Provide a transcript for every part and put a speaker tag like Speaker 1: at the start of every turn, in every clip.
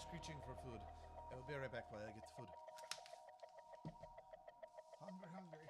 Speaker 1: screeching for food. I will be right back while I get the food.
Speaker 2: Hungry.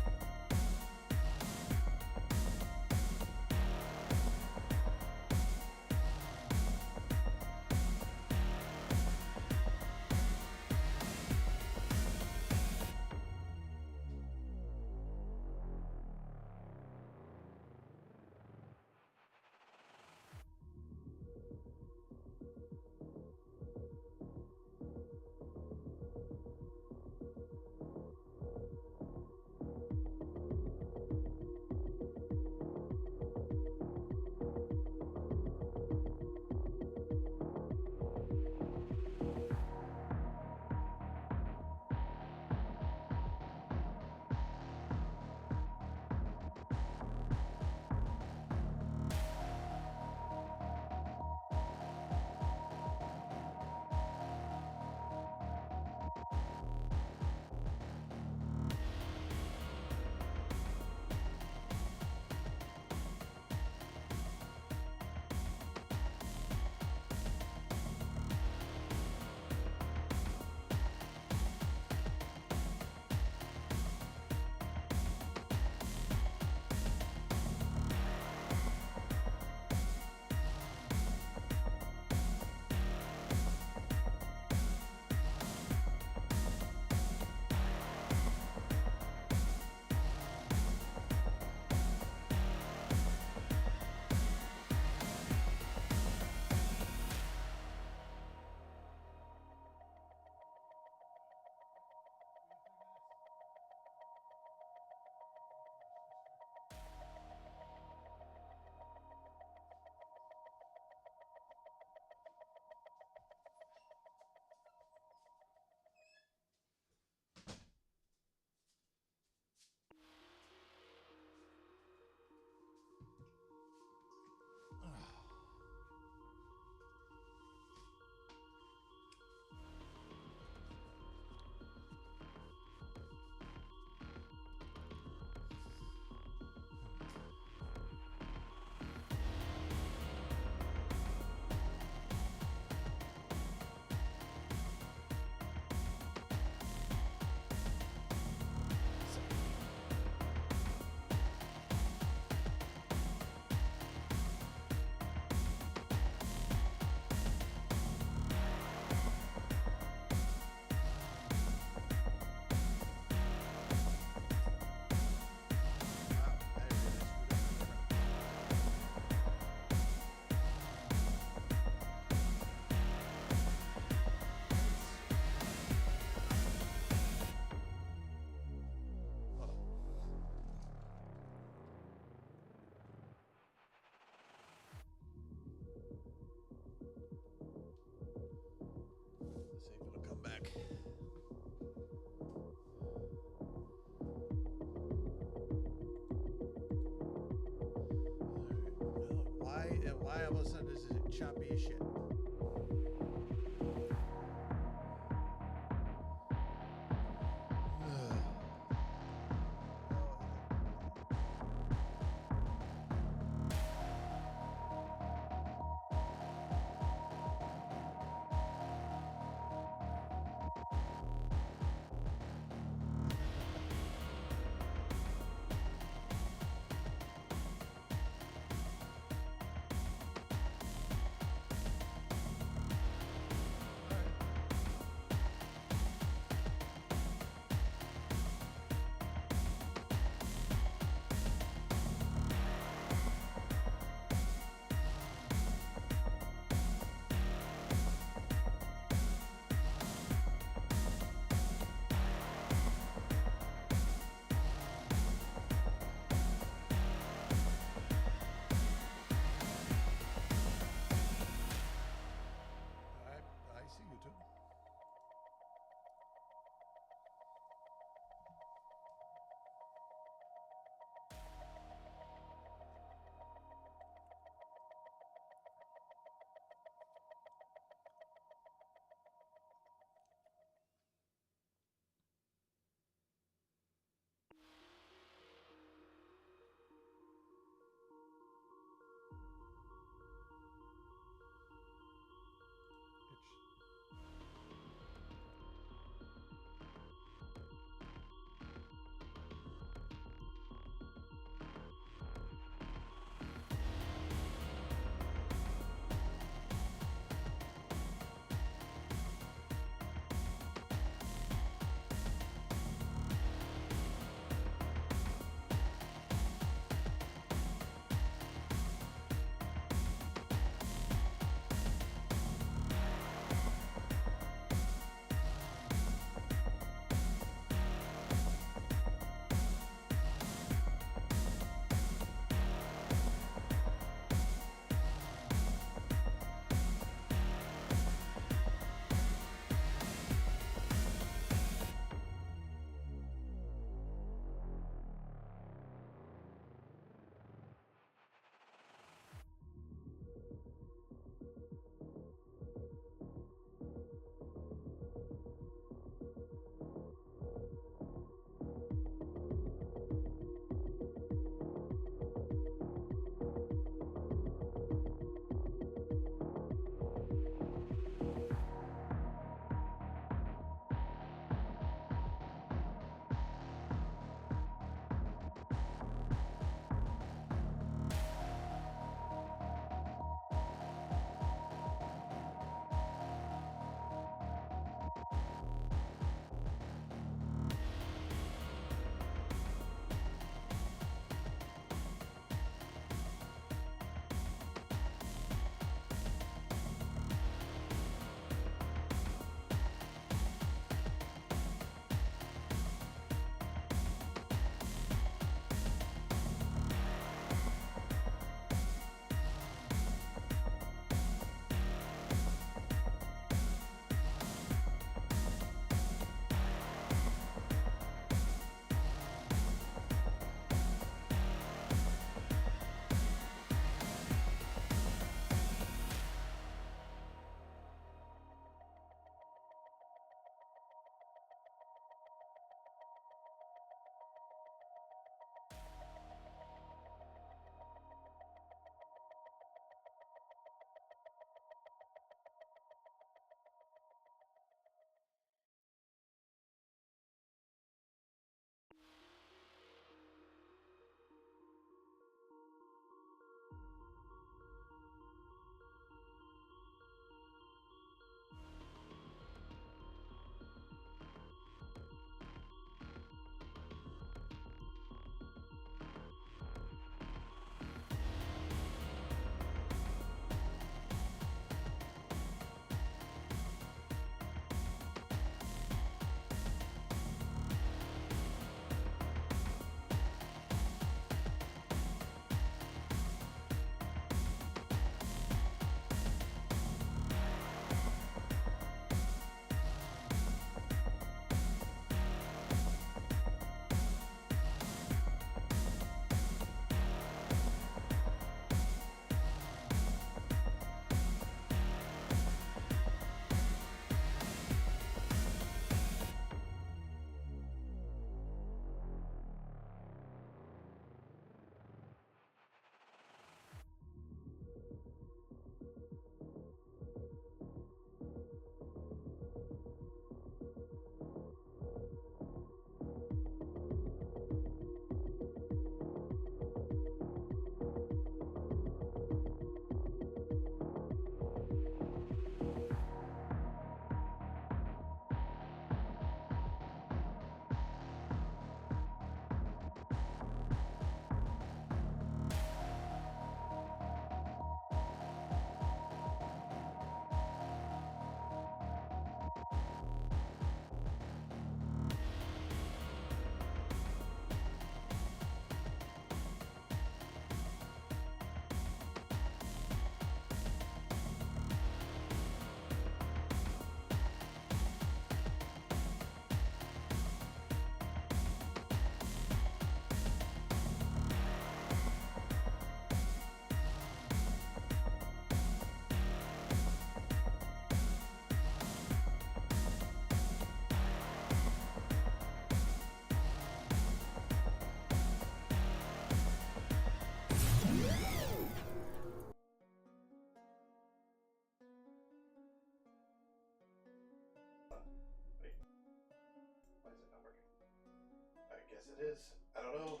Speaker 1: as it is. I don't know.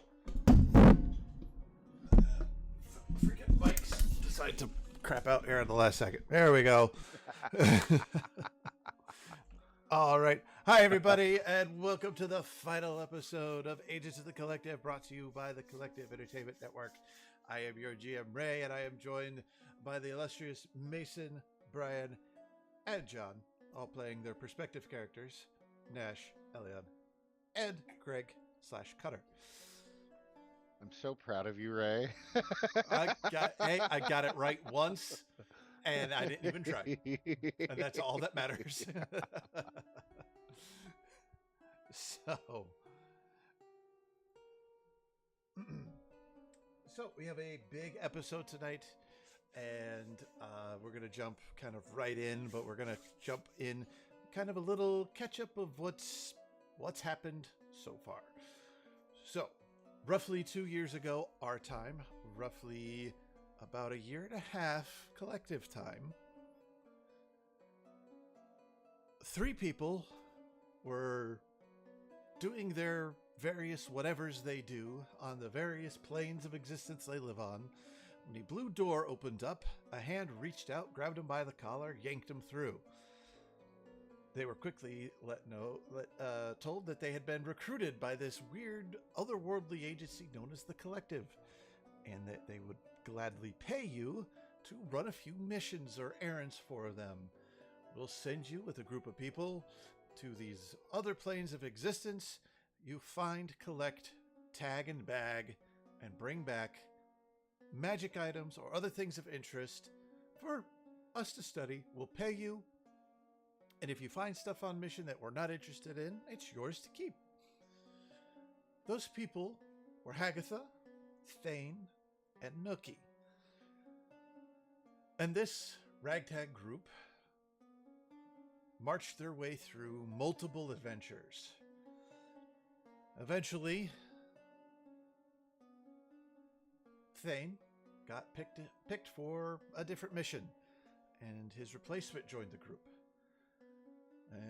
Speaker 1: Freaking mics decide to crap out here at the last second. There we go. All right. Hi, everybody, and welcome to the final episode of Agents of the Collective, brought to you by the Collective Entertainment Network. I am your GM, Ray, and I am joined by the illustrious Mason, Brian, and John, all playing their respective characters, Nash, Elion, and Greg/Cutter.
Speaker 2: I'm so proud of you, Ray.
Speaker 1: I got it right once, and I didn't even try. And that's all that matters. So we have a big episode tonight, and we're going to jump kind of right in, but we're going to jump in kind of a little catch-up of what's happened so far. So, roughly 2 years ago, our time, roughly about a year and a half collective time, 3 people were doing their various whatevers they do on the various planes of existence they live on. When a blue door opened up, a hand reached out, grabbed him by the collar, yanked him through. They were quickly told that they had been recruited by this weird, otherworldly agency known as the Collective, and that they would gladly pay you to run a few missions or errands for them. We'll send you with a group of people to these other planes of existence. You find, collect, tag, and bag, and bring back magic items or other things of interest for us to study. We'll pay you. And if you find stuff on mission that we're not interested in, it's yours to keep. Those people were Hagatha, Thane, and Nookie. And this ragtag group marched their way through multiple adventures. Eventually, Thane got picked for a different mission, and his replacement joined the group.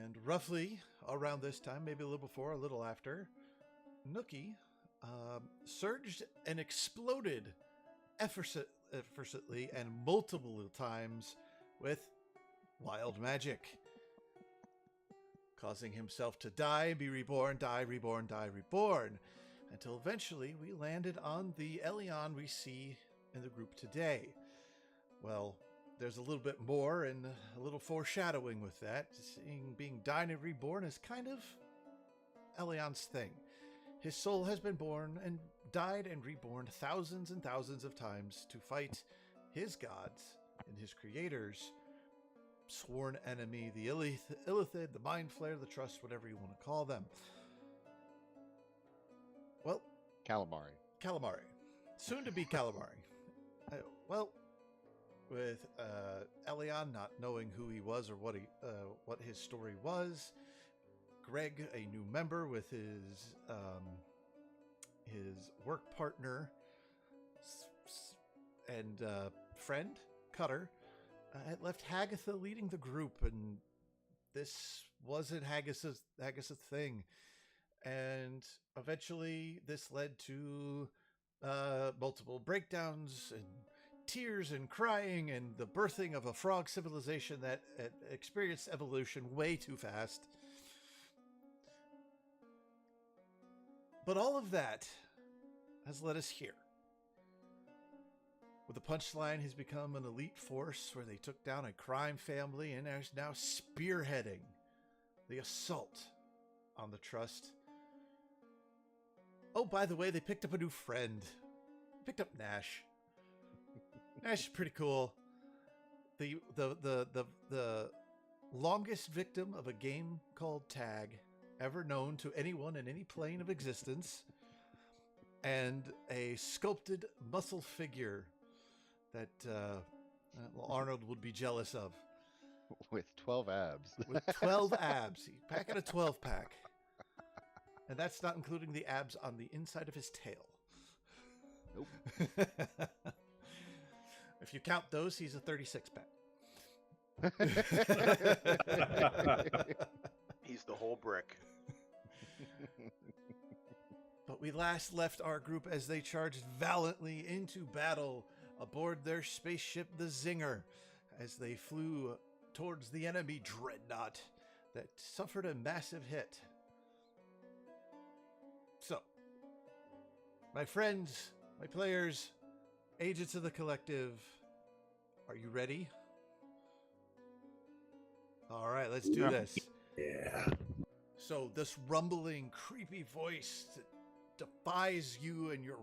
Speaker 1: And roughly around this time, maybe a little before, a little after, Nookie surged and exploded effortlessly and multiple times with wild magic, causing himself to die, be reborn, die, reborn, die, reborn, until eventually we landed on the Elion we see in the group today. Well, there's a little bit more and a little foreshadowing with that. Being died and reborn is kind of Elion's thing. His soul has been born and died and reborn thousands and thousands of times to fight his gods and his creators' sworn enemy, the Illithid, the Mind Flayer, the Trust, whatever you want to call them. Well, Calamari. Soon to be Calamari. With Elion not knowing who he was or what his story was, Greg, a new member with his work partner and friend Cutter, had left Hagatha leading the group, and this wasn't Hagatha's thing. And eventually, this led to multiple breakdowns and tears and crying and the birthing of a frog civilization that experienced evolution way too fast. But all of that has led us here. With the Punchline, he's become an elite force where they took down a crime family and are now spearheading the assault on the Trust. Oh, by the way, they picked up a new friend. They picked up Nash. Nash is pretty cool. The longest victim of a game called Tag ever known to anyone in any plane of existence, and a sculpted muscle figure that Arnold would be jealous of.
Speaker 2: With 12 abs.
Speaker 1: With 12 abs. He's packing a 12-pack. And that's not including the abs on the inside of his tail.
Speaker 2: Nope.
Speaker 1: If you count those, he's a 36-pack.
Speaker 3: He's the whole brick.
Speaker 1: But we last left our group as they charged valiantly into battle aboard their spaceship, the Zinger, as they flew towards the enemy dreadnought that suffered a massive hit. So, my friends, my players, agents of the collective, are you ready? All right, let's do this.
Speaker 3: Yeah.
Speaker 1: So this rumbling, creepy voice that defies you and your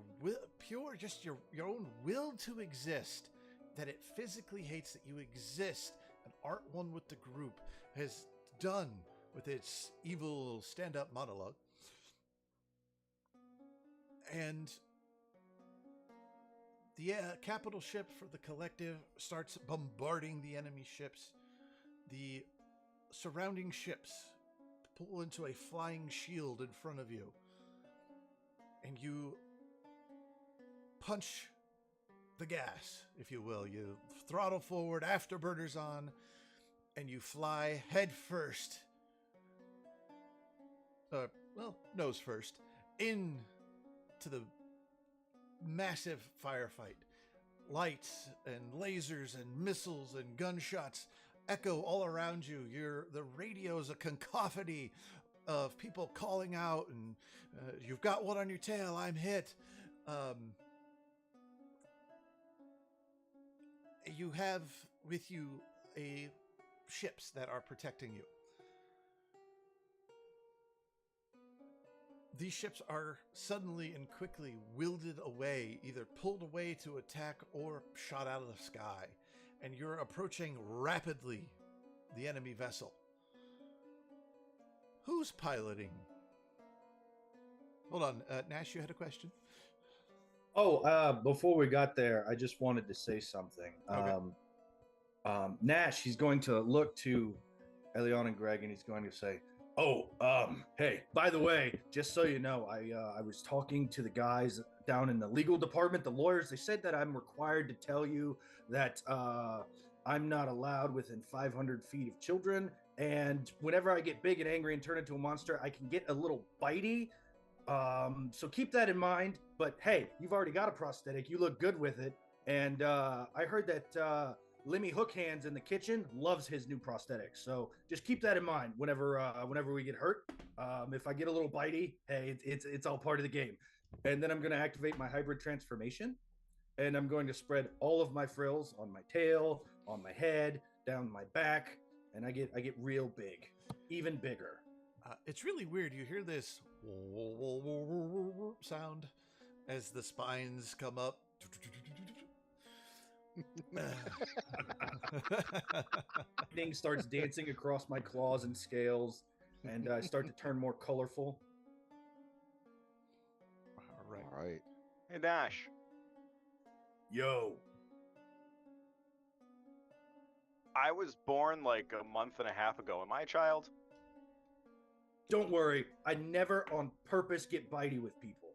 Speaker 1: your own will to exist, that it physically hates that you exist and aren't one with the group, has done with its evil stand-up monologue. And the capital ship for the collective starts bombarding the enemy ships. The surrounding ships pull into a flying shield in front of you, and you punch the gas, if you will. You throttle forward, afterburners on, and you fly head first, nose first, into the massive firefight. Lights and lasers and missiles and gunshots echo all around you. The radio is a cacophony of people calling out, and you've got one on your tail, I'm hit. You have with you ships that are protecting you. These ships are suddenly and quickly wielded away, either pulled away to attack or shot out of the sky. And you're approaching rapidly the enemy vessel. Who's piloting? Hold on, Nash, you had a question?
Speaker 3: Before we got there, I just wanted to say something.
Speaker 1: Okay.
Speaker 3: Nash, he's going to look to Elion and Greg, and he's going to say, hey, by the way, just so you know, I was talking to the guys down in the legal department, the lawyers. They said that I'm required to tell you that I'm not allowed within 500 feet of children, and whenever I get big and angry and turn into a monster, I can get a little bitey. So keep that in mind. But hey, you've already got a prosthetic. You look good with it. And I heard that Lemmy Hookhands in the kitchen loves his new prosthetic. So just keep that in mind whenever we get hurt. If I get a little bitey, hey, it's all part of the game. And then I'm going to activate my hybrid transformation, and I'm going to spread all of my frills on my tail, on my head, down my back, and I get real big, even bigger.
Speaker 1: It's really weird. You hear this sound as the spines come up.
Speaker 3: Lightning starts dancing across my claws and scales, and I start to turn more colorful.
Speaker 2: All right.
Speaker 4: Hey, Nash.
Speaker 3: Yo.
Speaker 4: I was born like a month and a half ago. Am I a child?
Speaker 3: Don't worry, I never on purpose get bitey with people.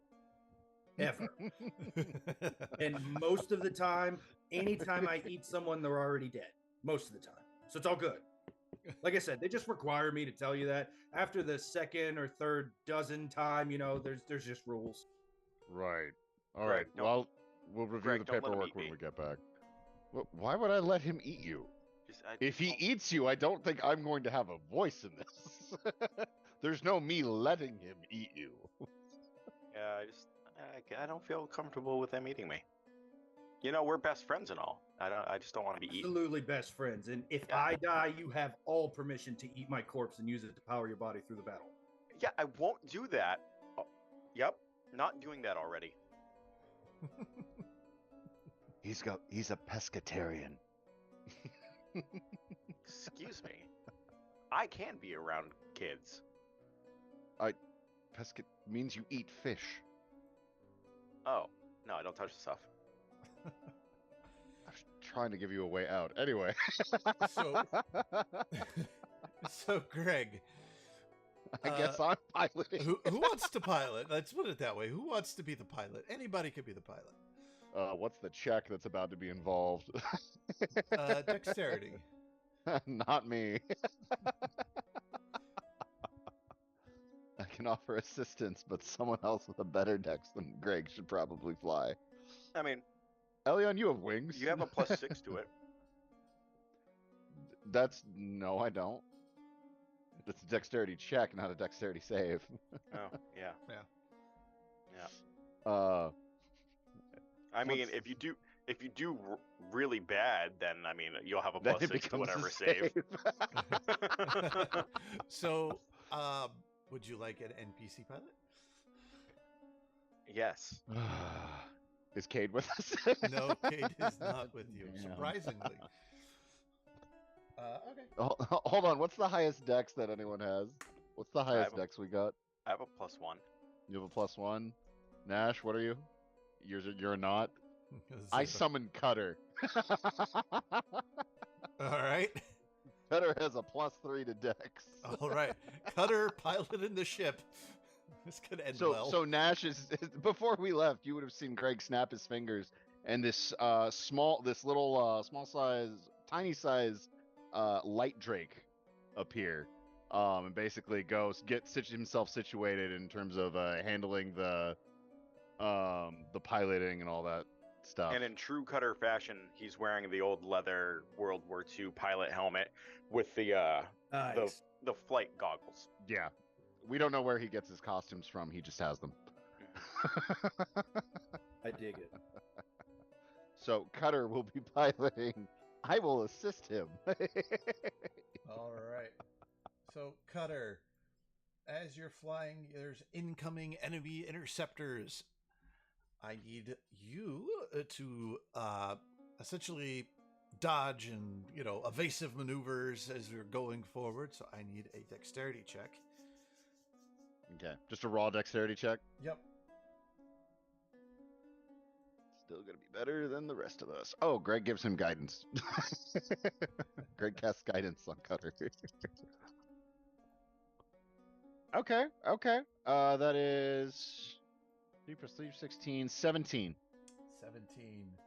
Speaker 3: Ever. And most of the time, anytime I eat someone, they're already dead. Most of the time. So it's all good. Like I said, they just require me to tell you that. After the second or third dozen time, there's just rules.
Speaker 2: Right. All
Speaker 4: Greg,
Speaker 2: right. Well, we'll review
Speaker 4: Greg,
Speaker 2: the
Speaker 4: don't let him
Speaker 2: paperwork
Speaker 4: eat
Speaker 2: when
Speaker 4: me.
Speaker 2: we get back. Well, why would I let him eat you? If he eats you, I don't think I'm going to have a voice in this. There's no me letting him eat you.
Speaker 4: Yeah, I don't feel comfortable with them eating me. We're best friends and all. I just don't want to be eaten.
Speaker 3: Absolutely best friends. And if I die, you have all permission to eat my corpse and use it to power your body through the battle.
Speaker 4: Yeah, I won't do that. Oh, yep, not doing that already.
Speaker 2: He's a pescatarian.
Speaker 4: Excuse me. I can be around kids.
Speaker 2: Pescat means you eat fish.
Speaker 4: Oh, no, I don't touch the stuff.
Speaker 2: I was trying to give you a way out. Anyway.
Speaker 1: So Greg,
Speaker 2: I guess I'm piloting.
Speaker 1: Who wants to pilot? Let's put it that way. Who wants to be the pilot? Anybody could be the pilot.
Speaker 2: What's the check that's about to be involved?
Speaker 1: Dexterity.
Speaker 2: Not me. can offer assistance, but someone else with a better dex than Greg should probably fly.
Speaker 4: I mean,
Speaker 2: Elion, you have wings.
Speaker 4: you have a +6 to it.
Speaker 2: No, I don't. That's a dexterity check, not a dexterity save.
Speaker 4: Oh, yeah. I mean, if you do really bad, then I mean, you'll have a
Speaker 2: Then it
Speaker 4: +6 to
Speaker 2: becomes
Speaker 4: whatever
Speaker 2: a
Speaker 4: save.
Speaker 1: So, would you like an NPC pilot?
Speaker 4: Yes.
Speaker 2: Is Cade with us?
Speaker 1: No, Cade is not with you,
Speaker 2: Damn.
Speaker 1: surprisingly. Okay.
Speaker 2: Hold on. What's the highest dex that anyone has? What's the highest dex we got?
Speaker 4: I have a +1.
Speaker 2: You have a +1. Nash, what are you? You're not. I summon Cutter.
Speaker 1: All right.
Speaker 2: Cutter has a +3 to dex.
Speaker 1: All right. Cutter piloting the ship. This could end well.
Speaker 2: So Nash is before we left, you would have seen Greg snap his fingers, and this tiny size light drake appear, and basically get himself situated in terms of handling the piloting and all that stuff.
Speaker 4: And in true Cutter fashion, he's wearing the old leather World War II pilot helmet with the flight goggles.
Speaker 2: Yeah. We don't know where he gets his costumes from. He just has them.
Speaker 3: I dig it.
Speaker 2: So Cutter will be piloting. I will assist him.
Speaker 1: All right. So, Cutter, as you're flying, there's incoming enemy interceptors. I need you to essentially dodge and, evasive maneuvers as you're going forward. So I need a dexterity check.
Speaker 2: Okay, just a raw dexterity check.
Speaker 1: Yep.
Speaker 2: Still gonna be better than the rest of us. Oh, Greg gives him guidance. Greg casts guidance on Cutter. Okay. That is 3 + 3, 16, 17.
Speaker 1: 17.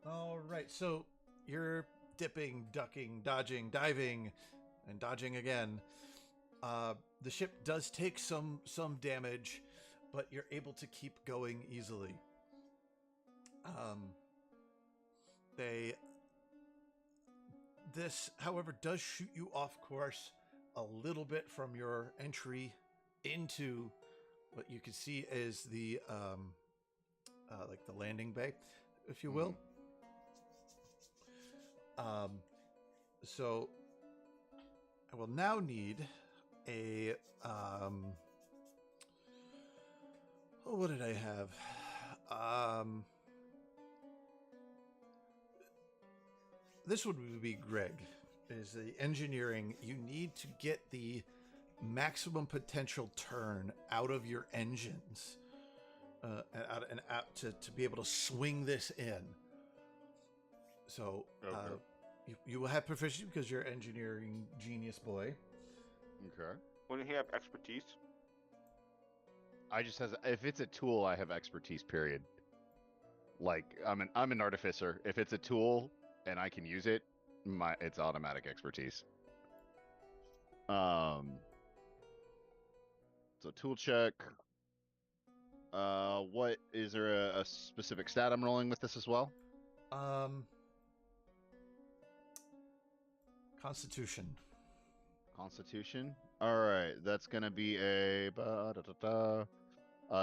Speaker 1: All right, so you're dipping, ducking, dodging, diving, and dodging again. The ship does take some damage, but you're able to keep going easily. This, however, does shoot you off course a little bit from your entry into what you can see is the like the landing bay, if you will. So I will now need a what did I have? This would be Greg. Is the engineering. You need to get the maximum potential turn out of your engines, and out to be able to swing this in. So you will have proficiency because you're engineering genius boy.
Speaker 2: Okay.
Speaker 4: Wouldn't he have expertise?
Speaker 2: If it's a tool, I have expertise. Period. Like I'm an artificer. If it's a tool and I can use it, it's automatic expertise. So tool check. What is there a specific stat I'm rolling with this as well?
Speaker 1: Constitution.
Speaker 2: All right, that's gonna be a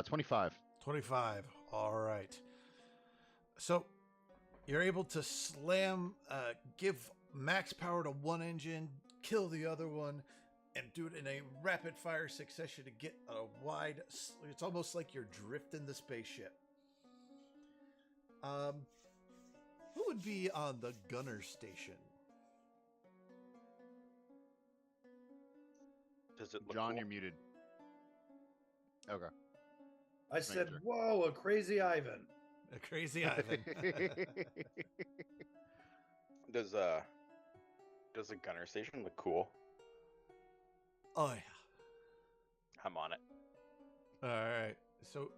Speaker 2: 25.
Speaker 1: 25. All right. So you're able to give max power to one engine, kill the other one, and do it in a rapid fire succession to get a wide. It's almost like you're drifting the spaceship. Who would be on the gunner station?
Speaker 4: Does it look
Speaker 2: John,
Speaker 4: cool?
Speaker 2: you're muted. Okay.
Speaker 3: I said, whoa, a crazy Ivan.
Speaker 1: A crazy Ivan.
Speaker 4: Does the gunner station look cool?
Speaker 1: Oh, yeah.
Speaker 4: I'm on it.
Speaker 1: All right. So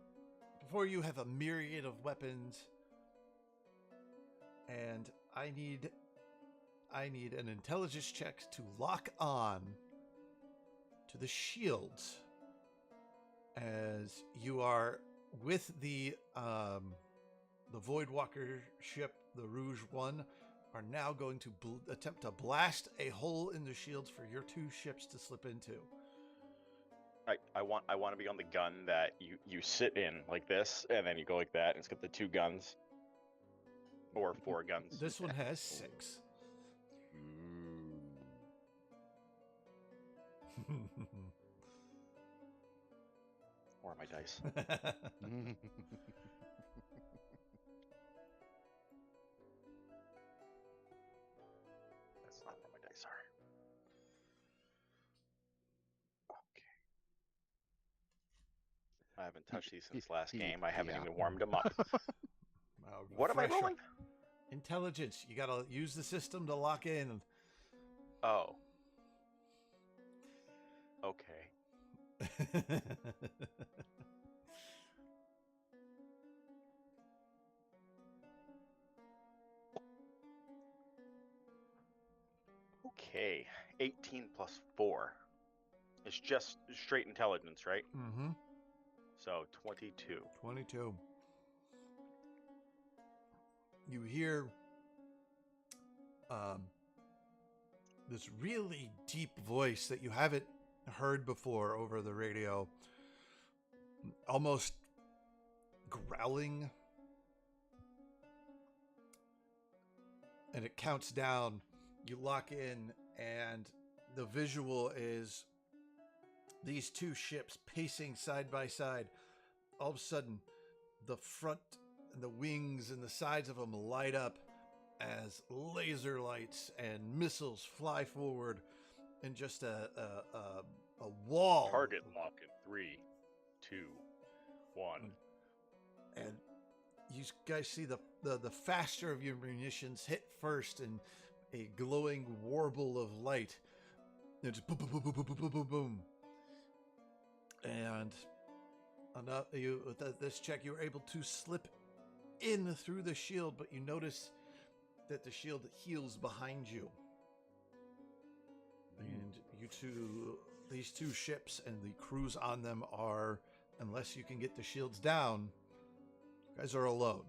Speaker 1: before you have a myriad of weapons, and I need an intelligence check to lock on to the shields as you are with the Voidwalker ship, the Rouge One, are now going to attempt to blast a hole in the shields for your two ships to slip into.
Speaker 4: I want to be on the gun that you sit in like this, and then you go like that, and it's got the 2 guns. Or 4 guns.
Speaker 1: This one has 6.
Speaker 4: Where are my dice? That's not where my dice are. Okay. I haven't touched these since last game. I haven't even warmed them up. What am I rolling?
Speaker 1: Intelligence. You gotta use the system to lock in.
Speaker 4: Oh. Okay. Okay. 18 plus 4. It's just straight intelligence, right?
Speaker 1: Mm-hmm.
Speaker 4: So 22.
Speaker 1: 22. You hear this really deep voice that you haven't heard before over the radio, almost growling, and it counts down. You lock in, and the visual is these two ships pacing side by side. All of a sudden, the front and the wings and the sides of them light up as laser lights and missiles fly forward, and just a wall.
Speaker 4: Target lock in 3, 2, 1.
Speaker 1: And you guys see the faster of your munitions hit first, and a glowing warble of light. And just boom, boom, boom, boom, boom, boom, boom, boom. And enough, with this check, you were able to slip in through the shield, but you notice that the shield heals behind you. And these two ships and the crews on them are, unless you can get the shields down, you guys are alone.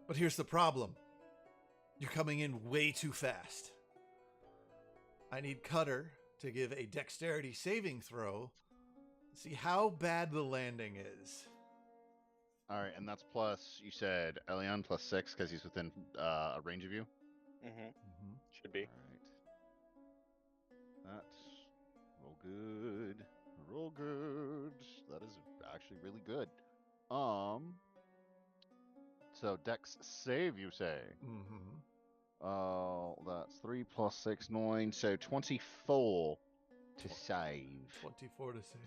Speaker 1: But here's the problem. You're coming in way too fast. I need Cutter to give a dexterity saving throw to see how bad the landing is.
Speaker 2: All right, and that's plus, you said, Elion plus 6 because he's within a range of you?
Speaker 4: Should be.
Speaker 2: All right. That's roll good. Roll good. That is actually really good. So Dex save, you say? That's 3 plus 6, 9. So 24 to save.
Speaker 1: 24 to save.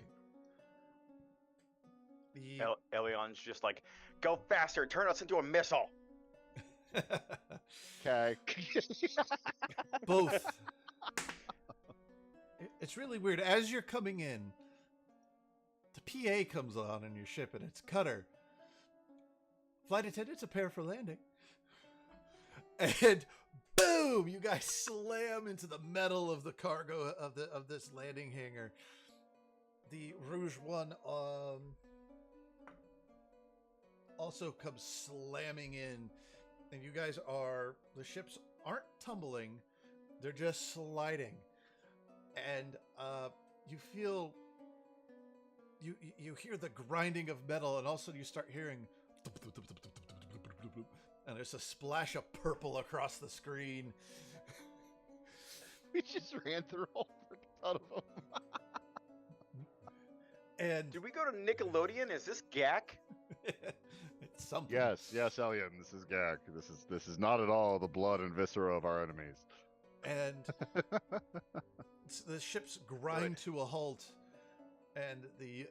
Speaker 4: Elion's just like, go faster, turn us into a missile.
Speaker 2: Okay.
Speaker 1: Both. It's really weird. As you're coming in, the PA comes on in your ship, and it's Cutter. Flight attendants, prepare for landing. And boom! You guys slam into the metal of the cargo of this landing hangar. The Rouge One also comes slamming in, and you guys the ships aren't tumbling, they're just sliding. And you feel, you hear the grinding of metal, and also you start hearing, and there's a splash of purple across the screen.
Speaker 2: We just ran through all a ton of them.
Speaker 1: And
Speaker 4: did we go to Nickelodeon? Is this GAC?
Speaker 1: It's something.
Speaker 2: Yes, Elion, this is Gag. This is not at all the blood and viscera of our enemies.
Speaker 1: And the ships grind to a halt, and the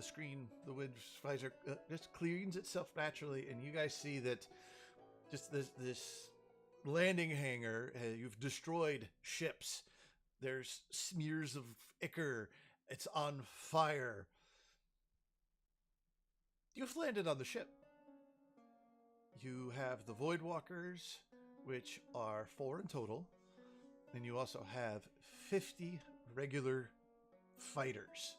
Speaker 1: screen, the wind visor, just cleans itself naturally, and you guys see that just this landing hangar, you've destroyed ships. There's smears of ichor. It's on fire. You've landed on the ship. You have the Voidwalkers, which are 4 in total. and you also have 50 regular fighters.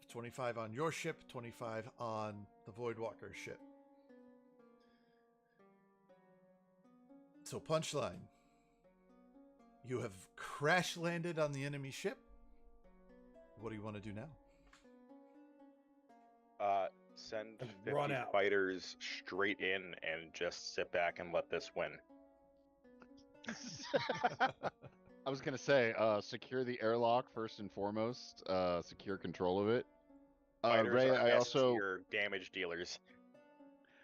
Speaker 1: 25 on your ship, 25 on the Voidwalker's ship. So, Punchline, you have crash landed on the enemy ship. What do you want to do now?
Speaker 4: Send
Speaker 3: And
Speaker 4: 50
Speaker 3: run out.
Speaker 4: fighters straight in and just sit back and let this win.
Speaker 2: I was gonna say, secure the airlock first and foremost. Secure control of it.
Speaker 4: Fighters
Speaker 2: Ray,
Speaker 4: are
Speaker 2: I also
Speaker 4: S-tier damage dealers.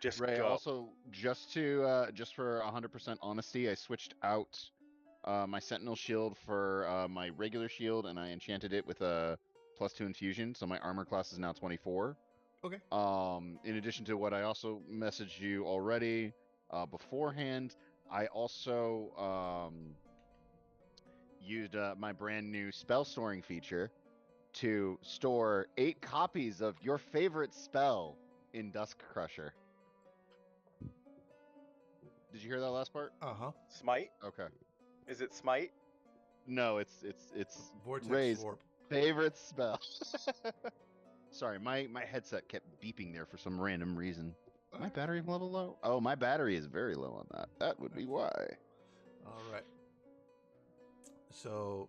Speaker 4: Just
Speaker 2: Ray,
Speaker 4: go.
Speaker 2: also just for 100% honesty, I switched out my Sentinel shield for my regular shield, and I enchanted it with a +2 infusion, so my armor class is now 24.
Speaker 1: Okay.
Speaker 2: In addition to what I also messaged you already beforehand, I also used my brand new spell storing feature to store 8 copies of your favorite spell in Dusk Crusher. Did you hear that last part?
Speaker 1: Uh-huh.
Speaker 4: Smite?
Speaker 2: Okay.
Speaker 4: Is it Smite?
Speaker 2: No, it's
Speaker 1: Vortex
Speaker 2: Ray's
Speaker 1: Warp.
Speaker 2: favorite spell. Sorry, my headset kept beeping there for some random reason. Is my battery level low? Oh, my battery is very low on that. That would be why.
Speaker 1: All right. So,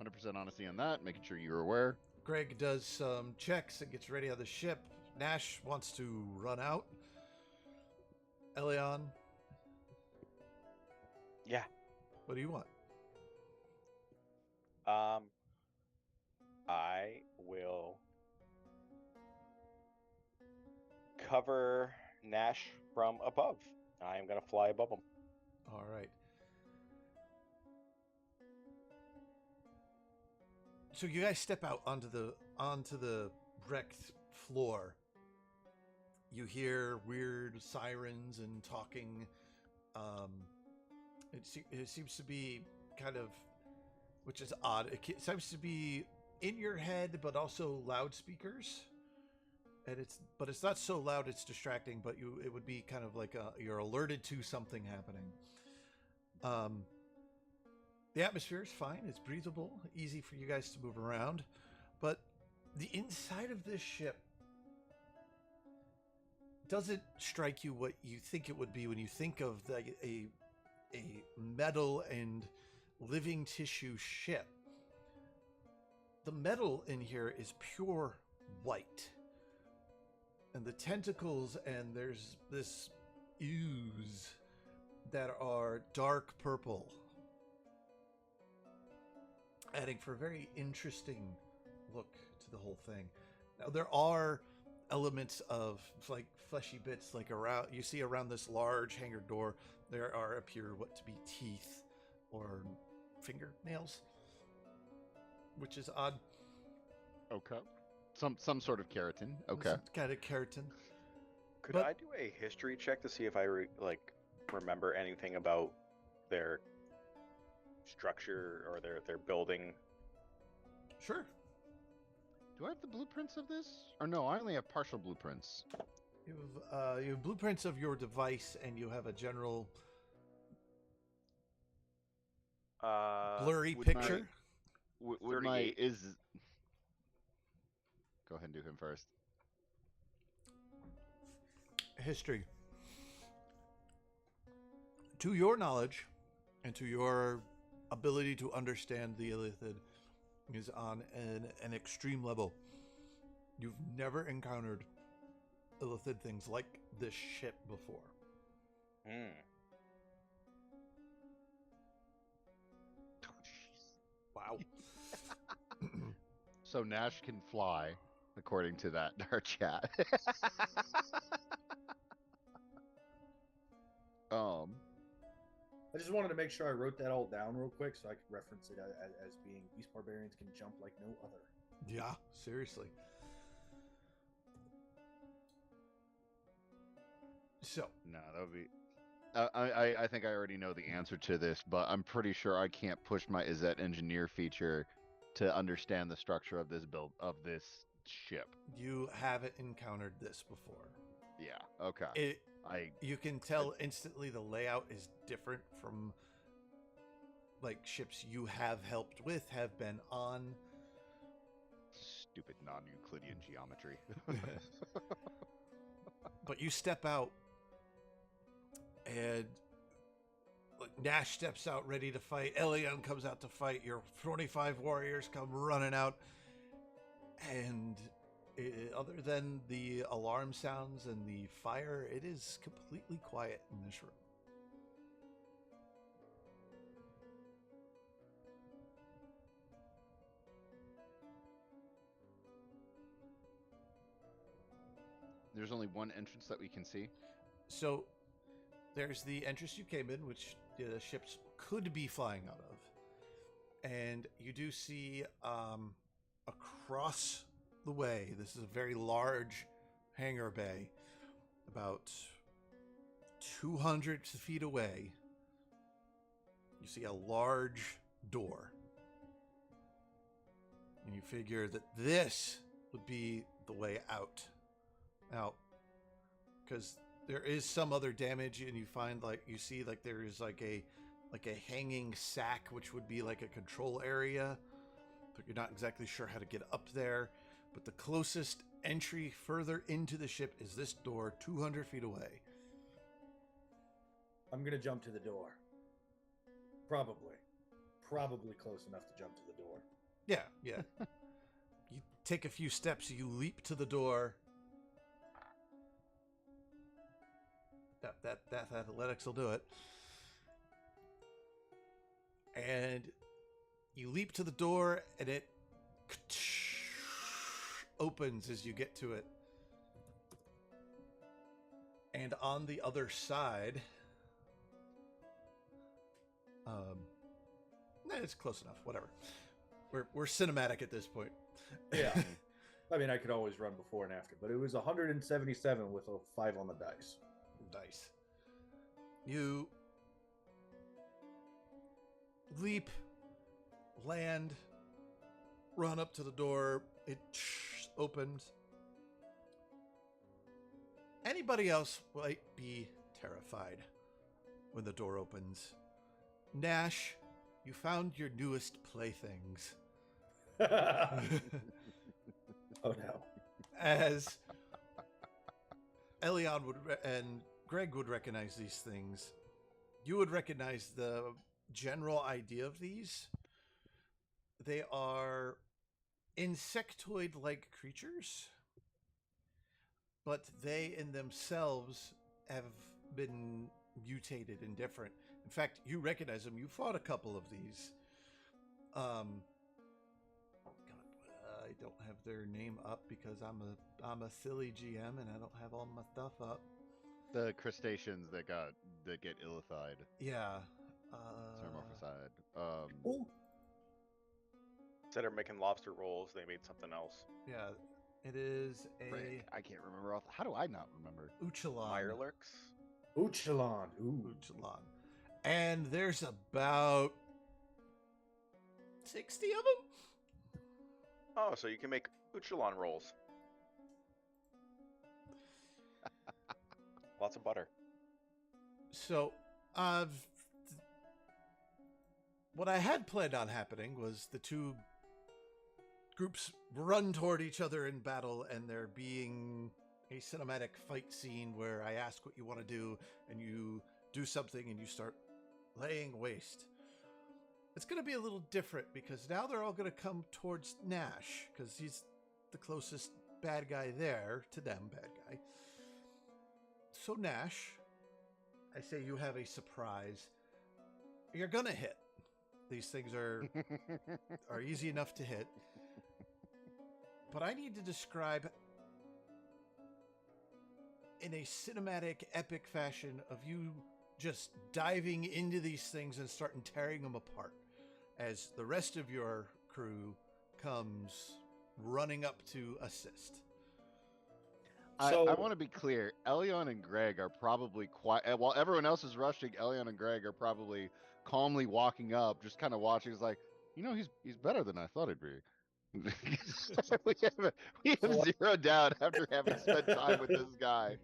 Speaker 2: 100% honesty on that, making sure you're aware.
Speaker 1: Greg does some checks and gets ready on the ship. Nash wants to run out. Elion,
Speaker 4: Yeah.
Speaker 1: what do you want?
Speaker 4: I will cover Nash from above. I am going to fly above him.
Speaker 1: All right. So you guys step out onto the wrecked floor. You hear weird sirens and talking. It seems to be kind of, which is odd. It seems to be in your head, but also loudspeakers. And it's not so loud it's distracting, but it would be kind of like you're alerted to something happening. The atmosphere is fine. It's breathable, easy for you guys to move around. But the inside of this ship doesn't strike you what you think it would be when you think of a metal and living tissue ship. The metal in here is pure white. And the tentacles, and there's this ooze that are dark purple, adding for a very interesting look to the whole thing. Now there are elements of like fleshy bits, like around you see around this large hangar door. There appear what to be teeth or fingernails, which is odd.
Speaker 2: Okay. Some sort of keratin. Okay.
Speaker 1: Some kind of keratin.
Speaker 4: Could
Speaker 1: But-
Speaker 4: I do a history check to see if I remember anything about their structure or their building?
Speaker 1: Sure.
Speaker 2: Do I have the blueprints of this? Or no, I only have partial blueprints.
Speaker 1: You have blueprints of your device, and you have a general blurry
Speaker 4: would
Speaker 1: picture.
Speaker 2: Would my
Speaker 4: 38.
Speaker 2: is? Go ahead and do him first.
Speaker 1: History. To your knowledge and to your ability to understand the Illithid is on an extreme level. You've never encountered Illithid things like this ship before.
Speaker 4: Hmm.
Speaker 1: Wow.
Speaker 2: So Nash can fly, according to that in our chat.
Speaker 3: I just wanted to make sure I wrote that all down real quick so I could reference it as being Beast Barbarians can jump like no other.
Speaker 1: Yeah, seriously. So,
Speaker 2: No, that would be. I think I already know the answer to this, but I'm pretty sure I can't push my Izzet engineer feature to understand the structure of this ship.
Speaker 1: you haven't encountered this before.
Speaker 2: Yeah. Okay.
Speaker 1: You can tell instantly the layout is different from like ships you have helped with have been on.
Speaker 2: Stupid non-Euclidean geometry.
Speaker 1: But you step out, and like Nash steps out ready to fight. Elion comes out to fight. Your 25 warriors come running out, and other than the alarm sounds and the fire, it is completely quiet in this room.
Speaker 2: There's only one entrance that we can see.
Speaker 1: So there's the entrance you came in, which the ships could be flying out of. And you do see across the way, this is a very large hangar bay, about 200 feet away. You see a large door. And you figure that this would be the way out. Now, because there is some other damage, and you find you see there is like a hanging sack, which would be like a control area, but you're not exactly sure how to get up there. But the closest entry further into the ship is this door, 200 feet away.
Speaker 3: I'm gonna jump to the door. Probably close enough to jump to the door.
Speaker 1: Yeah. You take a few steps, you leap to the door. That athletics will do it. And you leap to the door, and it opens as you get to it. And on the other side, it's close enough. Whatever. We're cinematic at this point.
Speaker 3: Yeah. I mean, I could always run before and after, but it was 177 with a 5 on the dice.
Speaker 1: Dice. You leap, land, run up to the door. It opens. Anybody else might be terrified when the door opens. Nash, you found your newest playthings.
Speaker 3: Oh no.
Speaker 1: As Elion and Greg would recognize these things. You would recognize the general idea of these. They are insectoid-like creatures, but they in themselves have been mutated and different. In fact, you recognize them. You fought a couple of these. I don't have their name up because I'm a silly GM and I don't have all my stuff up.
Speaker 2: The crustaceans that get illified.
Speaker 1: Yeah.
Speaker 2: Metamorphosized.
Speaker 4: Instead of making lobster rolls, they made something else.
Speaker 1: Yeah. It is
Speaker 2: Frick, I can't remember. How do I not remember?
Speaker 1: Uchalon.
Speaker 4: Mirelurks?
Speaker 3: Uchalon. Ooh.
Speaker 1: Uchalon. And there's about 60 of them?
Speaker 4: Oh, so you can make Uchalon rolls. Lots of butter.
Speaker 1: So, what I had planned on happening was the two groups run toward each other in battle, and there being a cinematic fight scene where I ask what you want to do, and you do something, and you start laying waste. It's going to be a little different, because now they're all going to come towards Nash, because he's the closest bad guy there to them, bad guy. So Nash, I say you have a surprise. You're going to hit. These things are easy enough to hit. But I need to describe in a cinematic, epic fashion of you just diving into these things and starting tearing them apart as the rest of your crew comes running up to assist.
Speaker 2: I want to be clear. Elion and Greg are probably quiet. While everyone else is rushing, Elion and Greg are probably calmly walking up, just kind of watching. It's like, he's better than I thought he'd be. we have zero doubt after having spent time with this guy.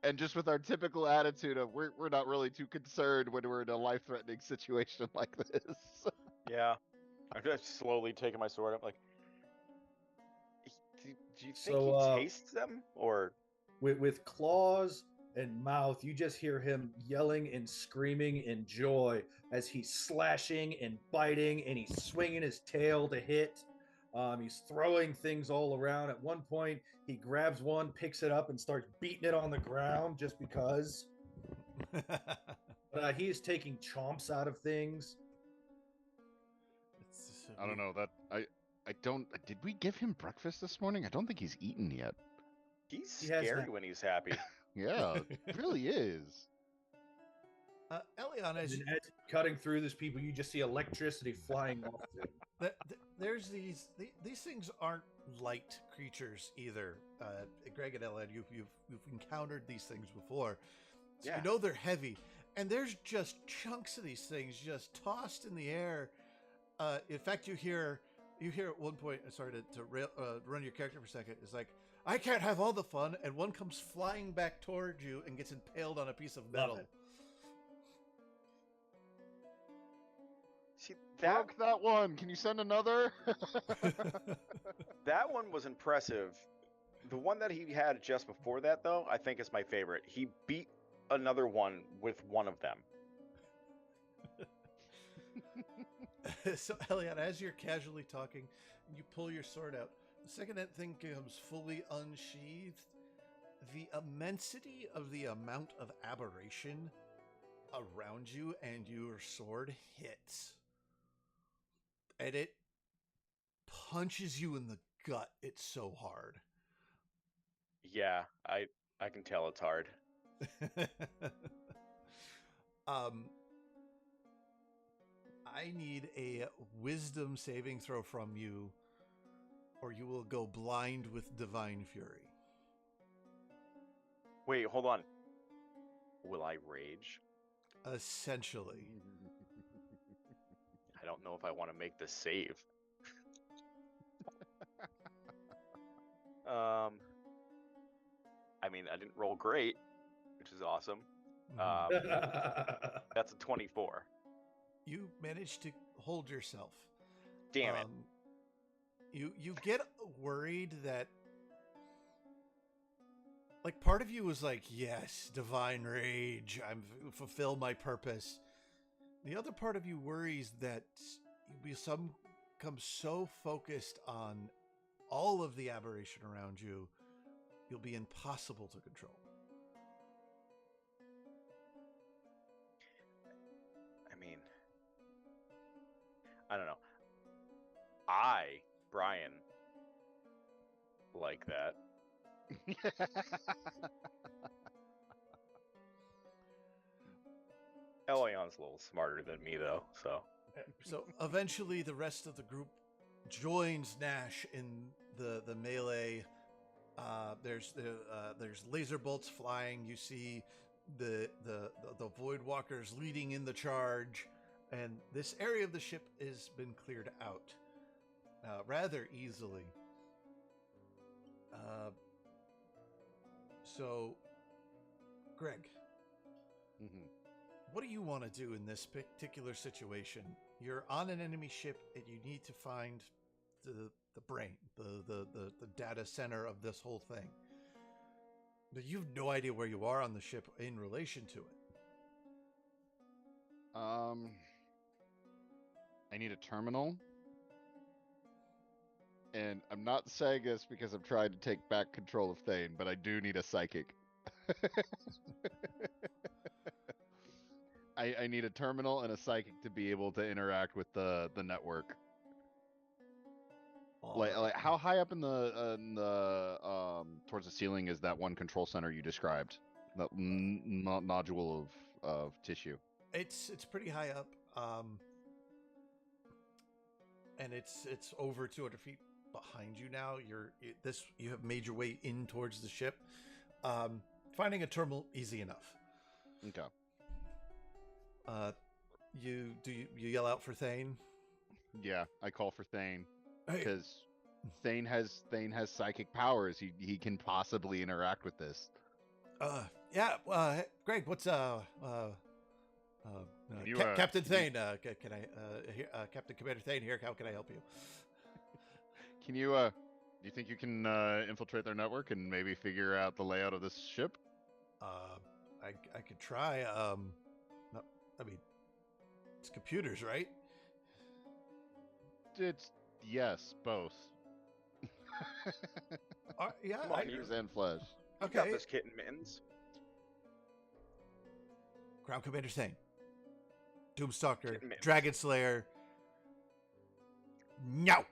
Speaker 2: And just with our typical attitude of we're not really too concerned when we're in a life-threatening situation like this.
Speaker 4: Yeah. I'm just slowly taking my sword up, like, do you think
Speaker 3: So,
Speaker 4: he tastes them? Or.
Speaker 3: with claws and mouth, you just hear him yelling and screaming in joy as he's slashing and biting, and he's swinging his tail to hit. He's throwing things all around. At one point, he grabs one, picks it up, and starts beating it on the ground just because. He is taking chomps out of things.
Speaker 2: I don't know that I don't. Did we give him breakfast this morning? I don't think he's eaten yet.
Speaker 4: He's
Speaker 3: He has
Speaker 4: scary
Speaker 3: that-
Speaker 4: when he's happy.
Speaker 2: Yeah, it really is.
Speaker 1: Elion,
Speaker 3: And then as he's cutting through these people, you just see electricity flying off him.
Speaker 1: there's these things aren't light creatures either. Greg and Elion, you've encountered these things before, so
Speaker 4: Yeah.
Speaker 1: you know they're heavy, and there's just chunks of these things just tossed in the air. In fact, you hear at one point. Sorry to run your character for a second. It's like, I can't have all the fun, and one comes flying back towards you and gets impaled on a piece of metal.
Speaker 3: it.
Speaker 4: See, that
Speaker 2: Broke that one. Can you send another?
Speaker 4: that one was impressive. The one that he had just before that, though, I think is my favorite. He beat another one with one of them.
Speaker 1: So, Elion, as you're casually talking, you pull your sword out. The second that thing becomes fully unsheathed, the immensity of the amount of aberration around you and your sword hits. And it punches you in the gut. It's so hard.
Speaker 4: Yeah, I can tell it's hard.
Speaker 1: I need a wisdom saving throw from you, or you will go blind with divine fury.
Speaker 4: Wait, hold on. Will I rage?
Speaker 1: Essentially.
Speaker 4: I don't know if I want to make this save. I mean, I didn't roll great, which is awesome. That's a 24.
Speaker 1: You managed to hold yourself.
Speaker 4: Damn it.
Speaker 1: You get worried that, like, part of you was like, yes, divine rage, I'm fulfill my purpose. The other part of you worries that you become so focused on all of the aberration around you, you'll be impossible to control.
Speaker 4: I mean, I don't know. Brian, like that. Elion's a little smarter than me, though, so.
Speaker 1: So eventually the rest of the group joins Nash in the melee. There's laser bolts flying. You see the Void Walkers leading in the charge, and this area of the ship has been cleared out rather easily. So, Greg, what do you want to do in this particular situation? You're on an enemy ship, and you need to find the brain, the data center of this whole thing. But you have no idea where you are on the ship in relation to it.
Speaker 2: I need a terminal. And I'm not saying this because I'm trying to take back control of Thane, but I do need a psychic. I need a terminal and a psychic to be able to interact with the network. Like how high up in the towards the ceiling is that one control center you described? That nodule of tissue.
Speaker 1: It's pretty high up, and it's over 200 feet behind you now. You have made your way in towards the ship. Finding a terminal easy enough.
Speaker 2: Okay.
Speaker 1: You yell out for Thane?
Speaker 2: Yeah, I call for Thane
Speaker 1: Hey.
Speaker 2: because Thane has psychic powers. He can possibly interact with this.
Speaker 1: Yeah, Greg, what's
Speaker 2: You,
Speaker 1: Captain
Speaker 2: can you-
Speaker 1: Thane? Can I Captain Commander Thane here? How can I help you?
Speaker 2: Can you do you think you can infiltrate their network and maybe figure out the layout of this ship?
Speaker 1: I could try. No, I mean, it's computers, right?
Speaker 2: It's yes, both.
Speaker 1: Yeah.
Speaker 4: Come on,
Speaker 2: Computers and flesh.
Speaker 4: You got
Speaker 1: Okay.
Speaker 4: this, Kitten Mittens.
Speaker 1: Ground Commander Thane, Doomstalker,
Speaker 4: Kitten Mittens.
Speaker 1: Dragon Slayer. No.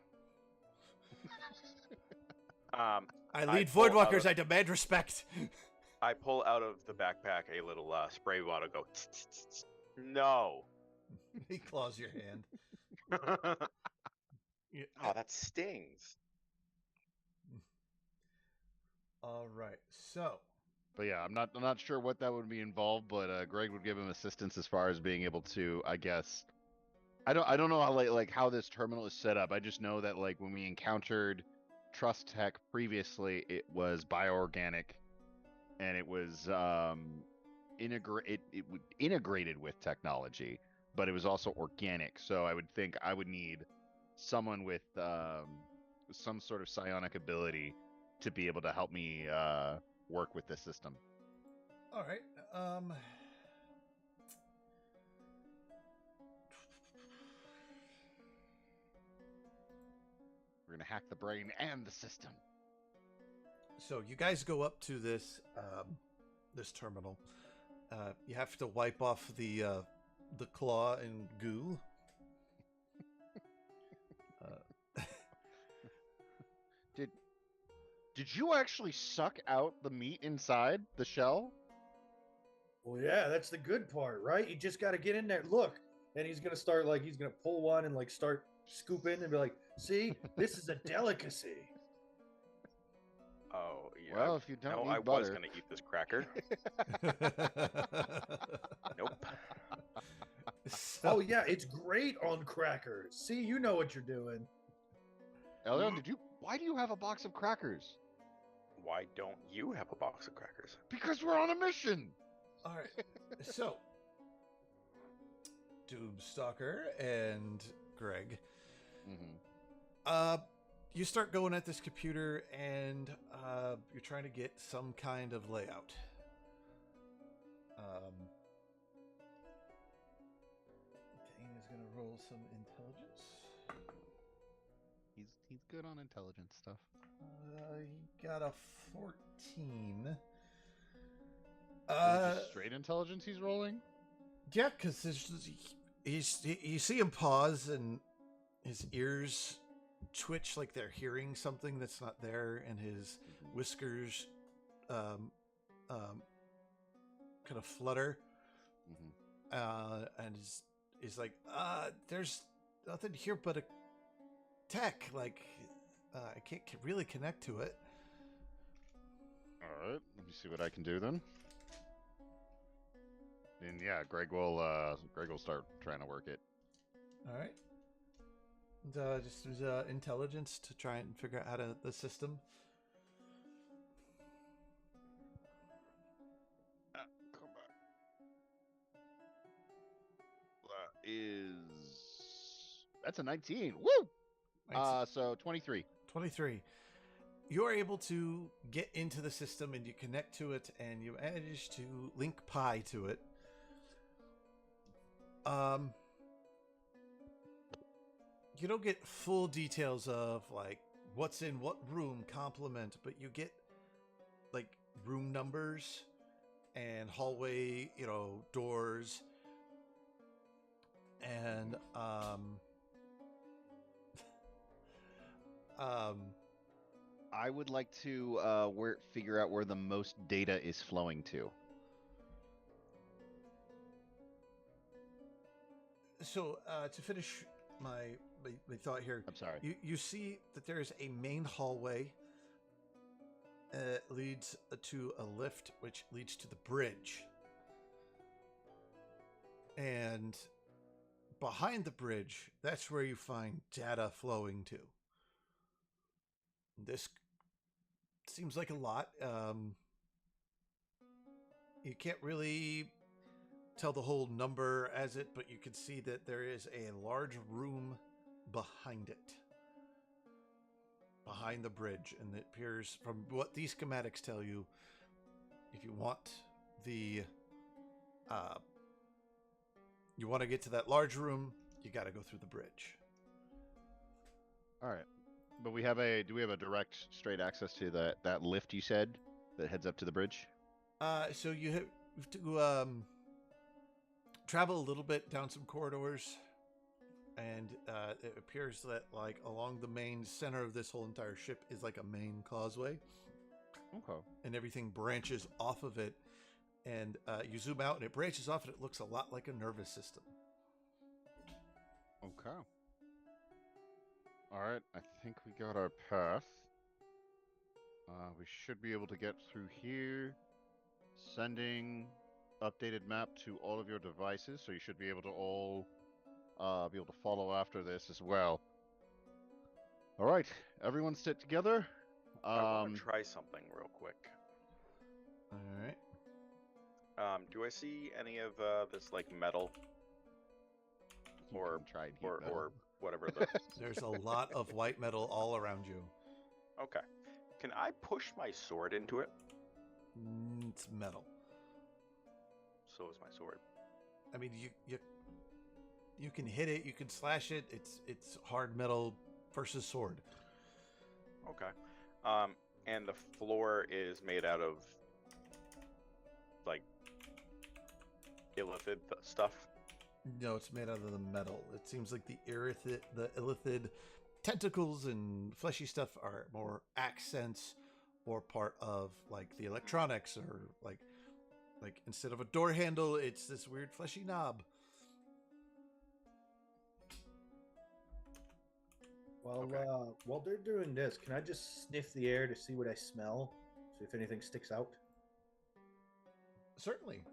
Speaker 1: I lead
Speaker 4: pull out
Speaker 1: Voidwalkers.
Speaker 4: of-
Speaker 1: I demand respect.
Speaker 4: I pull out of the backpack a little spray bottle. Go. "Tss, tss, tss, tss." No.
Speaker 1: He claws your hand.
Speaker 4: Oh,
Speaker 1: Yeah,
Speaker 4: that stings.
Speaker 1: all right. So,
Speaker 2: But yeah, I'm not sure what that would be involved, but Greg would give him assistance as far as being able to, I guess. I don't know how like how this terminal is set up. I just know that like when we encountered Trust Tech previously, it was bioorganic and it was integrated with technology, but it was also organic. So I would think I would need someone with some sort of psionic ability to be able to help me work with this system.
Speaker 1: all right.
Speaker 2: We're gonna hack the brain and the system.
Speaker 1: So you guys go up to this this terminal. You have to wipe off the claw and goo.
Speaker 2: Did you actually suck out the meat inside the shell?
Speaker 3: Well, yeah, that's the good part, right? You just got to get in there. Look, and he's gonna start like he's gonna pull one and like start scooping and be like, "See, this is a delicacy."
Speaker 4: Oh, yeah.
Speaker 2: Well, if you don't
Speaker 4: no,
Speaker 2: eat
Speaker 4: I was
Speaker 2: butter.
Speaker 4: gonna eat this cracker. Nope.
Speaker 3: Oh yeah, it's great on crackers. See, you know what you're doing.
Speaker 2: Elion, why do you have a box of crackers?
Speaker 4: Why don't you have a box of crackers?
Speaker 2: Because we're on a mission.
Speaker 1: All right. So, Doomstalker and Greg,
Speaker 2: Mm-hmm.
Speaker 1: you start going at this computer, and you're trying to get some kind of layout. Dane is going to roll some intelligence.
Speaker 2: He's good on intelligence stuff.
Speaker 1: He got a 14.
Speaker 2: Is it just straight intelligence he's rolling?
Speaker 1: Yeah, because you see him pause and his ears twitch like they're hearing something that's not there, and his whiskers kind of flutter.
Speaker 2: Mm-hmm.
Speaker 1: And he's like, there's nothing here but a tech. Like, I can't really connect to it.
Speaker 2: All right, let me see what I can do then. And yeah, Greg will start trying to work it.
Speaker 1: All right. And, just use intelligence to try and figure out how to the system.
Speaker 2: Come back. That's a 19. Woo!
Speaker 1: 19.
Speaker 2: So 23.
Speaker 1: 23. You're able to get into the system and you connect to it, and you manage to link pi to it. You don't get full details of like what's in what room complement, but you get like room numbers and hallway, doors, and
Speaker 2: I would like to figure out where the most data is flowing to.
Speaker 1: So to finish my thought here,
Speaker 2: I'm sorry.
Speaker 1: you see that there's a main hallway. Leads to a lift, which leads to the bridge, and behind the bridge, that's where you find data flowing to. This seems like a lot. You can't really tell the whole number as it, but you can see that there is a large room behind it, behind the bridge, and it appears from what these schematics tell you, if you want the you want to get to that large room, you got to go through the bridge.
Speaker 2: All right. But do we have a direct straight access to that lift you said that heads up to the bridge?
Speaker 1: So you have to travel a little bit down some corridors, and it appears that like along the main center of this whole entire ship is like a main causeway.
Speaker 2: Okay.
Speaker 1: And everything branches off of it, and you zoom out and it branches off and it looks a lot like a nervous system.
Speaker 2: Okay. All right, I think we got our path. We should be able to get through here. Sending updated map to all of your devices, so you should be able to all be able to follow after this as well. All right, everyone sit together.
Speaker 4: I want to try something real quick.
Speaker 1: All right.
Speaker 4: Do I see any of this like metal or whatever the?
Speaker 1: There's a lot of white metal all around you.
Speaker 4: Okay. Can I push my sword into it?
Speaker 1: It's metal.
Speaker 4: So is my sword.
Speaker 1: I mean, you can hit it, you can slash it. It's hard metal versus sword.
Speaker 4: Okay. And the floor is made out of like illithid stuff.
Speaker 1: No, it's made out of the metal. It seems like the illithid tentacles and fleshy stuff are more accents or part of like the electronics, or like instead of a door handle, it's this weird fleshy knob.
Speaker 3: Well,
Speaker 4: Okay.
Speaker 3: while they're doing this, can I just sniff the air to see what I smell? See if anything sticks out?
Speaker 1: Certainly.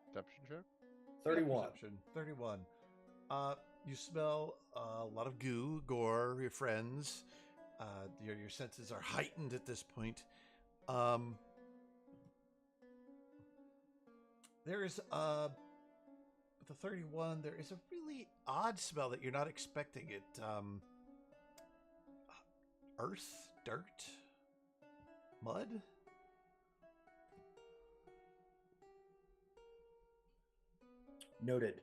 Speaker 2: Deception check?
Speaker 3: 31.
Speaker 1: Perception. 31. You smell a lot of goo, gore, your friends. Your senses are heightened at this point. There is with the 31, there is a really odd smell that you're not expecting. It earth, dirt, mud.
Speaker 3: Noted.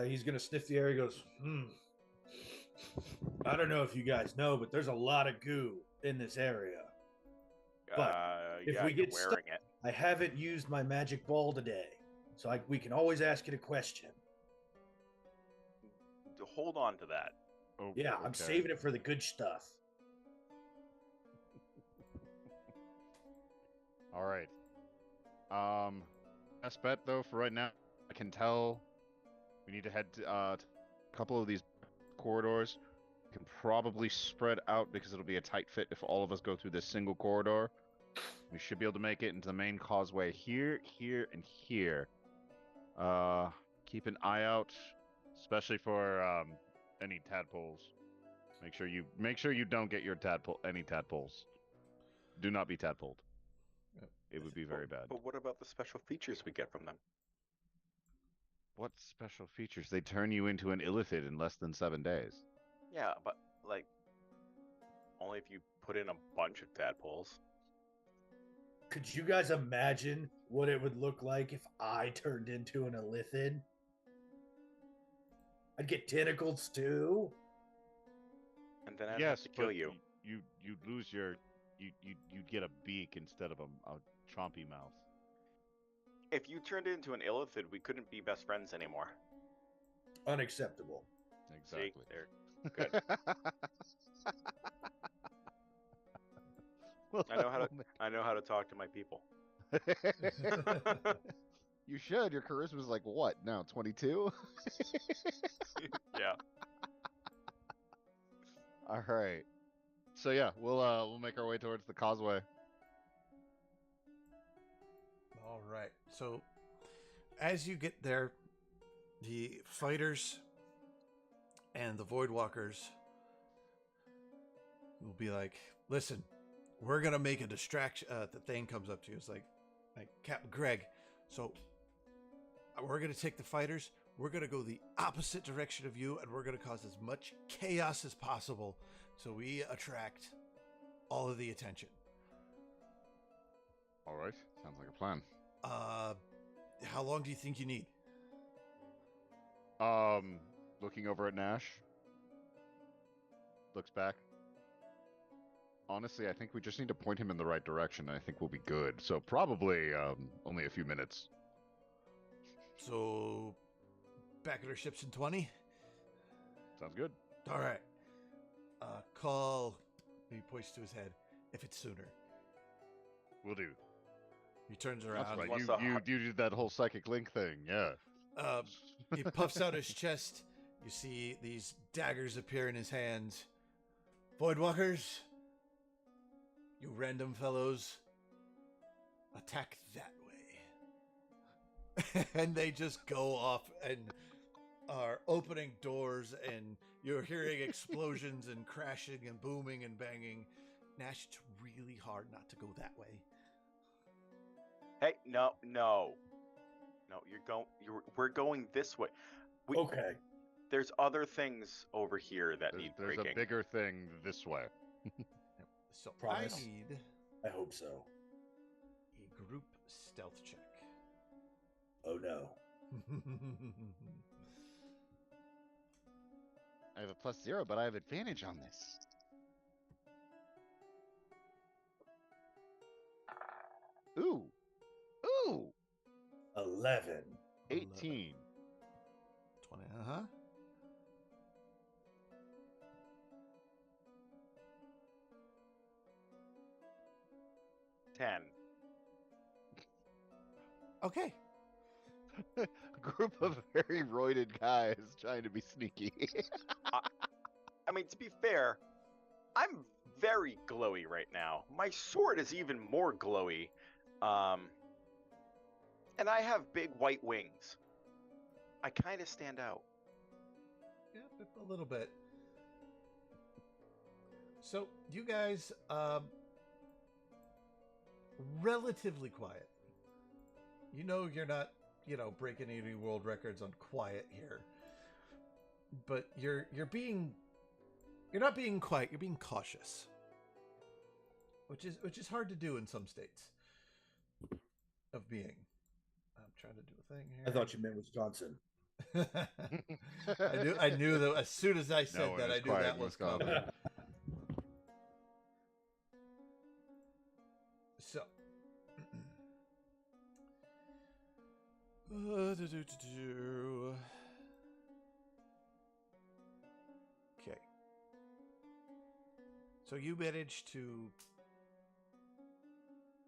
Speaker 3: He's gonna sniff the air. He goes, I don't know if you guys know, but there's a lot of goo in this area. But if
Speaker 4: yeah,
Speaker 3: we
Speaker 4: you're
Speaker 3: get
Speaker 4: wearing
Speaker 3: stuck,
Speaker 4: it.
Speaker 3: I haven't used my magic ball today, so we can always ask it a question.
Speaker 4: Hold on to that.
Speaker 2: Oh,
Speaker 3: Yeah, I'm
Speaker 2: okay.
Speaker 3: saving it for the good stuff.
Speaker 2: All right. Best bet though for right now, I can tell we need to head to a couple of these corridors. We can probably spread out because it'll be a tight fit if all of us go through this single corridor. We should be able to make it into the main causeway here, here, and here. Keep an eye out, especially for any tadpoles. Make sure you don't get your any tadpoles. Do not be tadpoled. It would be very bad.
Speaker 4: But what about the special features we get from them?
Speaker 2: What special features? They turn you into an illithid in less than 7 days.
Speaker 4: Yeah, but like only if you put in a bunch of tadpoles.
Speaker 3: Could you guys imagine what it would look like if I turned into an illithid? I'd get tentacles too.
Speaker 4: And then I'd have
Speaker 2: Yes,
Speaker 4: to kill
Speaker 2: but
Speaker 4: you.
Speaker 2: you'd lose your you'd get a beak instead of a chompy mouth.
Speaker 4: If you turned into an illithid, we couldn't be best friends anymore.
Speaker 3: Unacceptable.
Speaker 2: Exactly.
Speaker 4: See? There. Good. I know how to talk to my people.
Speaker 2: You should. Your charisma's like what now? 22.
Speaker 4: Yeah.
Speaker 2: All right. So yeah, we'll make our way towards the causeway.
Speaker 1: All right. So as you get there, the fighters And the Voidwalkers will be like, listen, we're going to make a distraction. The thing comes up to you. It's like Captain Greg. So we're going to take the fighters. We're going to go the opposite direction of you, and we're going to cause as much chaos as possible so we attract all of the attention.
Speaker 2: All right. Sounds like a plan.
Speaker 1: How long do you think you need?
Speaker 2: Looking over at Nash. Looks back. Honestly, I think we just need to point him in the right direction. I think we'll be good. So probably only a few minutes.
Speaker 1: So, back at our ships in 20?
Speaker 2: Sounds good.
Speaker 1: All right. Call, he points to his head, if it's sooner.
Speaker 2: Will do.
Speaker 1: He turns
Speaker 2: That's
Speaker 1: around.
Speaker 2: right. You did that whole psychic link thing, yeah.
Speaker 1: He puffs out his chest. You see these daggers appear in his hands. Voidwalkers, you random fellows, attack that way. And they just go off and are opening doors, and you're hearing explosions and crashing and booming and banging. Nash, it's really hard not to go that way.
Speaker 4: Hey, no. We're going this way.
Speaker 3: Okay.
Speaker 4: There's other things over here that need
Speaker 2: There's
Speaker 4: breaking.
Speaker 2: a bigger thing this way.
Speaker 1: So
Speaker 3: Promise?
Speaker 1: I need
Speaker 3: I hope so.
Speaker 1: a group stealth check.
Speaker 3: Oh no.
Speaker 2: I have a +0, but I have advantage on this. Ooh.
Speaker 3: 11.
Speaker 2: 18.
Speaker 1: 20,
Speaker 4: 10.
Speaker 1: Okay.
Speaker 2: A group of very roided guys trying to be sneaky.
Speaker 4: I mean, to be fair, I'm very glowy right now. My sword is even more glowy. And I have big white wings. I kind of stand out.
Speaker 1: Yeah, a little bit. So, you guys, relatively quiet. You know you're not, breaking any world records on quiet here. But you're not being quiet, you're being cautious. Which is hard to do in some states of being. I'm trying to do a thing here.
Speaker 3: I thought you meant Wisconsin.
Speaker 1: I knew that as soon as I said
Speaker 2: No,
Speaker 1: that, I knew that was coming. So, okay. So you managed to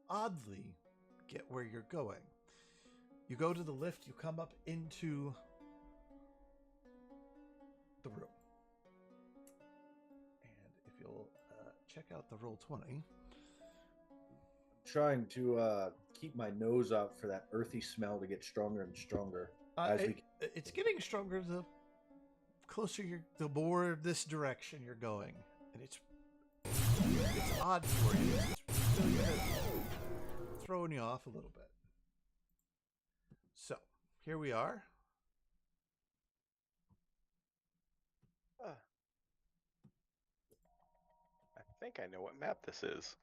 Speaker 1: oddly get where you're going. You go to the lift, you come up into the room. And if you'll check out the roll 20.
Speaker 3: Trying to keep my nose out for that earthy smell to get stronger and stronger.
Speaker 1: It's getting stronger the closer the more this direction you're going. And it's odd for you. It's still kind of throwing you off a little bit. So, here we are.
Speaker 4: I think I know what map this is.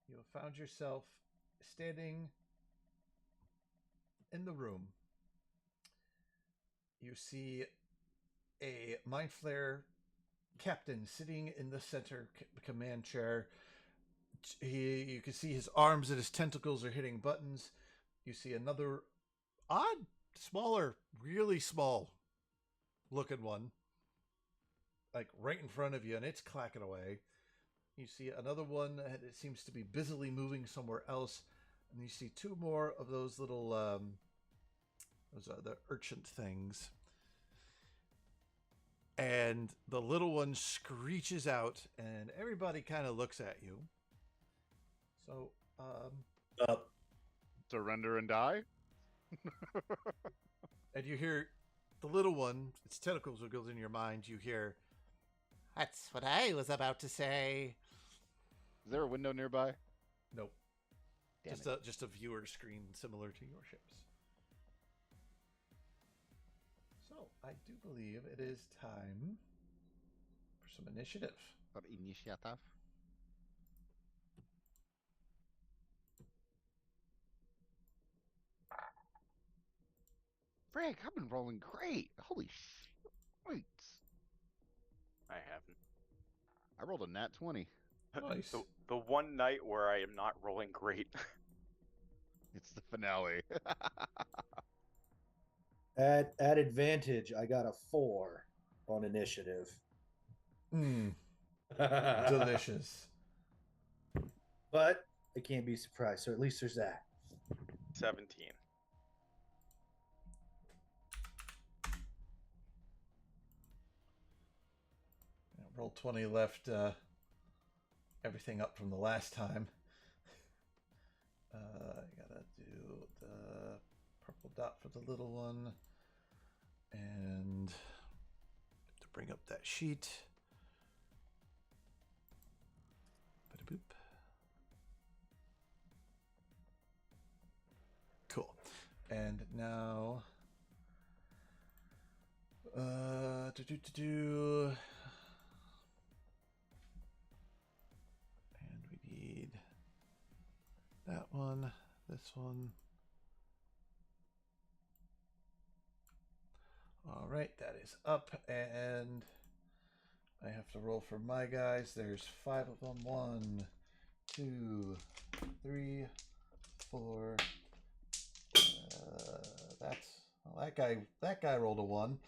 Speaker 1: You have found yourself standing in the room. You see a Mind Flayer captain sitting in the center command chair. You can see his arms and his tentacles are hitting buttons. You see another odd, smaller, really small looking one, like right in front of you, and it's clacking away. You see another one that it seems to be busily moving somewhere else, and you see two more of those little those are the urchin things. And the little one screeches out, and everybody kind of looks at you. So,
Speaker 2: Surrender and die?
Speaker 1: and you hear the little one, its tentacles wiggle in your mind. You hear, "That's what I was about to say."
Speaker 2: Is there a window nearby?
Speaker 1: Nope.
Speaker 2: Damn
Speaker 1: Just a viewer screen similar to your ship's. So I do believe it is time for some initiative.
Speaker 2: For initiative. Frank, I've been rolling great. Holy shit.
Speaker 4: I haven't.
Speaker 2: I rolled a nat 20.
Speaker 1: Nice.
Speaker 4: The one night where I am not rolling great.
Speaker 2: It's the finale.
Speaker 3: At advantage, I got a 4 on initiative.
Speaker 1: Delicious.
Speaker 3: But I can't be surprised, so at least there's that.
Speaker 4: 17.
Speaker 1: Roll 20 left everything up from the last time. I gotta do the purple dot for the little one. And to bring up that sheet. Ba-da-boop. Cool. And now do. And we need that one, this one. All right, that is up, and I have to roll for my guys. There's 5 of them. 1, 2, 3, 4. That guy rolled a 1.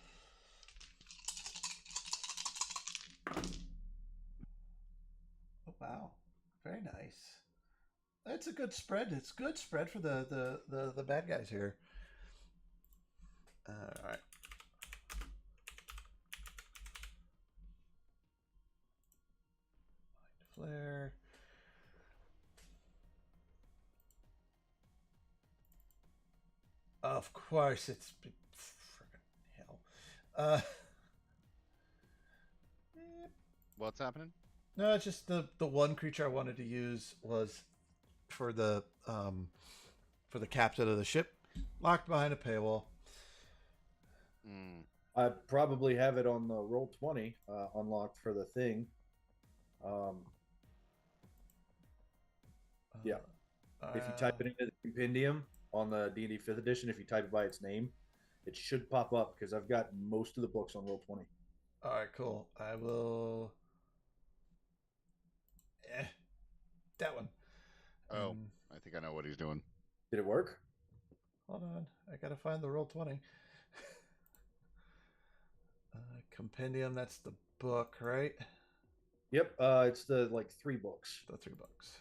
Speaker 1: Oh, wow, very nice. That's a good spread. It's a good spread for the bad guys here. All right. Flare. Of course, it's friggin' hell.
Speaker 2: What's happening?
Speaker 1: No, it's just the one creature I wanted to use was for the captain of the ship, locked behind a paywall.
Speaker 3: I probably have it on the roll 20 unlocked for the thing. Yeah. If you type it into the compendium on the D&D 5th edition, if you type it by its name, it should pop up because I've got most of the books on roll 20.
Speaker 1: All right, cool. I will. That one.
Speaker 2: Oh, I think I know what he's doing.
Speaker 3: Did it work?
Speaker 1: Hold on. I got to find the roll 20. Compendium, that's the book, right?
Speaker 3: Yep. It's the 3 books.
Speaker 1: The 3 books.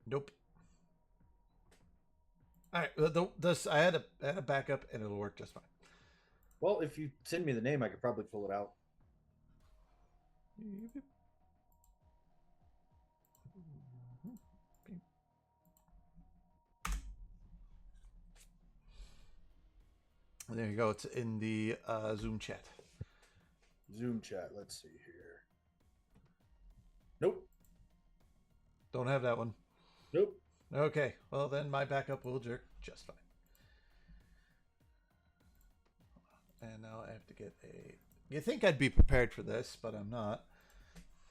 Speaker 1: Nope. All right. I had a backup, and it'll work just fine.
Speaker 3: Well, if you send me the name, I could probably pull it out. There you go. It's in the Zoom chat. Zoom chat. Let's see here. Nope.
Speaker 1: Don't have that one.
Speaker 3: Nope.
Speaker 1: Okay. Well, then my backup will jerk just fine. And now I have to get a... You think I'd be prepared for this, but I'm not.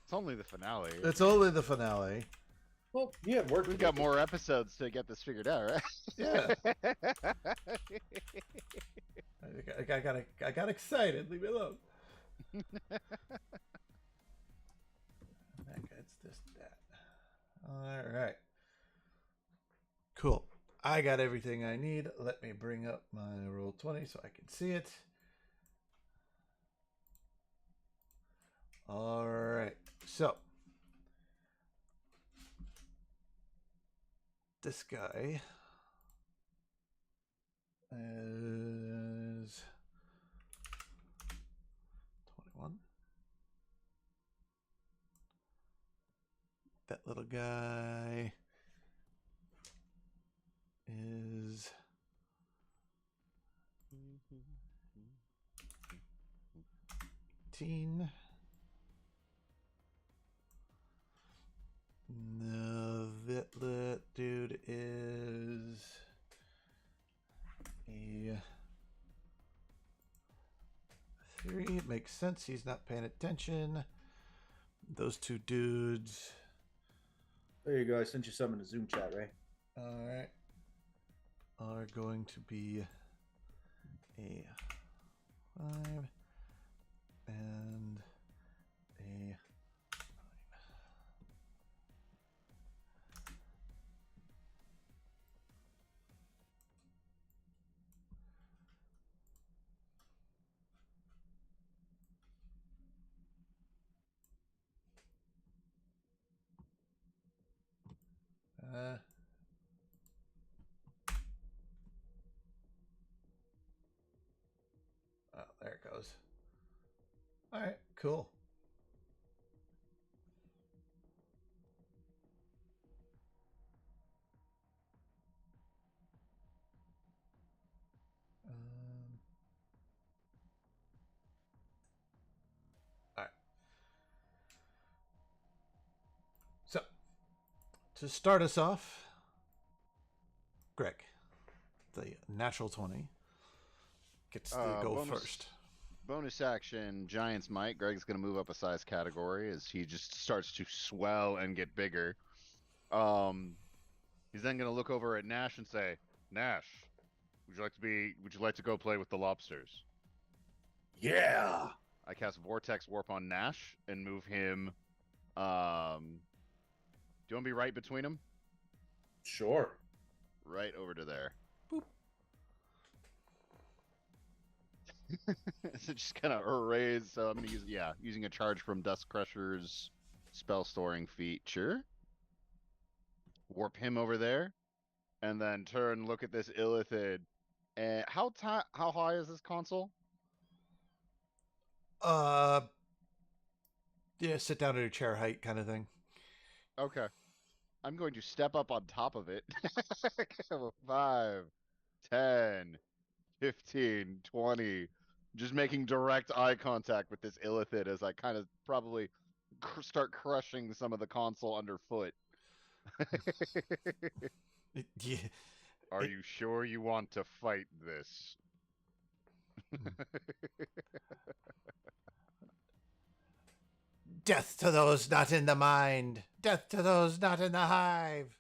Speaker 2: It's only the finale.
Speaker 1: It's only the finale.
Speaker 3: Well, yeah, work.
Speaker 2: We've got more episodes to get this figured out, right?
Speaker 1: Yeah. I got excited. Leave me alone. That gets this, that. All right. Cool. I got everything I need. Let me bring up my roll 20 so I can see it. All right. So this guy is 21. That little guy is 18. The Vitlit dude is a 3. It makes sense. He's not paying attention. Those two dudes.
Speaker 3: There you go. I sent you some in the Zoom chat, Ray.
Speaker 1: All right. Are going to be a 5 and a 9. Oh, there it goes. All right, cool. All right. So, to start us off, Greg, the natural 20, gets to go first.
Speaker 2: Bonus action, Giant's Might. Greg's going to move up a size category as he just starts to swell and get bigger. He's then going to look over at Nash and say, Nash, would you like to go play with the lobsters?
Speaker 3: Yeah.
Speaker 2: I cast Vortex Warp on Nash and move him. Do you want to be right between them?
Speaker 3: Sure.
Speaker 2: Right over to there.
Speaker 1: Boop.
Speaker 2: So just kind of erase. So I'm going to use, using a charge from Dust Crusher's spell storing feature. Warp him over there. And then turn, look at this Illithid. And how high is this console?
Speaker 1: Yeah, sit down at a chair height kind of thing.
Speaker 2: Okay. I'm going to step up on top of it. 5, 10, 15, 20. Just making direct eye contact with this Illithid as I kind of probably start crushing some of the console underfoot.
Speaker 1: Yeah.
Speaker 2: Are you sure you want to fight this?
Speaker 1: Death to those not in the mind. Death to those not in the hive.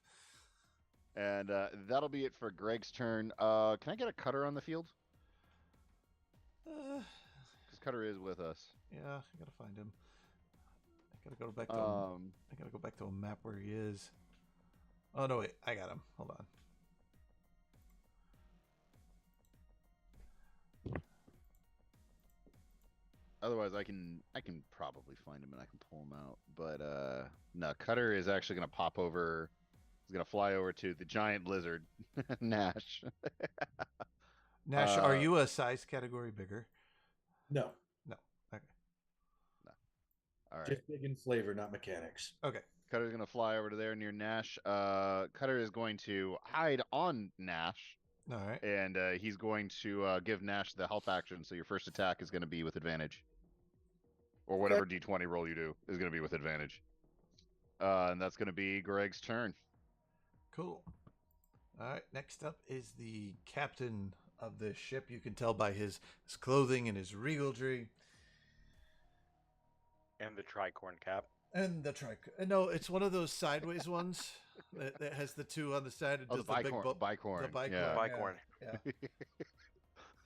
Speaker 2: And that'll be it for Greg's turn. Can I get a Cutter on the field? Because Cutter is with us.
Speaker 1: Yeah, I gotta find him. I gotta go back to I gotta go back to a map where he is. Oh no, wait, I got him. Hold on.
Speaker 2: Otherwise, I can probably find him and I can pull him out. But no, Cutter is actually gonna pop over. He's gonna fly over to the giant lizard, Nash.
Speaker 1: Nash, are you a size category bigger?
Speaker 3: No.
Speaker 1: No. Okay.
Speaker 2: No. All right.
Speaker 3: Just big in flavor, not mechanics.
Speaker 1: Okay.
Speaker 2: Cutter's gonna fly over to there near Nash. Cutter is going to hide on Nash.
Speaker 1: All right.
Speaker 2: And he's going to give Nash the help action, so your first attack is going to be with advantage. Or whatever d20 roll you do is going to be with advantage. And that's going to be Greg's turn.
Speaker 1: Cool. All right. Next up is the captain of the ship. You can tell by his clothing and his regalry.
Speaker 4: And the tricorn cap.
Speaker 1: And the no, it's one of those sideways ones that has the two on the side.
Speaker 2: Oh, the bicorn. Bicorn.
Speaker 1: The bicorn.
Speaker 2: Yeah.
Speaker 4: Bicorn.
Speaker 1: Yeah.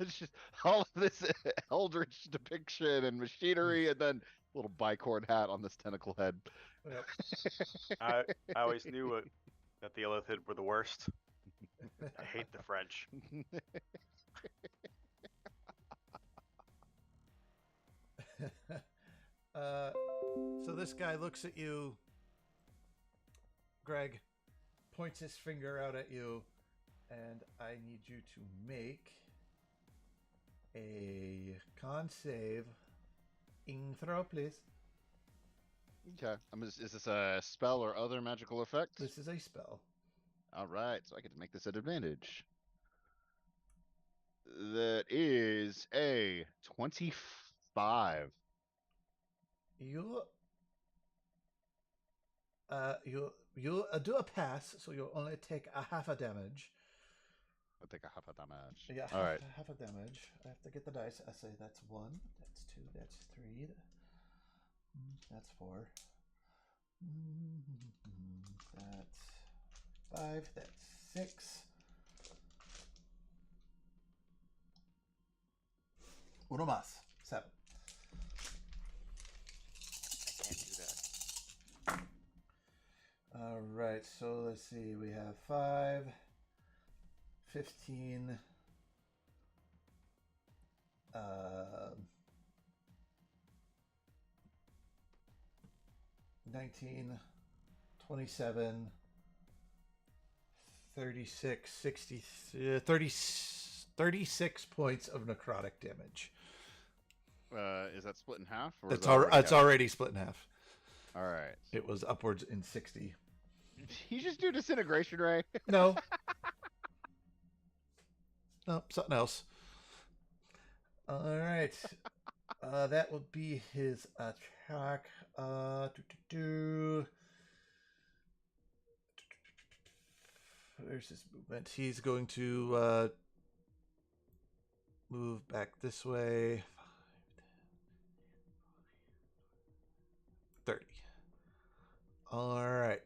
Speaker 2: It's just all of this eldritch depiction and machinery, and then little bicorn hat on this tentacle head.
Speaker 1: Yep.
Speaker 4: I always knew that the Illithid were the worst. I hate the French.
Speaker 1: So this guy looks at you, Greg, points his finger out at you, and I need you to make a con save. Throw, please.
Speaker 2: Okay. Is this a spell or other magical effect?
Speaker 1: This is a spell.
Speaker 2: All right, so I get to make this at advantage. That is a 25.
Speaker 1: You you do a pass, so you'll only take a half a damage.
Speaker 2: I think I have a damage.
Speaker 1: Yeah,
Speaker 2: All right.
Speaker 1: half a damage. I have to get the dice. I say that's 1, that's 2, that's 3, that's 4. That's 5, that's 6. Uno más. 7.
Speaker 4: I can't do that.
Speaker 1: All right, so let's see. We have 5, 15, 19, 27, 36, 60, 30, 36 points of necrotic damage.
Speaker 2: Is that split in half? Or
Speaker 1: It's,
Speaker 2: is that already
Speaker 1: it's
Speaker 2: half?
Speaker 1: already split in half.
Speaker 2: All right.
Speaker 1: It was upwards in 60.
Speaker 2: You just do disintegration ray.
Speaker 1: No. No, something else. All right. That would be his attack. Where's his movement? He's going to move back this way. 30. All right.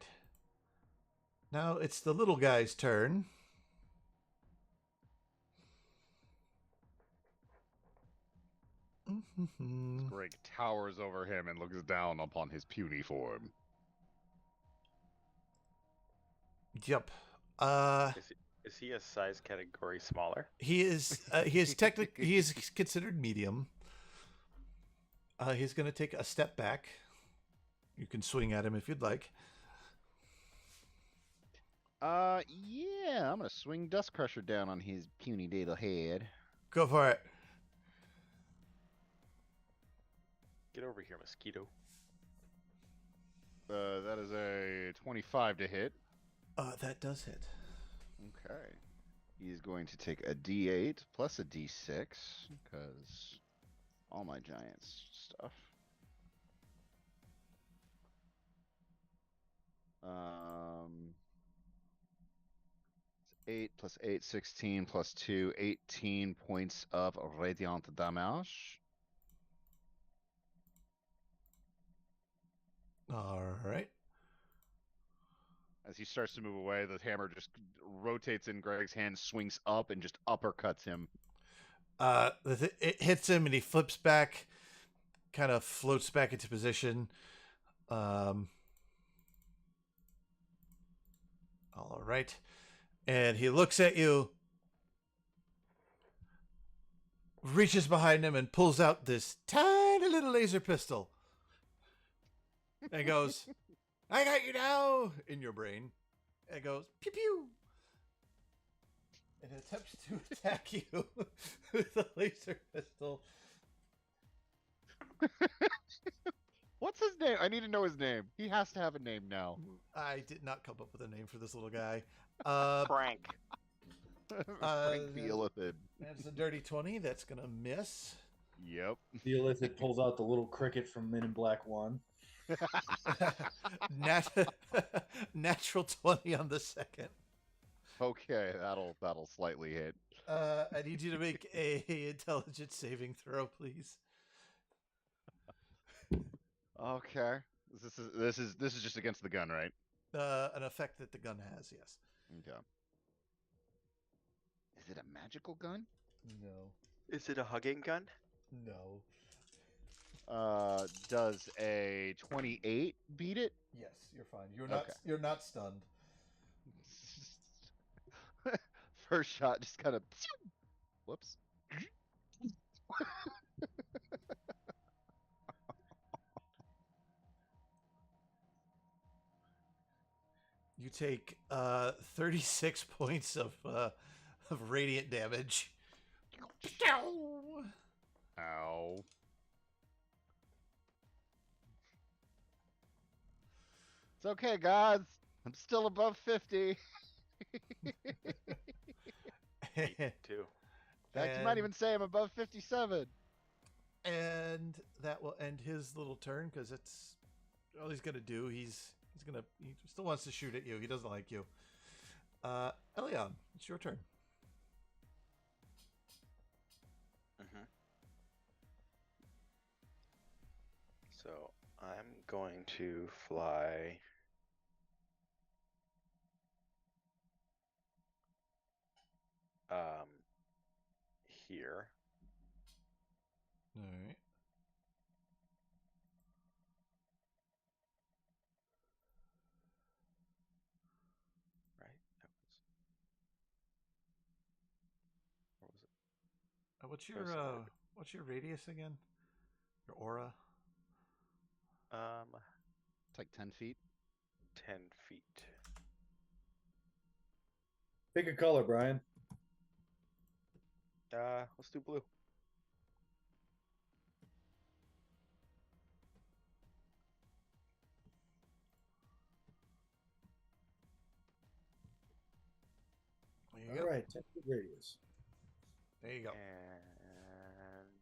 Speaker 1: Now it's the little guy's turn.
Speaker 2: Greg towers over him and looks down upon his puny form.
Speaker 1: Yep.
Speaker 4: Is he a size category smaller?
Speaker 1: He is. He is technically. He is considered medium. He's going to take a step back. You can swing at him if you'd like.
Speaker 2: Yeah, I'm gonna swing Dust Crusher down on his puny little head.
Speaker 1: Go for it.
Speaker 4: Get over here, mosquito.
Speaker 2: That is a 25 to hit.
Speaker 1: That does hit.
Speaker 2: Okay. He's going to take a D8 plus a D6 because all my giants stuff. 8 plus 8, 16 plus 2, 18 points of radiant damage.
Speaker 1: All right.
Speaker 2: As he starts to move away, the hammer just rotates in Greg's hand, swings up, and just uppercuts him.
Speaker 1: It hits him, and he flips back, kind of floats back into position. All right. And he looks at you, reaches behind him, and pulls out this tiny little laser pistol. And goes, I got you now, in your brain. And goes, pew pew. And attempts to attack you with a laser pistol.
Speaker 2: What's his name? I need to know his name. He has to have a name now.
Speaker 1: I did not come up with a name for this little guy.
Speaker 4: Frank.
Speaker 2: Frank Theolithid.
Speaker 1: That's a dirty 20. That's going to miss.
Speaker 2: Yep.
Speaker 3: Theolithid pulls out the little cricket from Men in Black 1.
Speaker 1: Natural 20 on the second.
Speaker 2: Okay, that'll slightly hit.
Speaker 1: I need you to make a intelligence saving throw, please.
Speaker 2: Okay. This is just against the gun, right?
Speaker 1: An effect that the gun has, yes.
Speaker 2: Okay. Is it a magical gun?
Speaker 1: No.
Speaker 4: Is it a hugging gun?
Speaker 1: No.
Speaker 2: Does a 28 beat it?
Speaker 1: Yes, you're fine. You're not stunned.
Speaker 2: First shot just kind of whoops.
Speaker 1: You take 36 points of radiant damage.
Speaker 2: Ow. It's okay, guys. I'm still above 50.
Speaker 4: Me too.
Speaker 2: In fact, you might even say I'm above 57.
Speaker 1: And that will end his little turn because it's all he's gonna do. He still wants to shoot at you. He doesn't like you. Elion, it's your turn.
Speaker 4: Mm-hmm. So I'm going to fly. Here.
Speaker 1: All right.
Speaker 4: Right. That was. What was it?
Speaker 1: What's
Speaker 4: That was
Speaker 1: your
Speaker 4: somewhere
Speaker 1: what's your radius again? Your aura?
Speaker 2: It's like 10 feet.
Speaker 4: 10 feet.
Speaker 3: Pick a color, Brian.
Speaker 4: Let's do blue.
Speaker 1: There you
Speaker 3: All
Speaker 1: go.
Speaker 3: right, 10-foot radius.
Speaker 1: There you go.
Speaker 4: And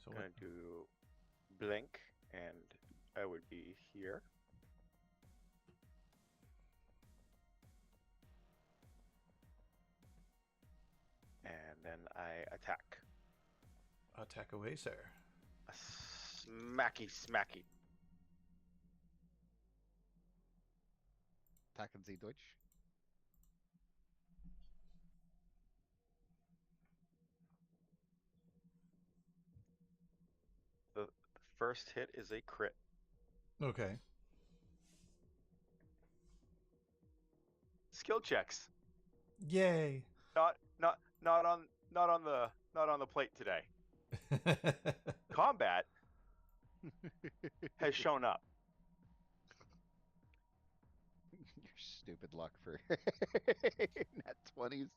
Speaker 1: So
Speaker 4: I'm gonna do blink, and I would be here. And then I attack.
Speaker 1: attack away, sir.
Speaker 4: A smacky, smacky.
Speaker 2: Attacken Sie Deutsch.
Speaker 4: The first hit is a crit.
Speaker 1: Okay.
Speaker 4: Skill checks.
Speaker 1: Yay.
Speaker 4: Not on the plate today. Combat has shown up.
Speaker 2: Your stupid luck for net 20s.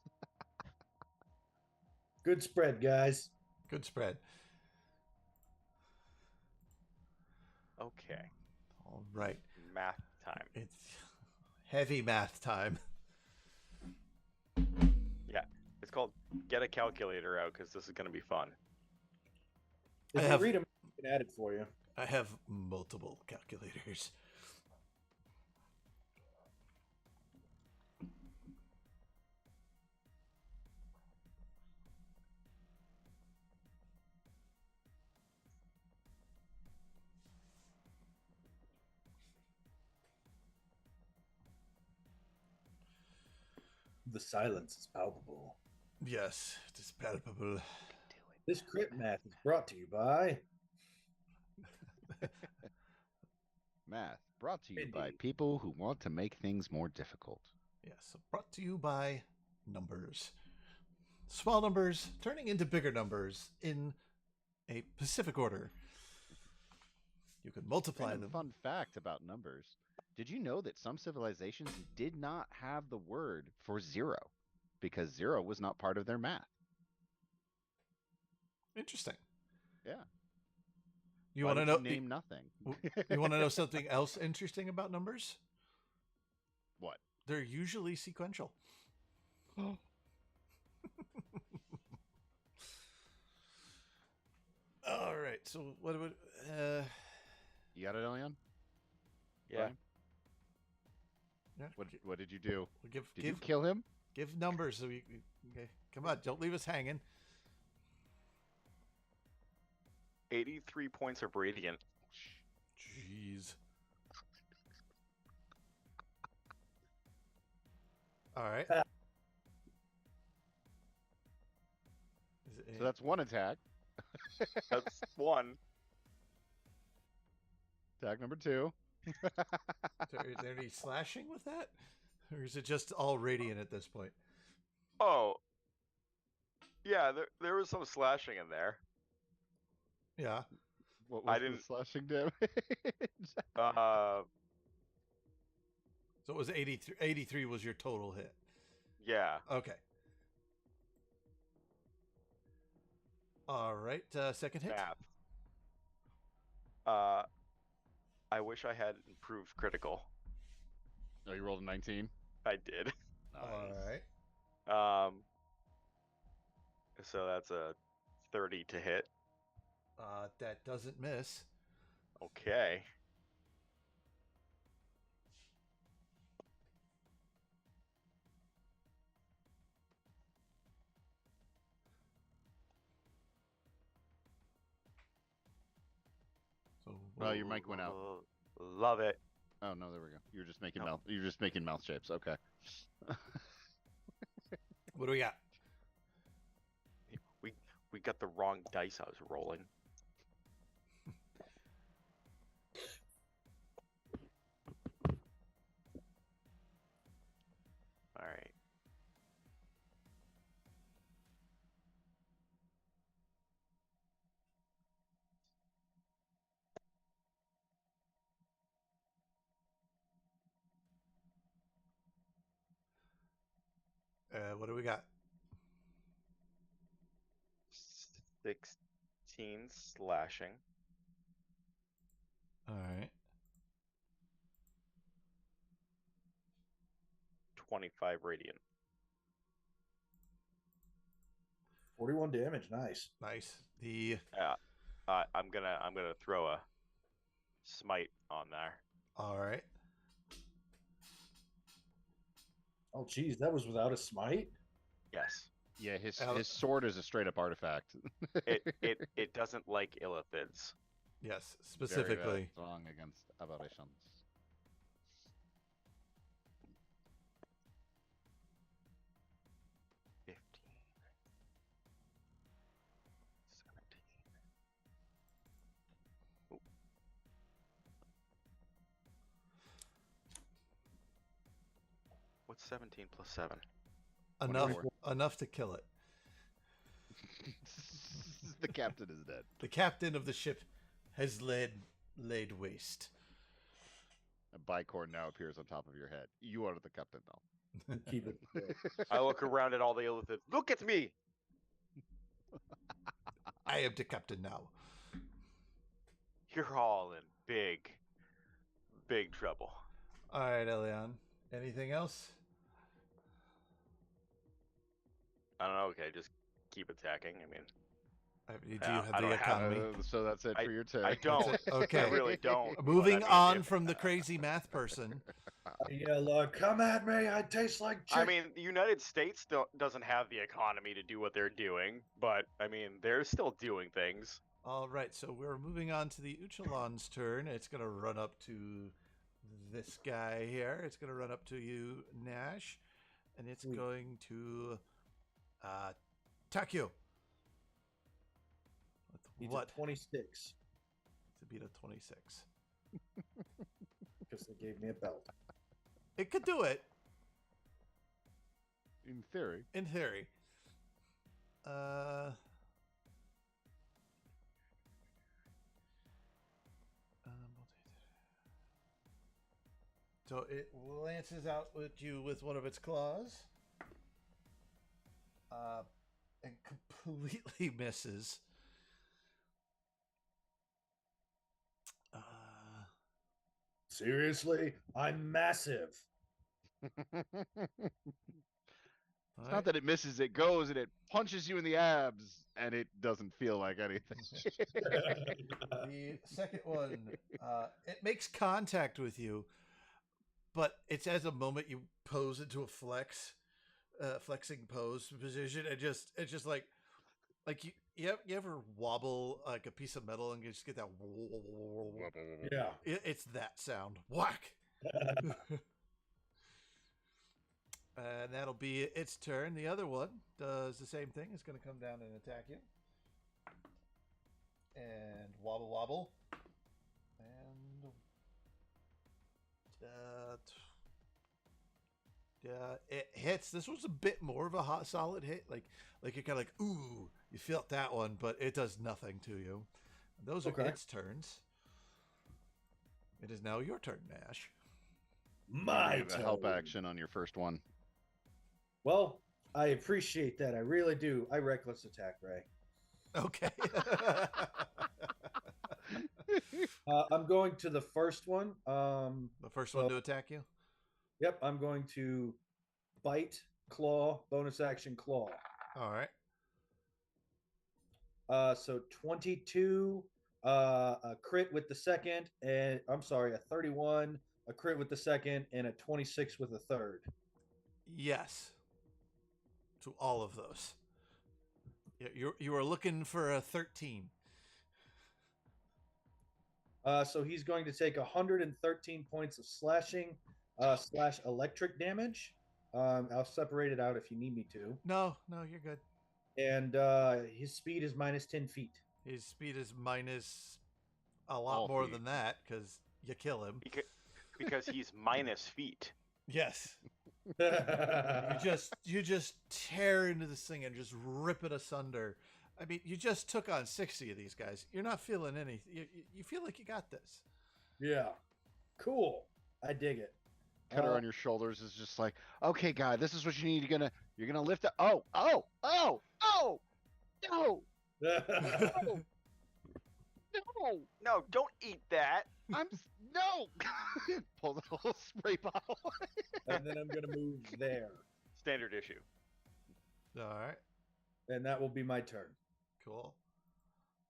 Speaker 3: Good spread, guys.
Speaker 1: Good spread.
Speaker 4: Okay.
Speaker 1: All right.
Speaker 4: Math time.
Speaker 1: It's heavy math time.
Speaker 4: Yeah. It's called get a calculator out because this is going to be fun.
Speaker 3: If you read them, I can add it for you.
Speaker 1: I have multiple calculators.
Speaker 3: The silence is palpable.
Speaker 1: Yes, it is palpable.
Speaker 3: This crit math is brought to you by
Speaker 2: Math brought to you by
Speaker 3: Indeed.
Speaker 2: people who want to make things more difficult.
Speaker 1: Yes, brought to you by numbers. Small numbers turning into bigger numbers in a specific order. You can multiply
Speaker 2: Random
Speaker 1: them.
Speaker 2: fun fact about numbers. Did you know that some civilizations did not have the word for zero because zero was not part of their math?
Speaker 1: Interesting.
Speaker 2: Yeah.
Speaker 1: You
Speaker 2: Why
Speaker 1: want to
Speaker 2: would
Speaker 1: know?
Speaker 2: you name nothing?
Speaker 1: You want to know something else interesting about numbers?
Speaker 2: What?
Speaker 1: They're usually sequential. All right. So what would
Speaker 2: You got it, Elion?
Speaker 4: Yeah.
Speaker 2: Brian?
Speaker 1: yeah,
Speaker 2: What did you do?
Speaker 1: give
Speaker 2: Did you
Speaker 1: give
Speaker 2: kill him?
Speaker 1: give numbers so okay. Come on, don't leave us hanging.
Speaker 4: 83 points of radiant.
Speaker 1: Jeez. All right.
Speaker 2: So that's one attack.
Speaker 4: That's one.
Speaker 2: Attack number 2.
Speaker 1: Is there any slashing with that? Or is it just all radiant at this point?
Speaker 4: Oh. Yeah, there was some slashing in there.
Speaker 1: Yeah.
Speaker 2: What
Speaker 4: I
Speaker 2: was the
Speaker 4: didn't-
Speaker 2: slashing damage?
Speaker 1: So it was 83. 83 was your total hit.
Speaker 4: Yeah.
Speaker 1: Okay. All right. Second hit.
Speaker 4: Math. I wish I had improved critical.
Speaker 2: Oh, you rolled a 19.
Speaker 4: I did.
Speaker 1: All right.
Speaker 4: So that's a 30 to hit.
Speaker 1: That doesn't miss.
Speaker 4: Okay.
Speaker 1: So
Speaker 2: Oh, your mic went out.
Speaker 4: Love it.
Speaker 2: Oh no, there we go. You're just making
Speaker 4: No.
Speaker 2: mouth. You're just making mouth shapes. Okay.
Speaker 1: what do we got?
Speaker 4: We got the wrong dice I was rolling. All right.
Speaker 1: What do we got?
Speaker 4: 16 slashing.
Speaker 1: All right.
Speaker 4: 25 radiant.
Speaker 3: 41 damage. Nice.
Speaker 1: Nice. The
Speaker 4: I'm gonna throw a smite on there.
Speaker 1: all right.
Speaker 3: Oh, geez, that was without a smite.
Speaker 4: Yes.
Speaker 2: Yeah, his sword is a straight up artifact.
Speaker 4: It doesn't like illithids.
Speaker 1: Yes,
Speaker 2: Very,
Speaker 1: specifically.
Speaker 2: strong against aberrations.
Speaker 4: What's 17 plus 7?
Speaker 1: Enough to kill it.
Speaker 2: The captain is dead.
Speaker 1: The captain of the ship has laid waste.
Speaker 2: A bicorn now appears on top of your head. You are the captain now.
Speaker 3: Keep it.
Speaker 4: I look around at all the illithids. Look at me!
Speaker 1: I am the captain now.
Speaker 4: You're all in big trouble.
Speaker 1: All right, Elion. Anything else?
Speaker 4: I don't know. Okay, just keep attacking. I mean,
Speaker 1: Do you
Speaker 4: I
Speaker 1: have the
Speaker 4: don't have-
Speaker 1: economy?
Speaker 2: So that's it for your turn.
Speaker 4: I don't.
Speaker 1: Okay.
Speaker 4: I really don't. but
Speaker 1: Moving
Speaker 4: I mean,
Speaker 1: on
Speaker 4: if-
Speaker 1: from the crazy math person.
Speaker 3: Yellow, come at me. I taste like chicken.
Speaker 4: I mean, the United States doesn't have the economy to do what they're doing, but I mean, they're still doing things.
Speaker 1: All right, so we're moving on to the Uchalon's turn. It's going to run up to this guy here. It's going to run up to you, Nash, and it's
Speaker 3: Sweet.
Speaker 1: going to attack you.
Speaker 3: He's
Speaker 1: What?
Speaker 3: at 26
Speaker 1: To beat a 26.
Speaker 3: because they gave me a belt.
Speaker 1: It could do it,
Speaker 2: In theory.
Speaker 1: in theory. So it lances out at you with one of its claws. And completely misses.
Speaker 3: Seriously? I'm massive.
Speaker 2: It's not that it misses, it goes and it punches you in the abs, and it doesn't feel like anything.
Speaker 1: The second one, it makes contact with you, but it's as a moment you pose into a flexing pose position, and it's just like you ever wobble like a piece of metal and you just get that.
Speaker 3: Yeah.
Speaker 1: It's that sound. Whack. And that'll be its turn. The other one does the same thing. It's going to come down and attack you. And wobble wobble. And it hits. This was a bit more of a hot solid hit. Like you're kind of like, ooh, you felt that one, but it does nothing to you. And those are
Speaker 3: Okay.
Speaker 1: its turns. It is now your turn, Nash.
Speaker 3: My
Speaker 2: You have a help
Speaker 3: turn.
Speaker 2: action on your first one.
Speaker 3: Well, I appreciate that. I really do. I reckless attack, Ray.
Speaker 1: Okay.
Speaker 3: I'm going to the first one.
Speaker 1: The first one to attack you?
Speaker 3: Yep, I'm going to bite, claw, bonus action claw.
Speaker 1: All right.
Speaker 3: So 22, a crit with the second, and I'm sorry, a 31, a crit with the second, and a 26 with the third.
Speaker 1: Yes. To all of those. You were looking for a 13.
Speaker 3: So he's going to take 113 points of slashing slash electric damage. I'll separate it out if you need me to.
Speaker 1: No, you're good.
Speaker 3: And his speed is minus 10 feet.
Speaker 1: His speed is minus a lot
Speaker 2: All
Speaker 1: more
Speaker 2: feet.
Speaker 1: than that because you kill him.
Speaker 4: Because he's minus feet.
Speaker 1: Yes. You just tear into this thing and just rip it asunder. I mean, you just took on 60 of these guys. You're not feeling any. You feel like you got this.
Speaker 3: Yeah. Cool. I dig it.
Speaker 2: Cutter on your shoulders is just like, okay, guy, this is what you need. You're gonna lift it. Oh, no, no,
Speaker 4: No, don't eat that.
Speaker 2: no. Pull the whole spray bottle.
Speaker 3: And then I'm going to move there.
Speaker 4: Standard issue.
Speaker 1: All right.
Speaker 3: And that will be my turn.
Speaker 1: Cool.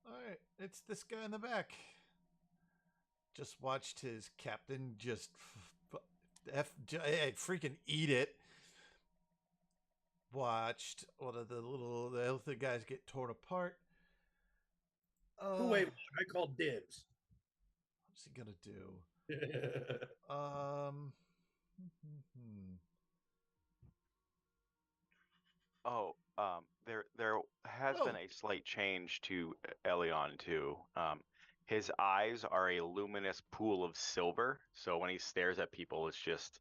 Speaker 1: All right. It's this guy in the back. Just watched his captain just freaking eat it. Watched one of the other guys get torn apart.
Speaker 3: Wait, I called dibs.
Speaker 1: What's he gonna do?
Speaker 4: Oh, there has been a slight change to Elion too. His eyes are a luminous pool of silver, so when he stares at people, it's just,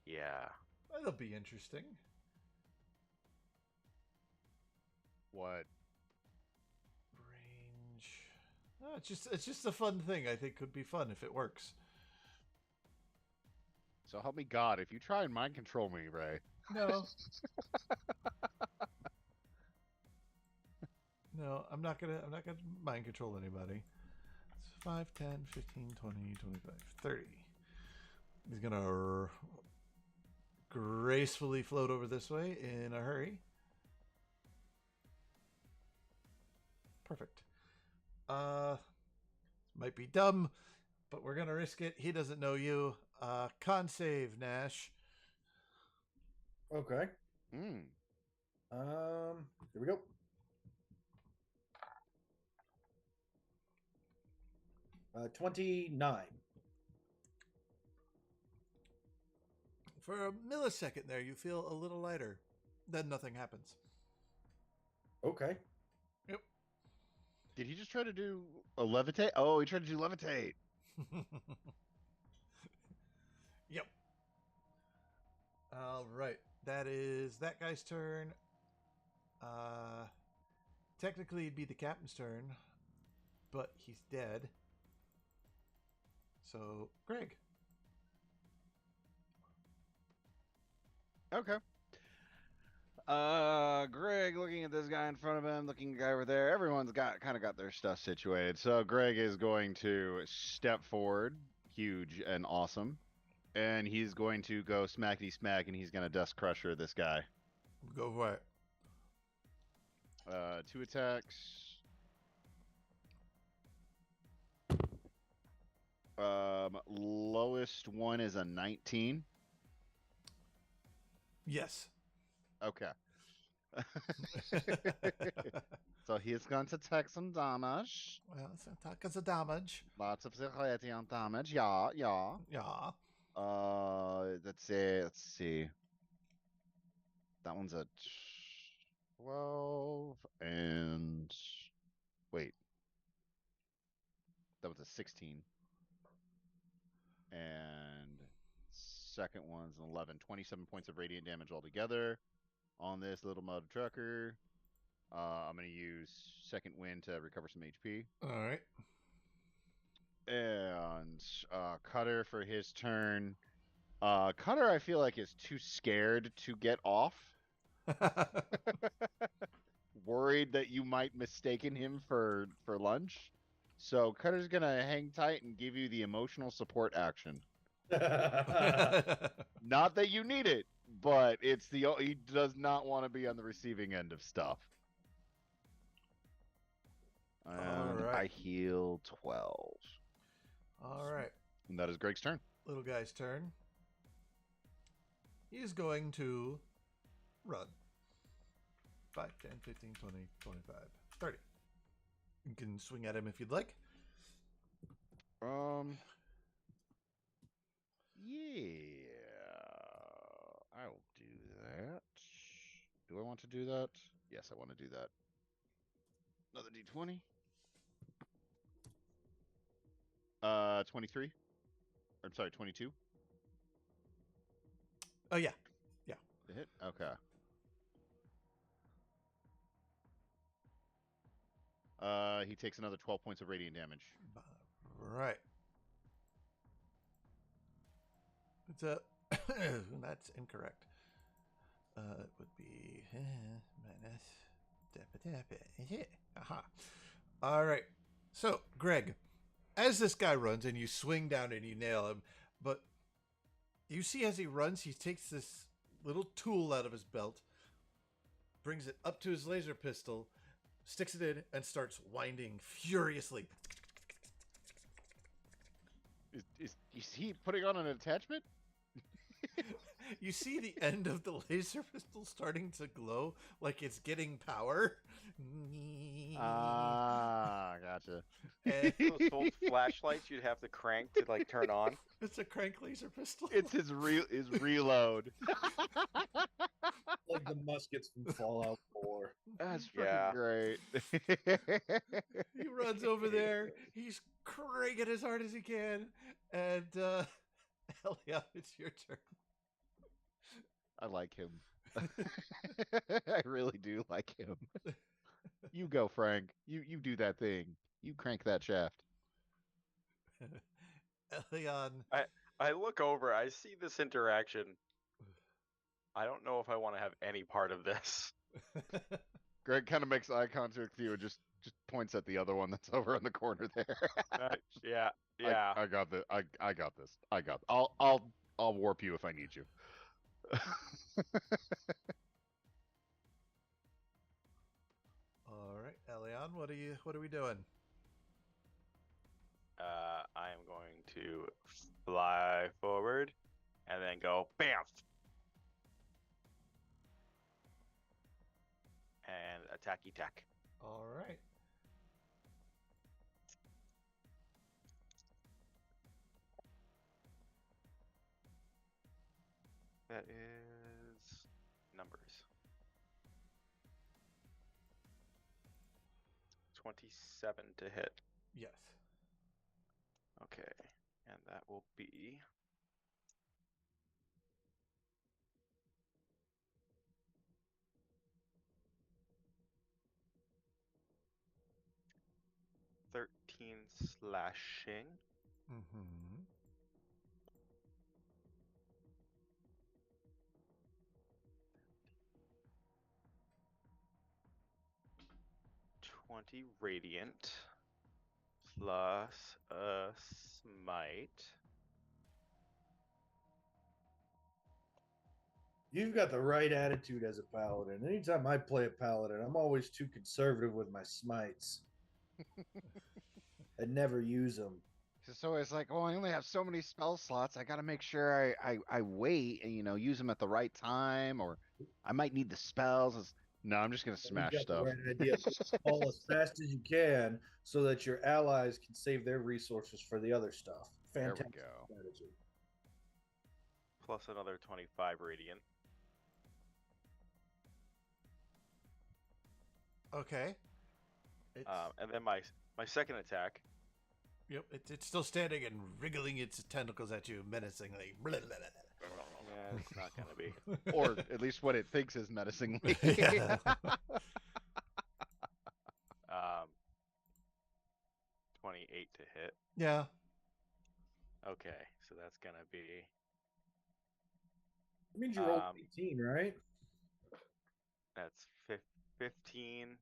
Speaker 4: yeah.
Speaker 1: That'll be interesting.
Speaker 2: What?
Speaker 1: Range. Oh, it's just a fun thing. I think could be fun if it works.
Speaker 2: So help me God, if you try and mind control me, Ray.
Speaker 1: No. No, I'm not gonna mind control anybody. It's 5, 10, 15, 20, 25, 30. He's gonna gracefully float over this way in a hurry. Perfect. Might be dumb, but we're gonna risk it. He doesn't know you. Con save, Nash.
Speaker 3: Okay.
Speaker 2: Hmm.
Speaker 3: Here we go. Uh, 29.
Speaker 1: For a millisecond there, you feel a little lighter. Then nothing happens.
Speaker 3: Okay.
Speaker 1: Yep.
Speaker 2: Did he just try to do a levitate? Oh, he tried to do levitate.
Speaker 1: Yep. All right. That is that guy's turn. Technically it'd be the captain's turn, but he's dead. So, Greg.
Speaker 2: Okay. Greg looking at this guy in front of him, looking at the guy over there. Everyone's got their stuff situated. So Greg is going to step forward, huge and awesome, and he's going to go smackety smack, and he's going to dust crusher this guy.
Speaker 1: Go for it.
Speaker 2: 2 attacks. Lowest one is a 19.
Speaker 1: Yes.
Speaker 2: Okay. So he's going to take some damage.
Speaker 1: Well, it's attack as a damage.
Speaker 2: Lots of radiant damage. Yeah.
Speaker 1: Yeah.
Speaker 2: Let's see. That one's a 12 and wait. That was a 16. And second one's an 11. 27 points of radiant damage altogether on this little mud trucker. I'm going to use second wind to recover some HP.
Speaker 1: All right.
Speaker 2: And Cutter for his turn. Cutter, I feel like, is too scared to get off. worried that you might mistaken him for lunch. So Cutter's gonna hang tight and give you the emotional support action. Not that you need it, but he does not want to be on the receiving end of stuff. And
Speaker 1: right.
Speaker 2: I heal 12.
Speaker 1: All right.
Speaker 2: And that is Greg's turn.
Speaker 1: Little guy's turn. He is going to run. 5, 10, 15, 20, 25, 30. You can swing at him if you'd like.
Speaker 2: Yeah. I'll do that. Do I want to do that? Yes, I want to do that. Another D20. 23. I'm sorry, 22.
Speaker 1: Oh, yeah.
Speaker 2: To hit? Okay. He takes another 12 points of radiant damage.
Speaker 1: Right. It's that's incorrect. It would be minus. Aha. All right. So, Greg, as this guy runs and you swing down and you nail him, but you see as he runs, he takes this little tool out of his belt, brings it up to his laser pistol, sticks it in, and starts winding furiously.
Speaker 2: Is he putting on an attachment?
Speaker 1: You see the end of the laser pistol starting to glow like it's getting power.
Speaker 2: Ah, gotcha.
Speaker 1: And
Speaker 4: Those old flashlights you'd have to crank to like turn on.
Speaker 1: it's a crank laser pistol.
Speaker 2: It's his reload.
Speaker 3: Like the muskets from Fallout 4.
Speaker 2: That's freaking
Speaker 4: Yeah.
Speaker 2: great.
Speaker 1: He runs over there. He's cranking as hard as he can. And Elliot, it's your turn.
Speaker 2: I like him. I really do like him. You go, Frank. You do that thing. You crank that shaft.
Speaker 1: Elion.
Speaker 4: I look over, I see this interaction. I don't know if I want to have any part of this.
Speaker 2: Greg kind of makes eye contact with you and just points at the other one that's over in the corner there.
Speaker 4: Yeah.
Speaker 2: I got this. I got this. I'll warp you if I need you.
Speaker 1: All right, Elion, what are we doing?
Speaker 4: I am going to fly forward and then go BAMF! And attacky tack.
Speaker 1: All right.
Speaker 4: That is numbers. 27 to hit.
Speaker 1: Yes.
Speaker 4: Okay. And that will be 13 slashing.
Speaker 1: Mm-hmm.
Speaker 4: 20 radiant plus a smite.
Speaker 3: You've got the right attitude as a paladin. Anytime I play a paladin, I'm always too conservative with my smites. I never use them.
Speaker 2: So it's like, oh, I only have so many spell slots. I got to make sure I wait and use them at the right time, or I might need the spells. No, I'm just gonna smash
Speaker 3: You've got
Speaker 2: stuff.
Speaker 3: the right idea. Fall as fast as you can so that your allies can save their resources for the other stuff. Fantastic
Speaker 2: There we go.
Speaker 3: strategy.
Speaker 4: Plus another 25 radiant.
Speaker 1: Okay.
Speaker 4: And then my second attack.
Speaker 1: Yep, it's still standing and wriggling its tentacles at you menacingly. Blah, blah, blah, blah.
Speaker 4: Yeah, it's not gonna be.
Speaker 2: Or at least what it thinks is menacingly.
Speaker 1: Yeah.
Speaker 4: 28 to hit.
Speaker 1: Yeah.
Speaker 4: Okay, so that's gonna be
Speaker 3: That means you rolled 18, right?
Speaker 4: that's 15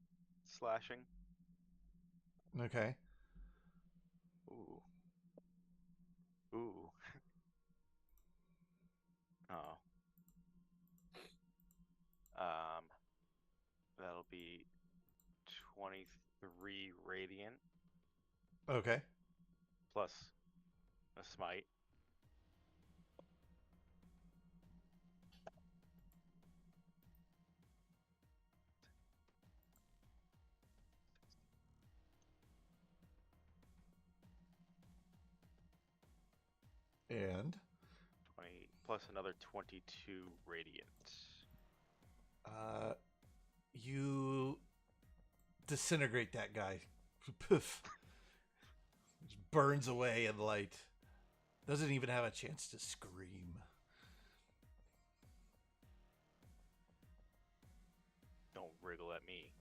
Speaker 4: slashing.
Speaker 1: Okay.
Speaker 4: Ooh. Ooh. Oh. That'll be 23 radiant
Speaker 1: Okay.
Speaker 4: plus a smite.
Speaker 1: And
Speaker 4: 20 plus another 22 radiant.
Speaker 1: you disintegrate that guy. Poof. Just burns away in light. Doesn't even have a chance to scream.
Speaker 4: Don't wriggle at me.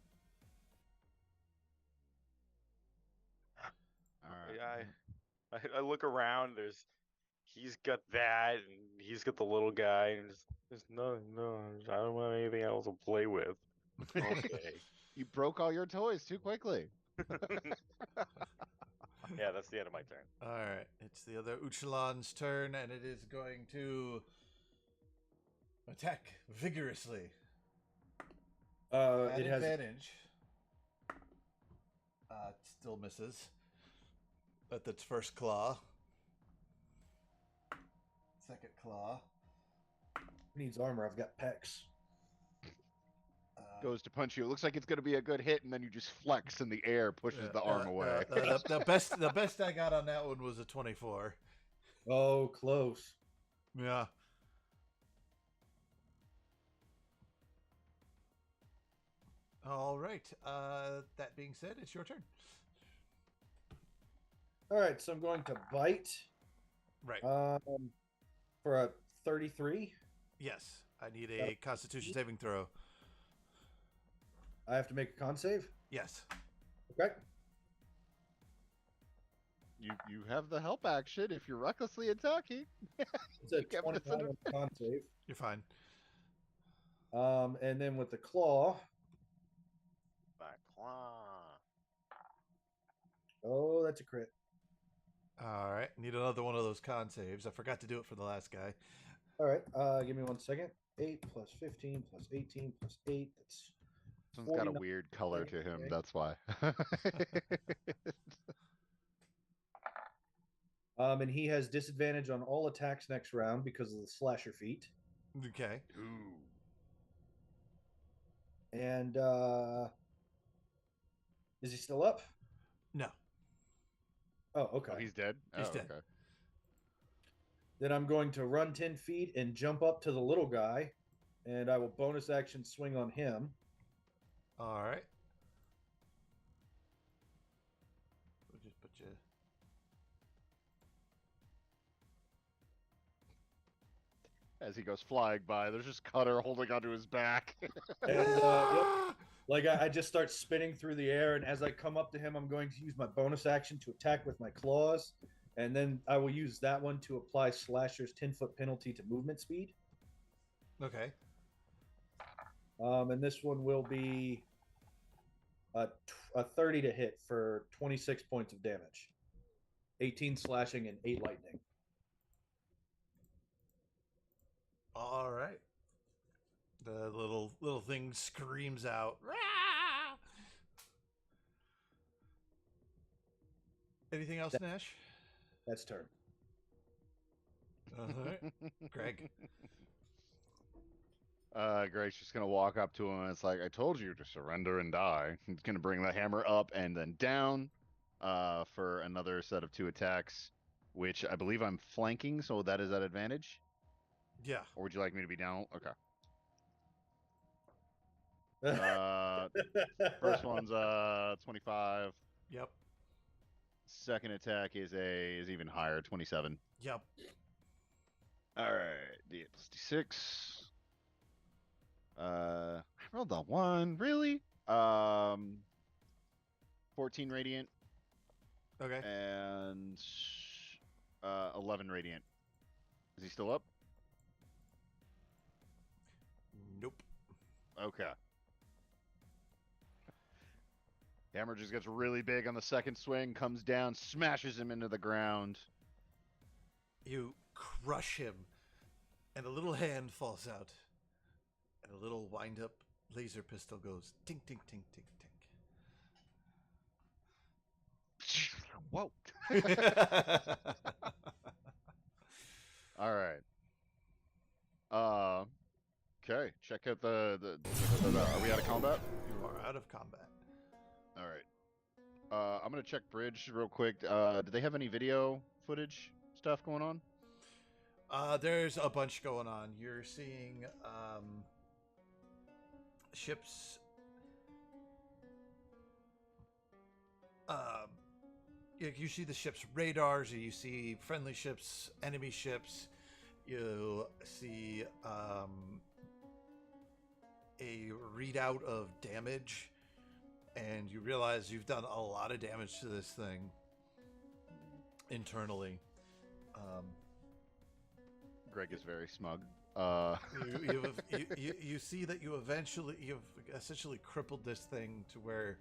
Speaker 4: I look around. He's got that, and he's got the little guy, and there's no. I don't want anything else to play with. Okay.
Speaker 2: You broke all your toys too quickly.
Speaker 4: Yeah, that's the end of my turn.
Speaker 1: All right, it's the other Uchalan's turn, and it is going to attack vigorously. At
Speaker 3: It has
Speaker 1: advantage. It still misses. That's its first claw. Second claw.
Speaker 3: needs armor. I've got pecs.
Speaker 2: Goes to punch you. It looks like it's going to be a good hit, and then you just flex in the air, pushes the arm away.
Speaker 1: The best I got on that one was a 24.
Speaker 3: Oh, close.
Speaker 1: Yeah. All right. That being said, it's your turn.
Speaker 3: All right, so I'm going to bite.
Speaker 1: Right.
Speaker 3: For a 33.
Speaker 1: Yes. I need a Constitution saving throw.
Speaker 3: I have to make a con save.
Speaker 1: Yes.
Speaker 3: Okay.
Speaker 2: You have the help action if you're recklessly attacking.
Speaker 3: It's a 29 on the con save.
Speaker 1: You're fine.
Speaker 3: And then with the claw.
Speaker 4: Back claw.
Speaker 3: Oh, that's a crit.
Speaker 1: All right. Need another one of those con saves. I forgot to do it for the last guy.
Speaker 3: All right. Give me 1 second. 8 plus 15 plus 18 plus 8. That's
Speaker 2: This one's got a
Speaker 3: 49.
Speaker 2: weird color to him.
Speaker 3: Okay.
Speaker 2: That's why.
Speaker 3: And he has disadvantage on all attacks next round because of the slasher feat.
Speaker 1: Okay.
Speaker 2: Ooh.
Speaker 3: And is he still up?
Speaker 1: No.
Speaker 3: Oh, okay.
Speaker 2: Oh, he's dead?
Speaker 1: He's
Speaker 2: Oh,
Speaker 1: dead.
Speaker 2: okay.
Speaker 3: Then I'm going to run 10 feet and jump up to the little guy, and I will bonus action swing on him.
Speaker 1: All right. We'll just put you.
Speaker 2: As he goes flying by, there's just Cutter holding onto his back.
Speaker 3: And yep, like I just start spinning through the air, and as I come up to him, I'm going to use my bonus action to attack with my claws, and then I will use that one to apply Slasher's 10-foot penalty to movement speed.
Speaker 1: Okay.
Speaker 3: And this one will be a 30 to hit for 26 points of damage, 18 slashing and 8 lightning.
Speaker 1: All right. The little thing screams out. Rah! Anything else, Nash?
Speaker 3: That's turn.
Speaker 1: All right. Greg.
Speaker 2: Greg's just gonna walk up to him and it's like, I told you to surrender and die. He's gonna bring the hammer up and then down for another set of 2 attacks, which I believe I'm flanking, so that is at advantage.
Speaker 1: Yeah.
Speaker 2: Or would you like me to be down? Okay. First one's 25.
Speaker 1: Yep.
Speaker 2: Second attack is even higher, 27.
Speaker 1: Yep.
Speaker 2: All right, D8 plus D6. I rolled a 1. Really? 14 radiant
Speaker 1: Okay.
Speaker 2: and 11 radiant. Is he still up?
Speaker 1: Nope.
Speaker 2: Okay. Hammer just gets really big on the second swing, comes down, smashes him into the ground.
Speaker 1: You crush him, and a little hand falls out, and a little wind-up laser pistol goes tink, tink, tink,
Speaker 2: Whoa.
Speaker 1: tink,
Speaker 2: All right. Okay. Check out the are we out of combat?
Speaker 1: You are out of combat.
Speaker 2: All right. I'm gonna check bridge real quick. Did they have any video footage stuff going on?
Speaker 1: There's a bunch going on. You're seeing ships. You see the ship's radars. You see friendly ships, enemy ships. You see a readout of damage, and you realize you've done a lot of damage to this thing internally.
Speaker 2: Greg is very smug.
Speaker 1: You see that you've essentially crippled this thing to where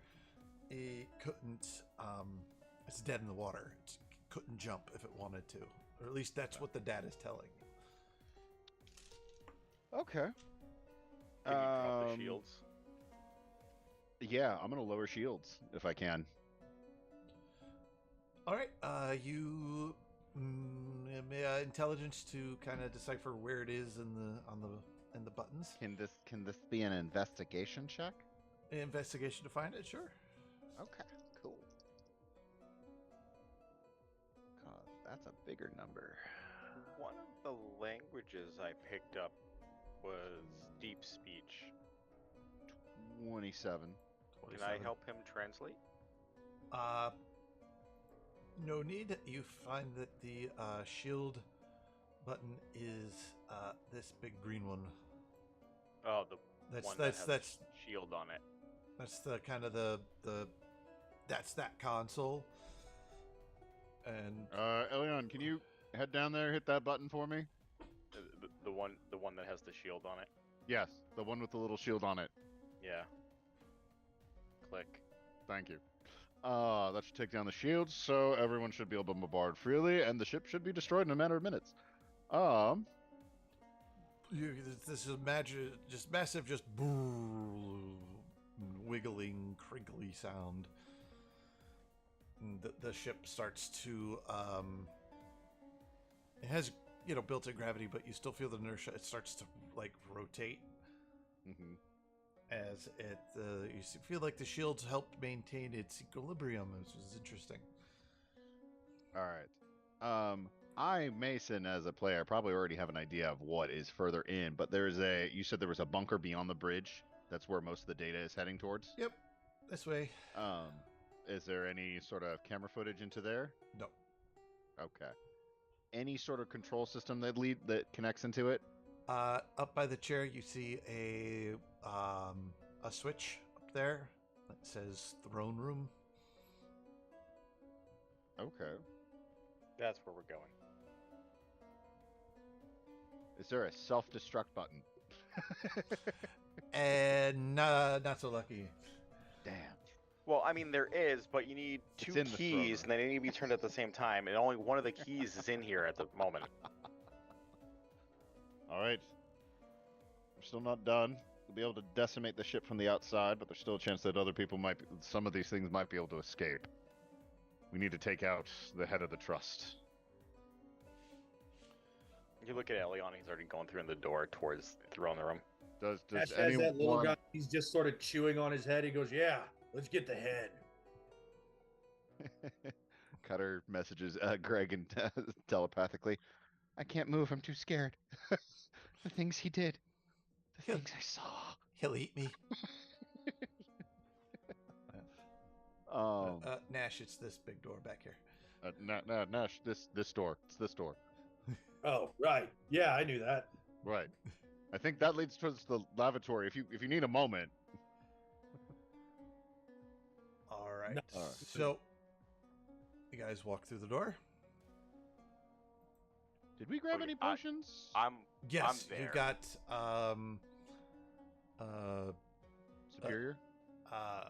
Speaker 1: it couldn't. It's dead in the water. It couldn't jump if it wanted to, or at least that's what the data's telling you.
Speaker 2: Okay.
Speaker 4: Can you drop the shields?
Speaker 2: Yeah, I'm gonna lower shields if I can.
Speaker 1: All right. You intelligence to kind of decipher where it is in the buttons.
Speaker 2: Can this be an investigation check?
Speaker 1: Investigation to find it. Sure.
Speaker 2: Okay, cool. That's a bigger number.
Speaker 4: One of the languages I picked up was deep speech.
Speaker 2: 27.
Speaker 4: Can I help him translate?
Speaker 1: No need. You find that the shield button is this big green one.
Speaker 4: Oh, the one that has
Speaker 1: that's
Speaker 4: a shield on it.
Speaker 1: That's the kind of the that's that console. And
Speaker 2: Elion, can you head down there, hit that button for me?
Speaker 4: The one that has the shield on it.
Speaker 2: Yes, the one with the little shield on it.
Speaker 4: Yeah. Click.
Speaker 2: Thank you. That should take down the shields, so everyone should be able to bombard freely, and the ship should be destroyed in a matter of minutes.
Speaker 1: This is massive, just wiggling, crinkly sound. And the ship starts to it has built-in gravity, but you still feel the inertia. It starts to like rotate as it you feel like the shields helped maintain its equilibrium, which is interesting.
Speaker 2: All right. I, Mason, as a player, probably already have an idea of what is further in, but you said there was a bunker beyond the bridge. That's where most of the data is heading towards?
Speaker 1: Yep, this way.
Speaker 2: Is there any sort of camera footage into there?
Speaker 1: No.
Speaker 2: Okay. Any sort of control system that connects into it?
Speaker 1: Up by the chair, you see a switch up there that says throne room.
Speaker 2: Okay.
Speaker 4: That's where we're going.
Speaker 2: Is there a self-destruct button?
Speaker 1: And not so lucky.
Speaker 2: Damn.
Speaker 4: Well, I mean, there is, but you need
Speaker 2: It's
Speaker 4: two
Speaker 2: in the
Speaker 4: keys,
Speaker 2: throne
Speaker 4: and they need to be turned at the same time, and only one of the keys is in here at the moment.
Speaker 2: All right. We're still not done. We'll be able to decimate the ship from the outside, but there's still a chance that some of these things might be able to escape. We need to take out the head of the trust.
Speaker 4: You look at Elion, he's already going through in the door towards the throne room.
Speaker 2: Does
Speaker 3: As
Speaker 2: anyone...
Speaker 3: that little guy, he's just sort of chewing on his head. He goes, "Yeah, let's get the head."
Speaker 2: Cutter messages Greg and telepathically. I can't move. I'm too scared. The things he did. The things I saw.
Speaker 1: He'll eat me. Nash, it's this big door back here.
Speaker 2: Nash, this door. It's this door.
Speaker 3: Oh, right. Yeah, I knew that.
Speaker 2: Right. I think that leads towards the lavatory. If you need a moment.
Speaker 1: All right.
Speaker 3: No.
Speaker 1: So, you guys walk through the door.
Speaker 2: Did we grab any potions?
Speaker 1: Yes,
Speaker 4: I'm there.
Speaker 1: you've got
Speaker 2: Superior?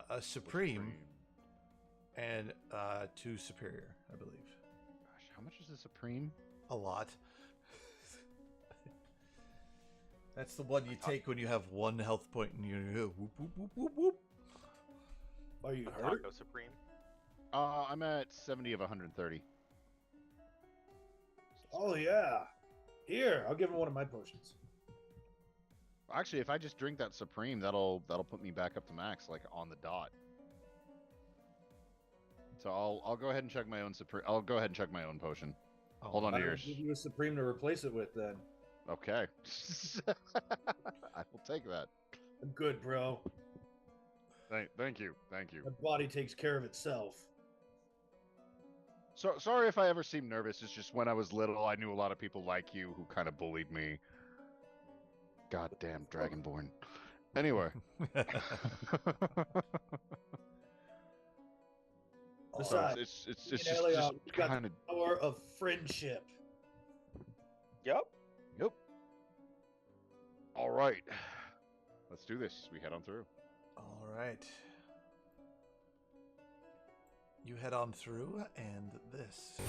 Speaker 1: a supreme. and 2 superior, I believe.
Speaker 2: Gosh, how much is the supreme?
Speaker 1: A lot. That's the one you take when you have 1 health point and you go whoop whoop whoop whoop whoop.
Speaker 3: Are you
Speaker 4: A
Speaker 3: hurt?
Speaker 4: Taco Supreme.
Speaker 2: I'm at 70 of 130.
Speaker 3: Oh yeah. Here, I'll give him one of my potions.
Speaker 2: Actually, if I just drink that supreme, that'll put me back up to max, like on the dot. So I'll go ahead and check my own supreme. I'll go ahead and check my own potion.
Speaker 1: Oh,
Speaker 2: Hold on to
Speaker 3: I'll
Speaker 2: yours.
Speaker 3: give you a supreme to replace it with. Then
Speaker 2: Okay. I will take that.
Speaker 3: I'm good, bro.
Speaker 2: Thank you. Thank you.
Speaker 3: My body takes care of itself.
Speaker 2: So sorry if I ever seem nervous. It's just when I was little, I knew a lot of people like you who kind of bullied me. Goddamn Dragonborn. Anyway.
Speaker 3: Besides,
Speaker 2: it's
Speaker 3: me
Speaker 2: just
Speaker 3: and Elliot, we've got
Speaker 2: kind of.
Speaker 3: the power of friendship.
Speaker 4: Yep.
Speaker 2: Yep. All right. Let's do this. We head on through.
Speaker 1: All right. You head on through, and this.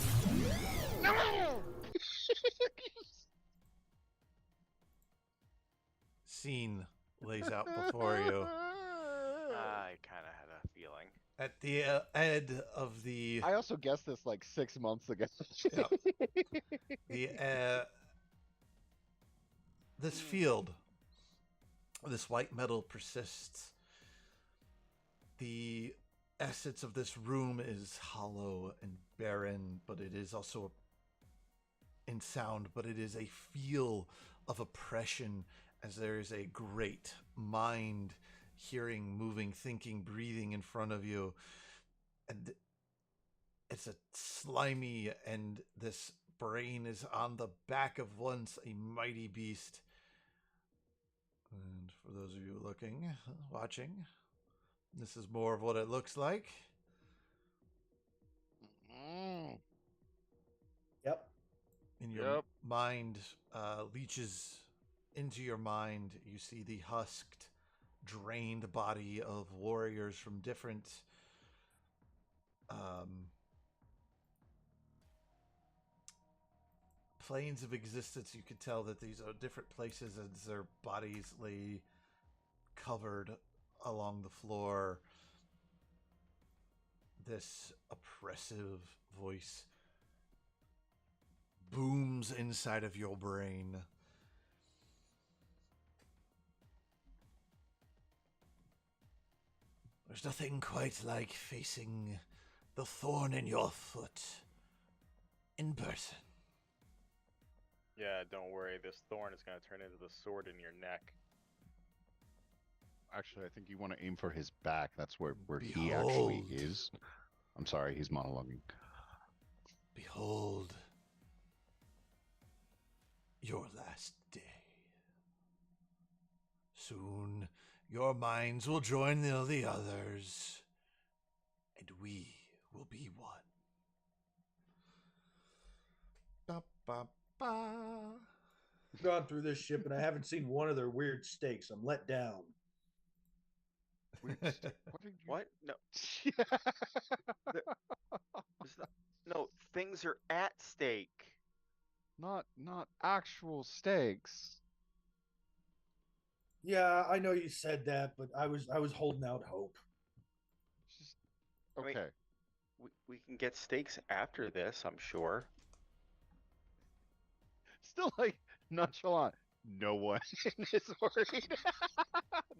Speaker 1: Scene lays out before you.
Speaker 4: I kind of had a feeling.
Speaker 1: At the end of the
Speaker 2: I also guessed this like 6 months ago.
Speaker 1: Yep. This field, this white metal persists. The essence of this room is hollow and barren, but it is also in sound, but it is a feel of oppression as there is a great mind hearing, moving, thinking, breathing in front of you. And it's a slimy, and this brain is on the back of once a mighty beast. And for those of you looking, watching, this is more of what it looks like.
Speaker 3: Yep.
Speaker 1: In your
Speaker 2: Yep.
Speaker 1: mind, leeches into your mind. You see the husked, drained body of warriors from different planes of existence. You could tell that these are different places as their bodies lay covered along the floor. This oppressive voice booms inside of your brain. There's nothing quite like facing the thorn in your foot in person.
Speaker 4: Yeah, don't worry. This thorn is going to turn into the sword in your neck.
Speaker 2: Actually, I think you want to aim for his back. That's where he
Speaker 1: Behold.
Speaker 2: actually is. I'm sorry, he's monologuing.
Speaker 1: Behold your last day. Soon your minds will join the others, and we will be one. Ba, ba, ba.
Speaker 3: I've gone through this ship and I haven't seen one of their weird stakes. I'm let down.
Speaker 2: Weird stick. What did you...
Speaker 4: What? No. It's not- no, things are at stake.
Speaker 2: Not actual stakes.
Speaker 3: Yeah, I know you said that, but I was holding out hope.
Speaker 2: Just
Speaker 4: I mean-
Speaker 2: okay.
Speaker 4: We can get stakes after this, I'm sure.
Speaker 2: Still like nonchalant. No one is worried.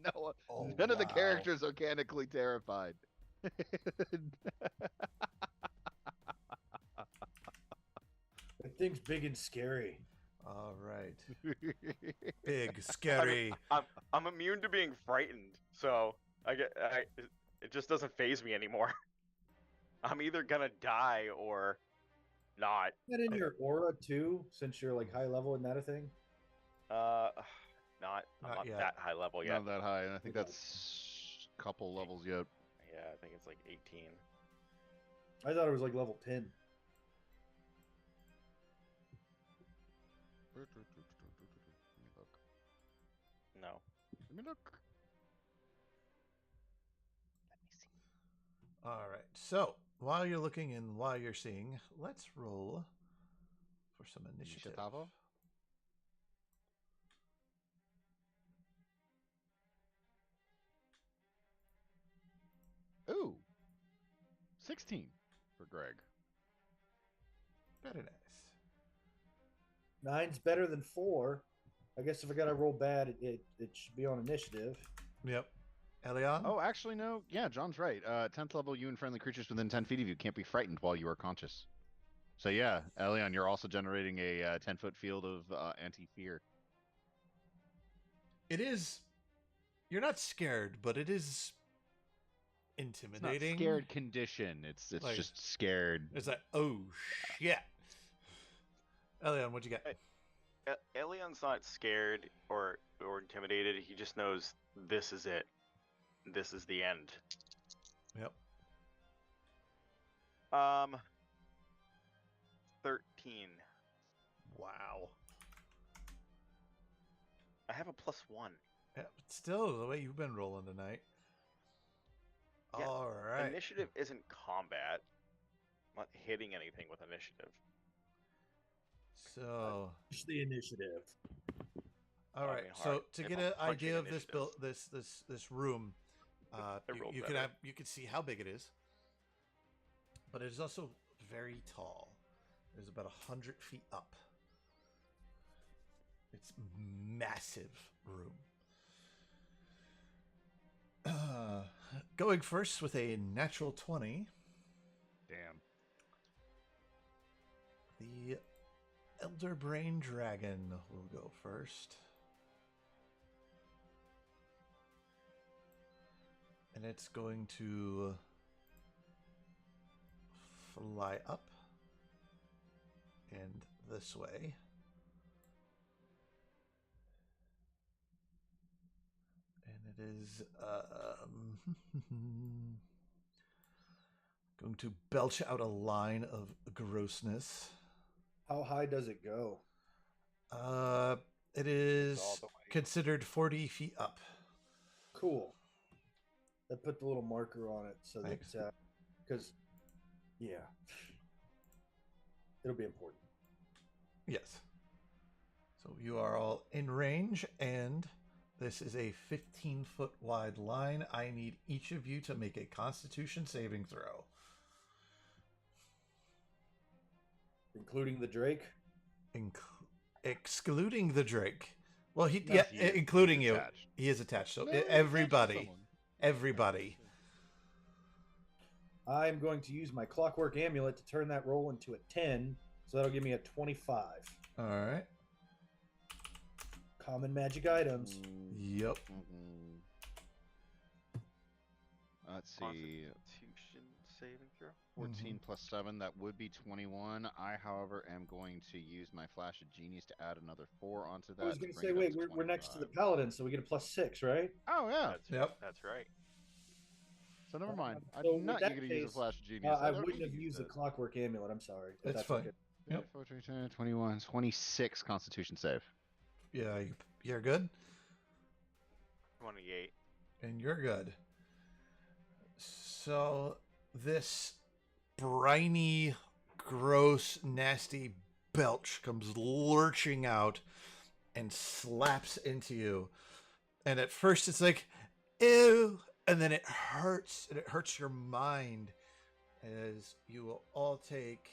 Speaker 2: No one.
Speaker 1: Oh,
Speaker 2: None of the
Speaker 1: wow.
Speaker 2: characters organically terrified.
Speaker 3: That thing's big and scary.
Speaker 1: All right. Big, scary.
Speaker 4: I'm immune to being frightened, so it just doesn't phase me anymore. I'm either gonna die or not.
Speaker 3: Is that in your aura too, since you're like high level? Isn't that a thing?
Speaker 4: I'm
Speaker 1: Not
Speaker 4: not
Speaker 1: yet.
Speaker 4: that high level yet.
Speaker 2: Not that high, and I think that's a couple levels yet.
Speaker 4: Yeah, I think it's like 18.
Speaker 3: I thought it was like level 10.
Speaker 2: Let me look.
Speaker 4: No.
Speaker 2: Let me look.
Speaker 4: Let me see.
Speaker 1: All right. So while you're looking and while you're seeing, let's roll for some initiative.
Speaker 2: Initiative. Ooh. 16 for Greg.
Speaker 1: Very nice.
Speaker 3: 9's better than 4. I guess if I gotta roll bad, it should be on initiative.
Speaker 1: Yep. Elion?
Speaker 2: Oh, actually, no. Yeah, John's right. 10th level, you and friendly creatures within 10 feet of you can't be frightened while you are conscious. So yeah, Elion, you're also generating a 10-foot field of anti-fear.
Speaker 1: It is. You're not scared, but it is
Speaker 2: It's not
Speaker 1: intimidating.
Speaker 2: scared condition. It's
Speaker 1: Like-
Speaker 2: just scared.
Speaker 1: It's like, oh shit. Elion, what'd you get?
Speaker 4: Elion's not scared or intimidated. He just knows this is it. This is the end.
Speaker 1: Yep.
Speaker 4: 13.
Speaker 1: Wow.
Speaker 4: I have a +1.
Speaker 1: Yeah, but still, the way you've been rolling tonight.
Speaker 4: Yeah,
Speaker 1: All right.
Speaker 4: Initiative isn't combat. I'm not hitting anything with initiative.
Speaker 1: So,
Speaker 3: Push the initiative.
Speaker 1: all
Speaker 4: I
Speaker 1: right.
Speaker 4: mean,
Speaker 1: So
Speaker 4: hard.
Speaker 1: to
Speaker 4: If
Speaker 1: get
Speaker 4: I'm
Speaker 1: an
Speaker 4: punching
Speaker 1: idea of this
Speaker 4: initiatives.
Speaker 1: build, this room,
Speaker 4: I rolled
Speaker 1: you can
Speaker 4: better.
Speaker 1: you can see how big it is, but it is also very tall. It's about 100 feet up. It's massive room. Going first with a natural 20,
Speaker 2: Damn.
Speaker 1: the Elder Brain Dragon will go first. And it's going to fly up and this way. And it is going to belch out a line of grossness.
Speaker 3: How high does it go?
Speaker 1: It is
Speaker 4: all the way.
Speaker 1: considered 40 feet up.
Speaker 3: Cool. I put the little marker on it so
Speaker 1: Thanks.
Speaker 3: that because yeah, it'll be important.
Speaker 1: Yes. So you are all in range, and this is a 15-foot wide line. I need each of you to make a Constitution saving throw.
Speaker 3: Including the Drake.
Speaker 1: Excluding the Drake. Well,
Speaker 3: No,
Speaker 1: yeah,
Speaker 2: he is-
Speaker 1: including
Speaker 2: he's
Speaker 1: you.
Speaker 2: attached.
Speaker 1: He is attached. So
Speaker 2: No, he's attached to
Speaker 1: everybody,
Speaker 2: someone.
Speaker 1: everybody.
Speaker 3: I'm going to use my clockwork amulet to turn that roll into a 10, so that'll give me a 25.
Speaker 1: All right.
Speaker 3: Common magic items.
Speaker 1: Yep.
Speaker 2: Mm-mm. Let's see.
Speaker 4: Constitution saving throw.
Speaker 2: 14 plus 7, that would be 21. I, however, am going to use my Flash of Genius to add another 4 onto that.
Speaker 3: I was
Speaker 2: to
Speaker 3: going to
Speaker 2: bring
Speaker 3: say,
Speaker 2: it up
Speaker 3: wait,
Speaker 2: to
Speaker 3: we're next to the
Speaker 2: 25.
Speaker 3: paladin, so we get a +6, right?
Speaker 2: Oh, yeah.
Speaker 4: That's right.
Speaker 2: So never mind. I
Speaker 3: So
Speaker 2: did
Speaker 3: with
Speaker 2: not
Speaker 3: that
Speaker 2: you could use a
Speaker 3: case,
Speaker 2: Flash of Genius.
Speaker 3: I
Speaker 2: I'd already
Speaker 3: wouldn't have used the
Speaker 2: it.
Speaker 3: clockwork amulet. I'm sorry. but
Speaker 1: That's fine.
Speaker 3: okay.
Speaker 1: Yep.
Speaker 2: 4, 10, 21, 26 Constitution save.
Speaker 1: Yeah, you're good,
Speaker 4: 28.
Speaker 1: and you're good. So this briny, gross, nasty belch comes lurching out and slaps into you. And at first it's like, ew, and then it hurts, and it hurts your mind as you will all take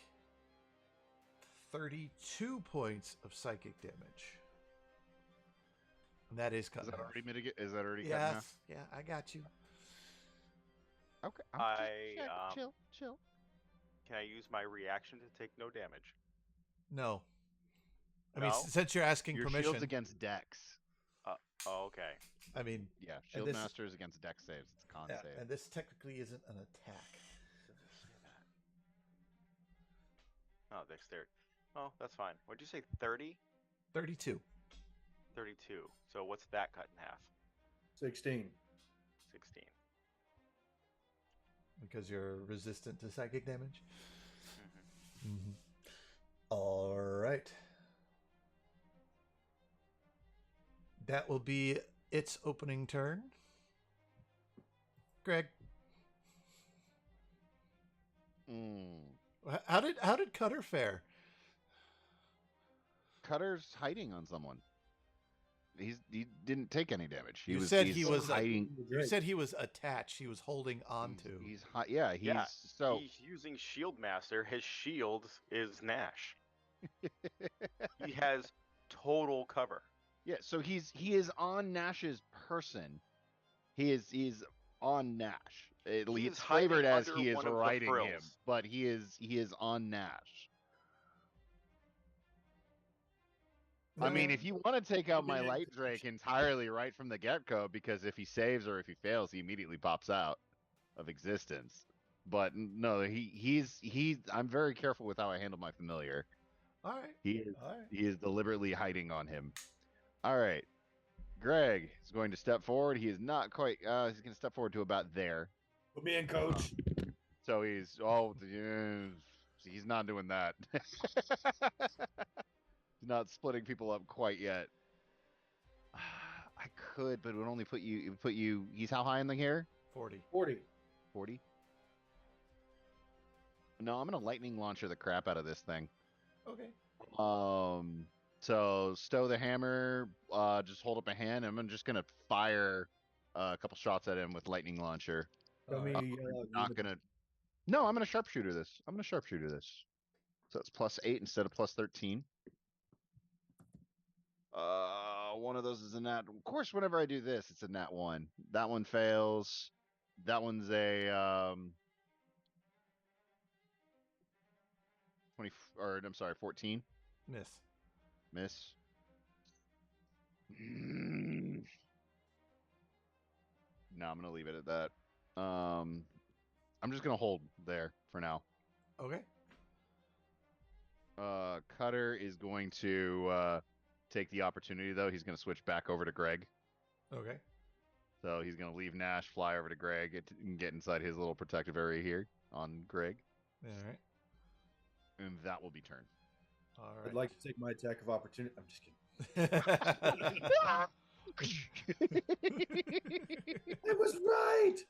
Speaker 1: 32 points of psychic damage. And that is cut.
Speaker 2: Is that
Speaker 1: in half.
Speaker 2: already mitigate? Is that already cut in half?
Speaker 1: Yes, yeah, I got you.
Speaker 2: Okay. Chill.
Speaker 4: Can I use my reaction to take no damage?
Speaker 1: No. I mean,
Speaker 4: No?
Speaker 1: since you're asking
Speaker 2: Your
Speaker 1: permission,
Speaker 2: shield's against Dex.
Speaker 4: Oh, okay.
Speaker 1: I mean,
Speaker 2: Yeah,
Speaker 1: And
Speaker 2: Shield
Speaker 1: this-
Speaker 2: Master is against Dex saves. It's a con
Speaker 1: yeah,
Speaker 2: save.
Speaker 1: and this technically isn't an attack.
Speaker 4: Oh, dexterity. Oh, that's fine. What'd you say? 30?
Speaker 1: 32.
Speaker 4: 32. So what's that cut in half?
Speaker 3: 16.
Speaker 4: 16.
Speaker 1: Because you're resistant to psychic damage.
Speaker 4: Mhm.
Speaker 1: Mm-hmm. All right. That will be its opening turn. Greg. How did Cutter fare?
Speaker 2: Cutter's hiding on someone. He didn't take any damage.
Speaker 1: You said he was
Speaker 2: hiding.
Speaker 1: You said he was attached. He was holding on to.
Speaker 4: He's using Shield Master. His shield is Nash. He has total cover.
Speaker 2: Yeah, so he is on Nash's person. He's on Nash. It's flavored as he is riding him, but he is on Nash. I mean, if you want to take out my Light Drake entirely right from the get-go, because if he saves or if he fails, he immediately pops out of existence. But no, I'm very careful with how I handle my familiar.
Speaker 1: All right.
Speaker 2: He is deliberately hiding on him. All right. Greg is going to step forward. He is not quite. He's going to step forward to about there.
Speaker 3: Put me in, coach.
Speaker 2: So he's he's not doing that. He's not splitting people up quite yet. I could, but it would only put you. He's how high in the air?
Speaker 1: 40.
Speaker 2: 40. No, I'm gonna lightning launcher the crap out of this thing.
Speaker 1: Okay.
Speaker 2: So stow the hammer. Just hold up a hand. I'm just gonna fire a couple shots at him with lightning launcher. Not gonna. No, I'm gonna sharpshooter this. So it's +8 instead of +13. One of those is a nat. Of course, whenever I do this, it's a nat 1. That one fails. That one's a 20, or I'm sorry, 14. Miss. No, I'm gonna leave it at that. I'm just gonna hold there for now.
Speaker 1: Okay.
Speaker 2: Cutter is going to take the opportunity, though. He's going to switch back over to Greg.
Speaker 1: Okay.
Speaker 2: So he's going to leave Nash, fly over to Greg, and get inside his little protective area here on Greg.
Speaker 1: All right.
Speaker 2: And that will be turn.
Speaker 1: All right.
Speaker 3: I'd like to take my attack of opportunity. I'm just kidding. I was right.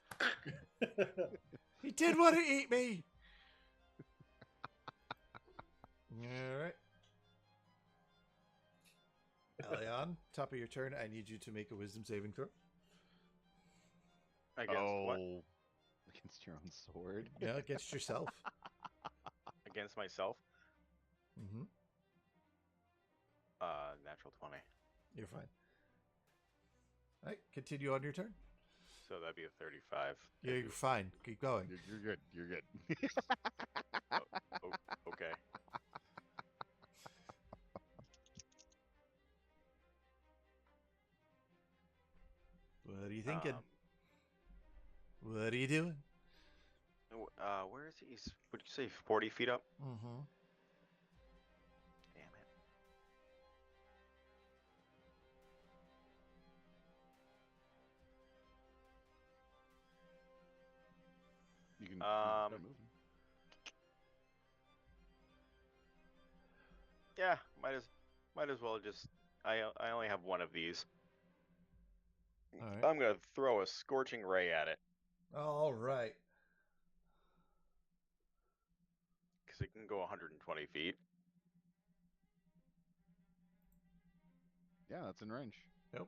Speaker 1: He did want to eat me. All right. Elion, top of your turn. I need you to make a wisdom saving throw.
Speaker 4: Against what?
Speaker 2: Against your own sword?
Speaker 1: Yeah, against yourself.
Speaker 4: Against myself?
Speaker 1: Mm-hmm.
Speaker 4: Natural 20.
Speaker 1: You're fine. All right, continue on your turn.
Speaker 4: So that'd be a 35.
Speaker 1: Yeah, you're fine. Keep going.
Speaker 2: You're good. You're good.
Speaker 4: Okay.
Speaker 1: What are you thinking? What are you doing?
Speaker 4: Where is he? Would you say 40 feet up?
Speaker 1: Mm-hmm.
Speaker 4: Damn it.
Speaker 2: You can start moving.
Speaker 4: Yeah, might as well just. I only have one of these.
Speaker 1: All right.
Speaker 4: I'm gonna throw a scorching ray at it
Speaker 1: All right.
Speaker 4: because it can go 120 feet.
Speaker 2: Yeah, that's in range.
Speaker 1: Yep.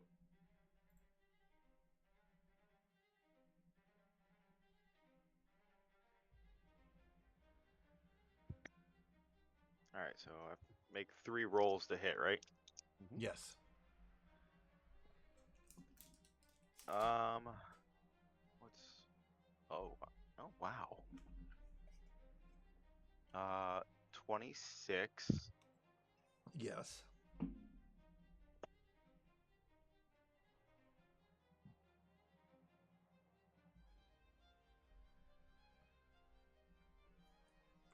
Speaker 4: All right, so I make 3 rolls to hit, right?
Speaker 2: Mm-hmm.
Speaker 1: Yes.
Speaker 4: Oh wow. 26.
Speaker 1: Yes.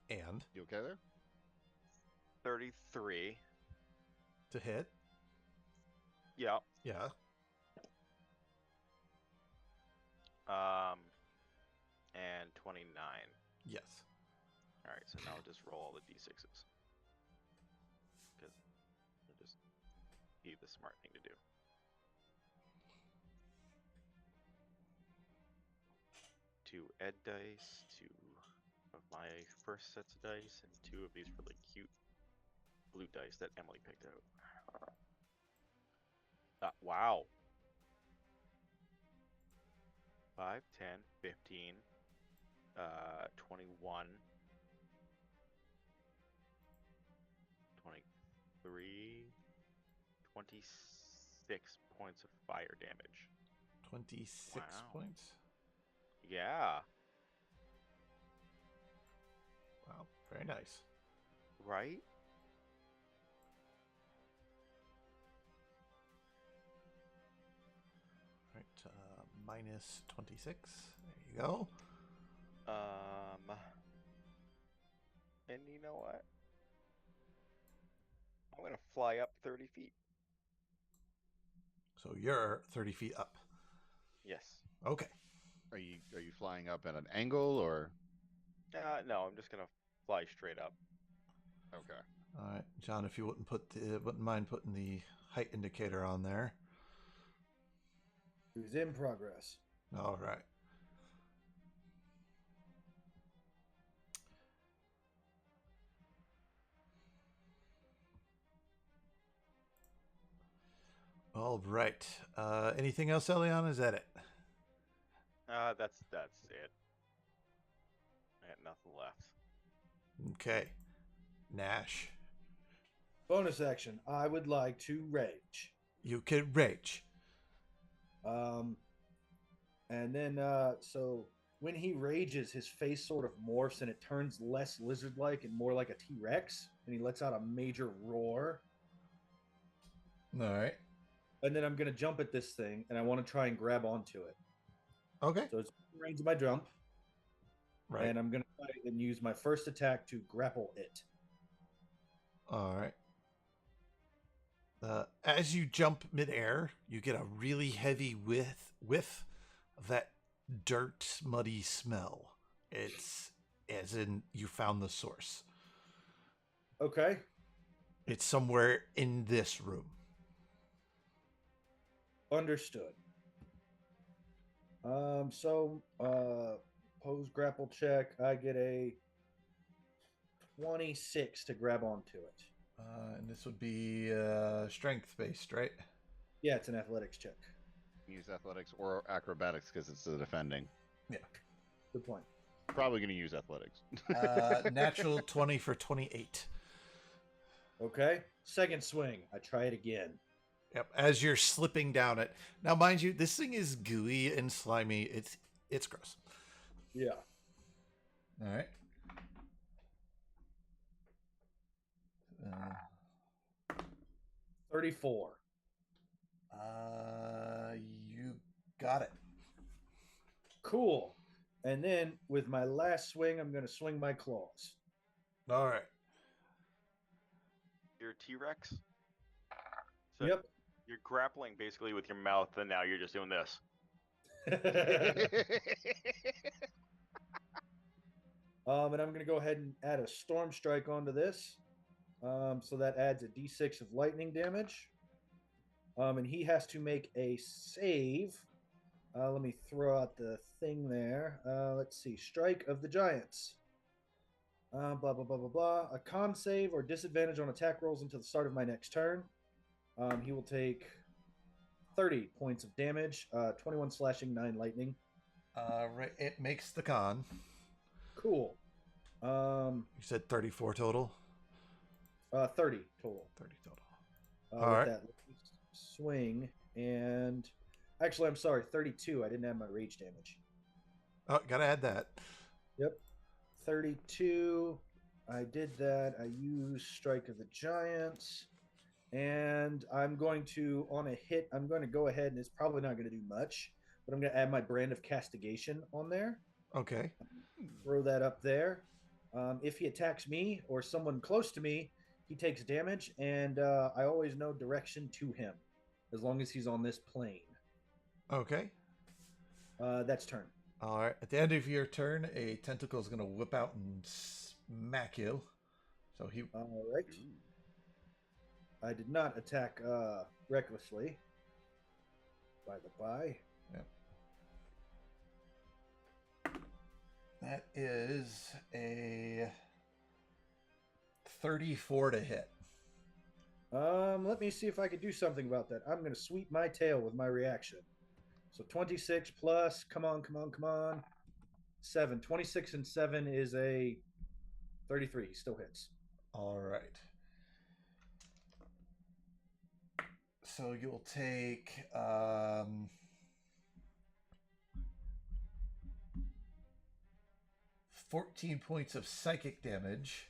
Speaker 1: And
Speaker 2: You okay there?
Speaker 4: 33.
Speaker 1: to hit.
Speaker 4: Yeah.
Speaker 1: Yeah.
Speaker 4: And 29.
Speaker 1: Yes.
Speaker 4: All right, so now I'll just roll all the d6s because it'll just be the smart thing to do. Two ed dice, two of my first sets of dice and 2 of these really cute blue dice that Emily picked out. Wow. 5, 10, 15, 21, 23, 26 points of fire damage.
Speaker 1: 26
Speaker 4: Wow.
Speaker 1: points.
Speaker 4: Yeah,
Speaker 1: Wow, very nice.
Speaker 4: right?
Speaker 1: Right, minus 26. There you go.
Speaker 4: And you know what? I'm gonna fly up 30 feet.
Speaker 1: So you're 30 feet up.
Speaker 4: Yes.
Speaker 1: Okay.
Speaker 2: Are you flying up at an angle or?
Speaker 4: No, I'm just gonna fly straight up.
Speaker 2: Okay.
Speaker 1: All right, John, if you wouldn't mind putting the height indicator on there.
Speaker 3: Who's in progress?
Speaker 1: All right. All right. Anything else, Eliana? Is that it?
Speaker 4: That's it. I got nothing left.
Speaker 1: Okay. Nash,
Speaker 3: Bonus action. I would like to rage.
Speaker 1: you can rage.
Speaker 3: And then so when he rages, his face sort of morphs and it turns less lizard-like and more like a T-Rex, and he lets out a major roar.
Speaker 1: All right.
Speaker 3: And then I'm gonna jump at this thing, and I want to try and grab onto it.
Speaker 1: Okay.
Speaker 3: So it's range of my jump,
Speaker 1: Right.
Speaker 3: and I'm gonna try and use my first attack to grapple it.
Speaker 1: All right. As you jump midair, you get a really heavy whiff of that dirt, muddy smell. It's as in you found the source.
Speaker 3: Okay.
Speaker 1: It's somewhere in this room.
Speaker 3: Understood. Pose grapple check. I get a 26 to grab onto it.
Speaker 1: And this would be strength based, right?
Speaker 3: Yeah, it's an athletics check.
Speaker 2: Use athletics or acrobatics because it's the defending.
Speaker 1: Yeah.
Speaker 3: Good point.
Speaker 2: Probably going to use athletics.
Speaker 1: Natural 20 for 28.
Speaker 3: Okay. Second swing. I try it again.
Speaker 1: Yep. As you're slipping down it. Now, mind you, this thing is gooey and slimy. It's gross.
Speaker 3: Yeah.
Speaker 1: All right.
Speaker 3: 34.
Speaker 1: You got it.
Speaker 3: Cool. And then with my last swing, I'm going to swing my claws.
Speaker 1: All right.
Speaker 4: You're T-Rex? So
Speaker 3: Yep.
Speaker 4: You're grappling basically with your mouth, and now you're just doing this.
Speaker 3: And I'm going to go ahead and add a storm strike onto this. So that adds a d6 of lightning damage. And he has to make a save. Let me throw out the thing there. Let's see. Strike of the Giants. Blah, blah, blah, blah, blah. A con save or disadvantage on attack rolls until the start of my next turn. He will take 30 points of damage, 21 slashing, 9 lightning.
Speaker 1: Right. It makes the con.
Speaker 3: Cool.
Speaker 1: You said 34 total?
Speaker 3: 30 total.
Speaker 1: 30 total.
Speaker 3: With
Speaker 1: All right.
Speaker 3: that swing. And actually, I'm sorry, 32. I didn't have my rage damage.
Speaker 1: Oh, gotta add that.
Speaker 3: Yep. 32. I did that. I used Strike of the Giants. And I'm going to, on a hit, I'm going to go ahead, and it's probably not going to do much, but I'm going to add my Brand of Castigation on there.
Speaker 1: Okay.
Speaker 3: Throw that up there. If he attacks me or someone close to me, he takes damage, and I always know direction to him, as long as he's on this plane.
Speaker 1: Okay.
Speaker 3: That's turn.
Speaker 1: All right. At the end of your turn, a tentacle is going to whip out and smack you. So he.
Speaker 3: All right. I did not attack recklessly. By the by.
Speaker 1: Yep. That is a 34 to hit.
Speaker 3: Let me see if I could do something about that. I'm going to sweep my tail with my reaction. So 26 plus, come on. 7. 26 and 7 is a 33. He still hits.
Speaker 1: All right. So you'll take 14 points of psychic damage,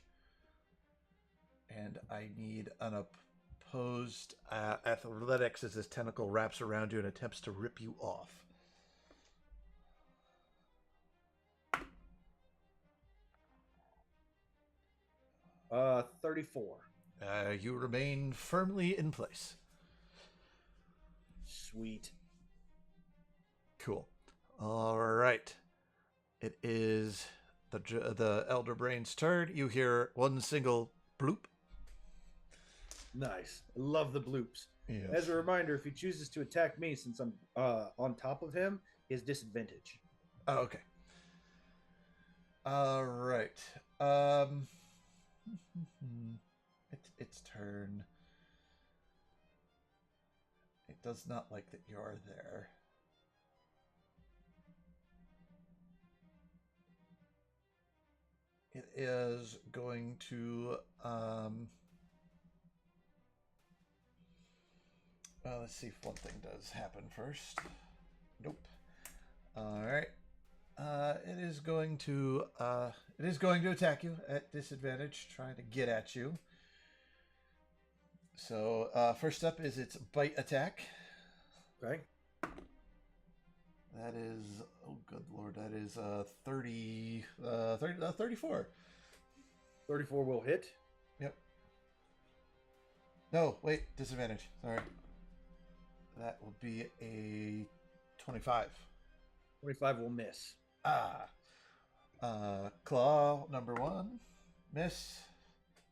Speaker 1: and I need an opposed athletics as this tentacle wraps around you and attempts to rip you off.
Speaker 3: 34.
Speaker 1: You remain firmly in place.
Speaker 3: Sweet.
Speaker 1: Cool. All right. It is the Elder Brain's turn. You hear one single bloop.
Speaker 3: Nice. I love the bloops.
Speaker 1: Yes.
Speaker 3: As a reminder, if he chooses to attack me since I'm on top of him, he has disadvantage.
Speaker 1: Oh, okay. All right. Its turn. It does not like that you're there. It is going to well, let's see if one thing does happen first. Nope. All right. It is going to attack you at disadvantage, trying to get at you. So first up is its bite attack.
Speaker 3: Okay.
Speaker 1: That is, oh good lord, that is 34.
Speaker 3: 34 will hit.
Speaker 1: Yep. No, wait, disadvantage. Sorry. That will be a 25.
Speaker 3: 25 will miss.
Speaker 1: Claw number 1. Miss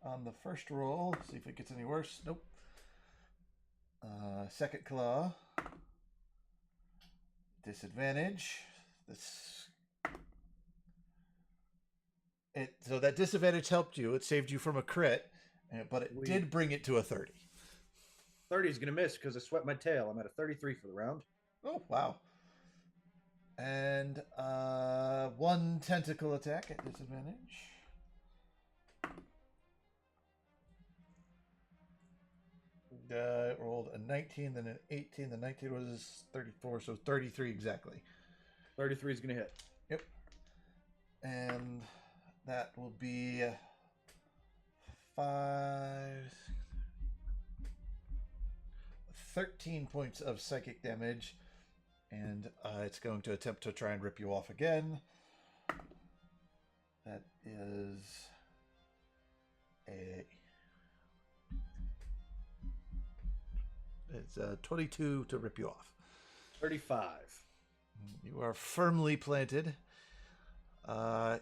Speaker 1: on the first roll. See if it gets any worse. Nope. Second claw. Disadvantage. So that disadvantage helped you. It saved you from a crit, but it did bring it to a 30.
Speaker 3: 30 is going to miss because I swept my tail. I'm at a 33 for the round.
Speaker 1: Oh, wow. And one tentacle attack at disadvantage. It rolled a 19, then an 18. The 19 was 34, so 33 exactly.
Speaker 3: 33 is going to hit.
Speaker 1: Yep. And that will be 13 points of psychic damage. And it's going to attempt to try and rip you off again. That is it's 22 to rip you off.
Speaker 3: 35.
Speaker 1: You are firmly planted.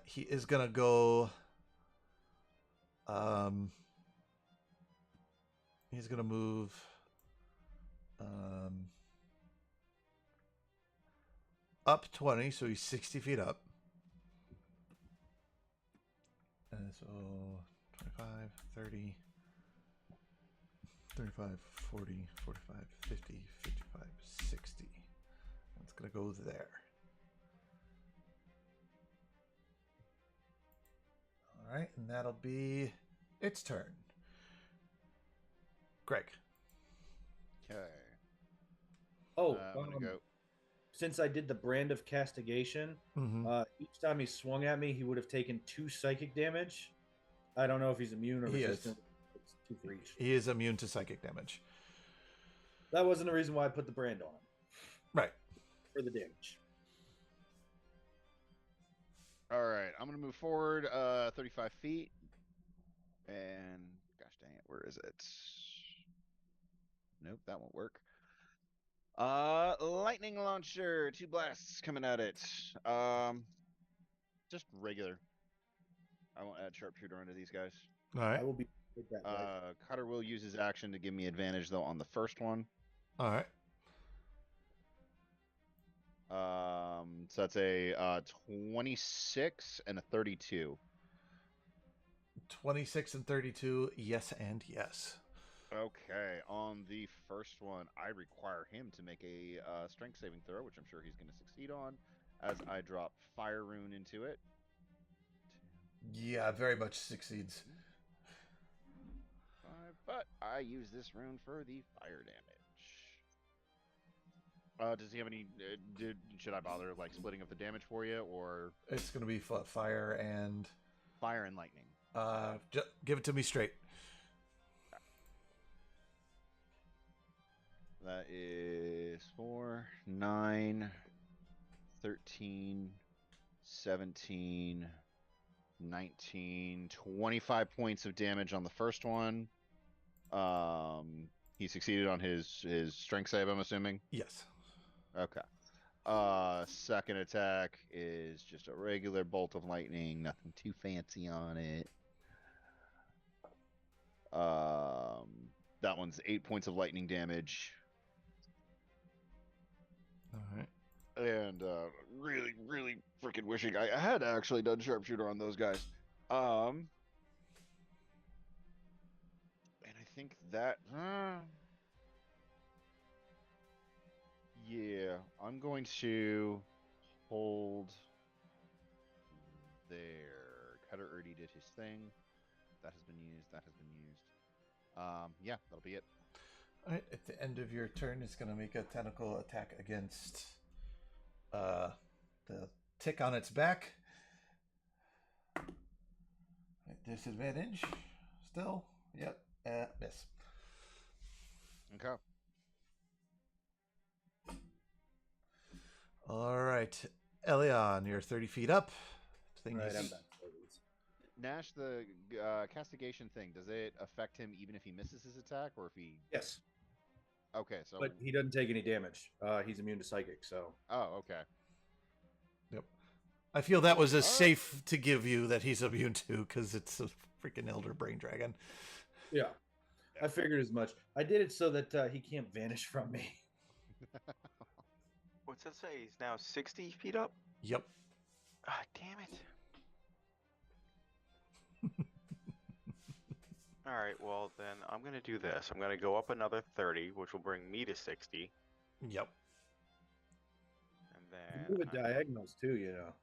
Speaker 1: He is going to go... he's going to move... up 20, so he's 60 feet up. And so 25, 30, 35, 40, 45, 50, 55, 60. It's going to go there. All right, and that'll be its turn. Greg.
Speaker 2: Okay.
Speaker 3: Oh,
Speaker 2: I'm going to go.
Speaker 3: Since I did the brand of castigation, each time he swung at me, he would have taken 2 psychic damage. I don't know if he's immune or resistant. It's 2 for each.
Speaker 1: He is immune to psychic damage.
Speaker 3: That wasn't the reason why I put the brand on him.
Speaker 1: Right.
Speaker 3: For the damage.
Speaker 2: All right. I'm going to move forward 35 feet. And gosh dang it, where is it? Nope, that won't work. Lightning launcher, 2 blasts coming at it. Just regular. I won't add sharpshooter onto these guys.
Speaker 1: All right.
Speaker 3: I will be with that.
Speaker 2: Cutter will use his action to give me advantage though on the first one.
Speaker 1: All right.
Speaker 2: So that's a 26 and a 32.
Speaker 1: 26 and 32, yes and yes.
Speaker 2: Okay, on the first one, I require him to make a strength saving throw, which I'm sure he's going to succeed on, as I drop Fire Rune into it.
Speaker 1: Yeah, very much succeeds.
Speaker 2: 5, but I use this rune for the fire damage. Does he have any? Should I bother like splitting up the damage for you, or
Speaker 1: It's going to be fire and
Speaker 2: fire and lightning?
Speaker 1: give it to me straight.
Speaker 2: That is 4, 9, 13, 17, 19, 25 points of damage on the first one. He succeeded on his strength save, I'm assuming.
Speaker 1: Yes.
Speaker 2: Okay. Second attack is just a regular bolt of lightning, nothing too fancy on it. That one's 8 points of lightning damage.
Speaker 1: All right.
Speaker 2: And really, really freaking wishing I had actually done sharpshooter on those guys. And I think that, yeah, I'm going to hold there. Cutter already did his thing. That has been used. That has been used. Yeah, that'll be it.
Speaker 1: All right. At the end of your turn, it's going to make a tentacle attack against the tick on its back. At disadvantage. Still. Yep. Miss.
Speaker 2: Okay.
Speaker 1: All right. Elion, you're 30 feet up.
Speaker 3: Right, I'm back.
Speaker 2: Nash, the castigation thing, does it affect him even if he misses his attack, or if he...
Speaker 3: Yes,
Speaker 2: Okay, so...
Speaker 3: but he doesn't take any damage. He's immune to psychic, so...
Speaker 2: Oh, okay.
Speaker 1: Yep. I feel that was as
Speaker 2: All right.
Speaker 1: safe to give you that he's immune to because it's a freaking Elder Brain Dragon.
Speaker 3: Yeah, I figured as much. I did it so that he can't vanish from me.
Speaker 4: What's that say? He's now 60 feet up?
Speaker 1: Yep.
Speaker 4: Ah, damn it. All right, well, then I'm going to do this. I'm going to go up another 30, which will bring me to 60.
Speaker 1: Yep.
Speaker 4: And
Speaker 3: You
Speaker 4: then,
Speaker 3: move it diagonals too, you know.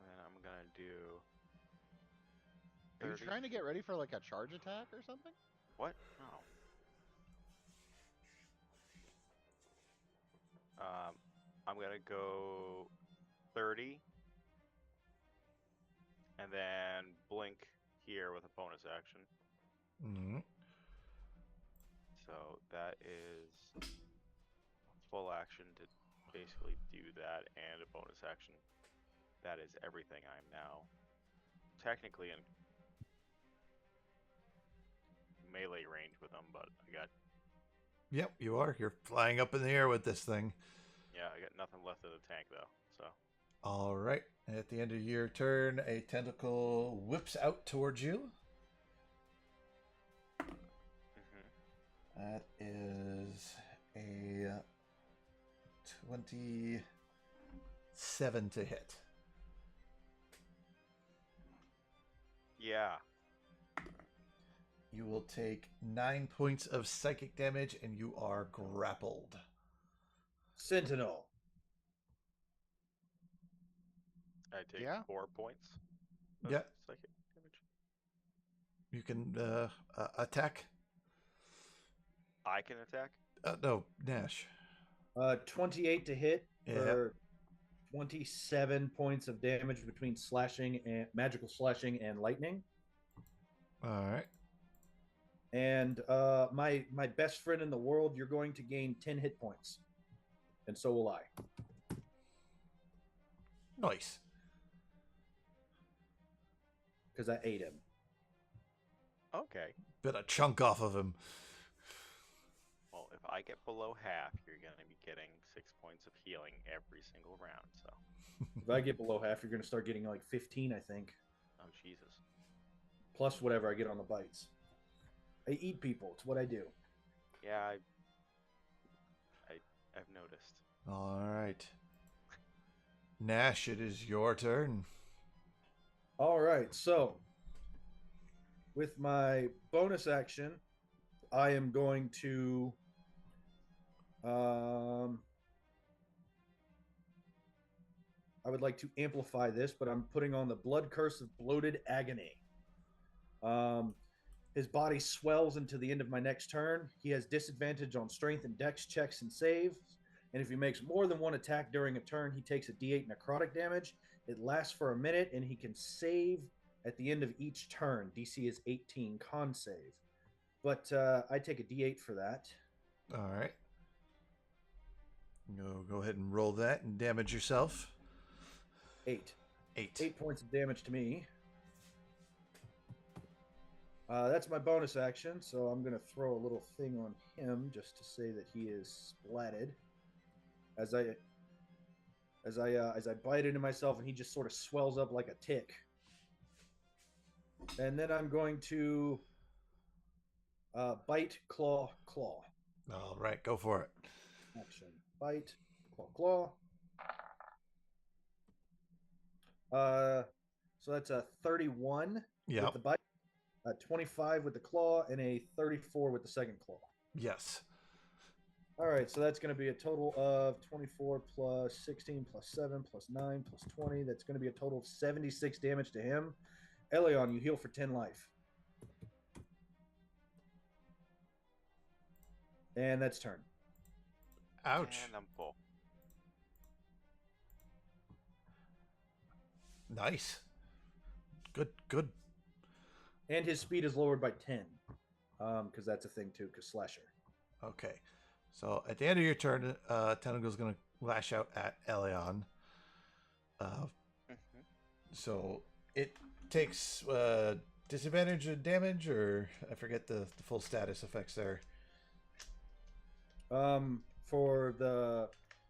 Speaker 4: then I'm going to do...
Speaker 2: Are you
Speaker 4: 30.
Speaker 2: trying to get ready for, like, a charge attack or something?
Speaker 4: What? No. I'm going to go 30. And then blink here with a bonus action.
Speaker 1: Mm-hmm.
Speaker 4: So that is full action to basically do that and a bonus action. That is everything. I'm now technically in melee range with them, but I got...
Speaker 1: Yep, you are. You're flying up in the air with this thing.
Speaker 4: Yeah, I got nothing left in the tank though, so...
Speaker 1: All right. At the end of your turn, a tentacle whips out towards you. That is a 27 to hit.
Speaker 4: Yeah.
Speaker 1: You will take 9 points of psychic damage and you are grappled.
Speaker 3: Sentinel.
Speaker 4: I take
Speaker 2: Yeah.
Speaker 4: 4 points of
Speaker 1: Yeah.
Speaker 4: psychic damage.
Speaker 1: You can attack.
Speaker 4: I can attack?
Speaker 1: No, Nash.
Speaker 3: 28 to hit
Speaker 1: Yeah.
Speaker 3: for 27 points of damage between slashing and magical slashing and lightning.
Speaker 1: All right.
Speaker 3: And my best friend in the world, you're going to gain 10 hit points, and so will I.
Speaker 1: Nice.
Speaker 3: Because I ate him.
Speaker 4: Okay.
Speaker 1: Bit a chunk off of him.
Speaker 4: Well, if I get below half, you're going to be getting 6 points of healing every single round, so...
Speaker 3: If I get below half, you're going to start getting like 15, I think.
Speaker 4: Oh, Jesus.
Speaker 3: Plus whatever I get on the bites. I eat people. It's what I do.
Speaker 4: Yeah, I've noticed.
Speaker 1: All right. Nash, it is your turn.
Speaker 3: All right, so with my bonus action, I am going to I would like to amplify this, but I'm putting on the Blood Curse of Bloated Agony. His body swells into the end of my next turn. He has disadvantage on strength and dex checks and saves. And if he makes more than one attack during a turn, he takes a d8 necrotic damage. It lasts for a minute, and he can save at the end of each turn. DC is 18 con save. But I take a d8 for that.
Speaker 1: All right. Go ahead and roll that and damage yourself.
Speaker 3: 8.
Speaker 1: 8.
Speaker 3: 8 points of damage to me. That's my bonus action, so I'm going to throw a little thing on him just to say that he is splatted. As I bite into myself, and he just sort of swells up like a tick. And then I'm going to bite, claw, claw.
Speaker 1: All right, go for it.
Speaker 3: Action. Bite, claw, claw. So that's a 31 with the bite, a 25 with the claw, and a 34 with the second claw.
Speaker 1: Yes.
Speaker 3: All right, so that's going to be a total of 24 plus 16 plus 7 plus 9 plus 20. That's going to be a total of 76 damage to him. Elion, you heal for 10 life. And that's turn.
Speaker 1: Ouch.
Speaker 4: And I'm full.
Speaker 1: Nice. Good.
Speaker 3: And his speed is lowered by 10. Because that's a thing too, because slasher.
Speaker 1: Okay. So at the end of your turn, Tentacle's going to lash out at Elion. So it takes disadvantage of damage, or I forget the full status effects there.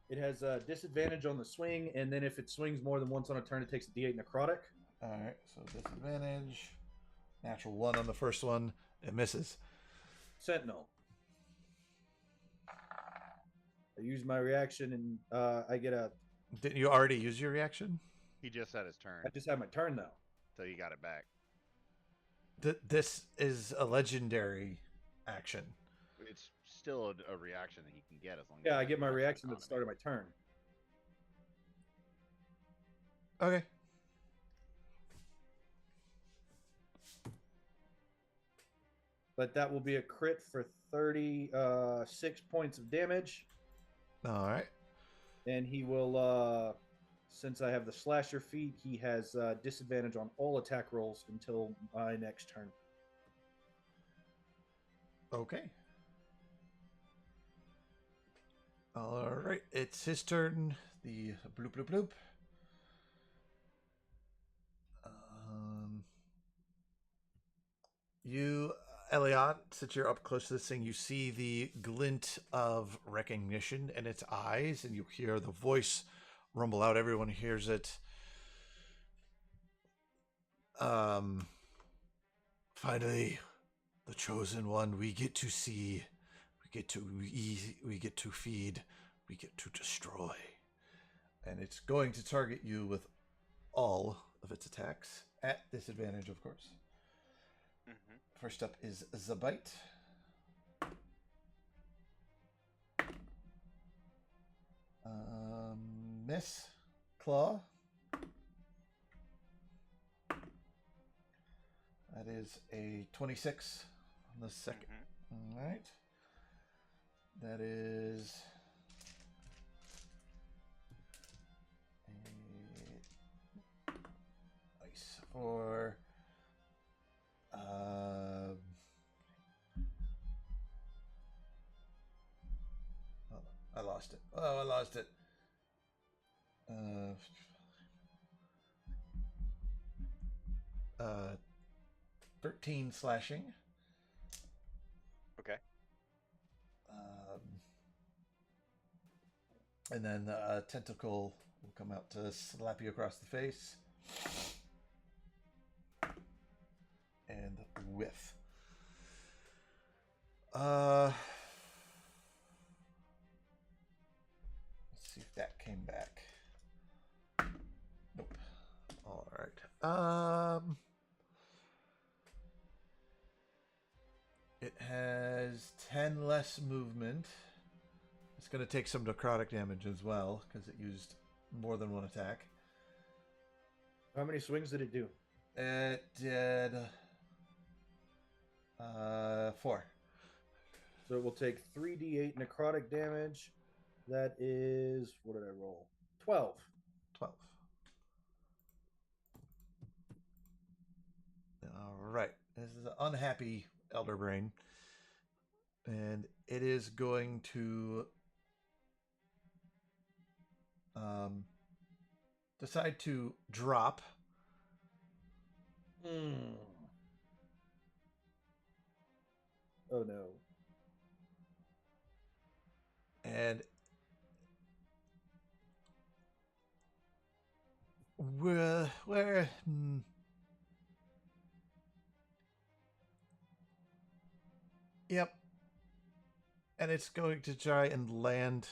Speaker 3: It has a disadvantage on the swing, and then if it swings more than once on a turn, it takes a d8 necrotic.
Speaker 1: All right, so disadvantage, natural 1 on the first one, it misses.
Speaker 3: Sentinel. I use my reaction, and I get a.
Speaker 1: Didn't you already use your reaction?
Speaker 2: He just had his turn,
Speaker 3: I just had my turn though.
Speaker 2: so he got it back.
Speaker 1: This is a legendary action.
Speaker 2: It's still a reaction that he can get as long as.
Speaker 3: Yeah, I get my reaction at the start of my turn.
Speaker 1: Okay.
Speaker 3: But that will be a crit for 36 points of damage.
Speaker 1: All right.
Speaker 3: And he will, since I have the slasher feat, he has disadvantage on all attack rolls until my next turn.
Speaker 1: Okay. All right, it's his turn. The bloop bloop bloop. You, Eliot, since you're up close to this thing, you see the glint of recognition in its eyes, and you hear the voice rumble out. Everyone hears it. Finally, the chosen one. We get to see. We get to eat. We get to feed. We get to destroy. And it's going to target you with all of its attacks at disadvantage, of course. First up is Zabite. Miss Claw. That is a 26 on the second. All right. That is nice for I lost it. Oh, I lost it. 13 slashing.
Speaker 4: Okay.
Speaker 1: And then a tentacle will come out to slap you across the face. And whiff. Let's see if that came back. It has 10 less movement. It's going to take some necrotic damage as well because it used more than one attack.
Speaker 3: How many swings did it do?
Speaker 1: It did 4.
Speaker 3: So it will take 3d8 necrotic damage. That is, what did I roll? 12.
Speaker 1: 12. All right. This is an unhappy Elder Brain. And it is going to decide to drop.
Speaker 3: Oh no.
Speaker 1: And where Yep. And it's going to try and land,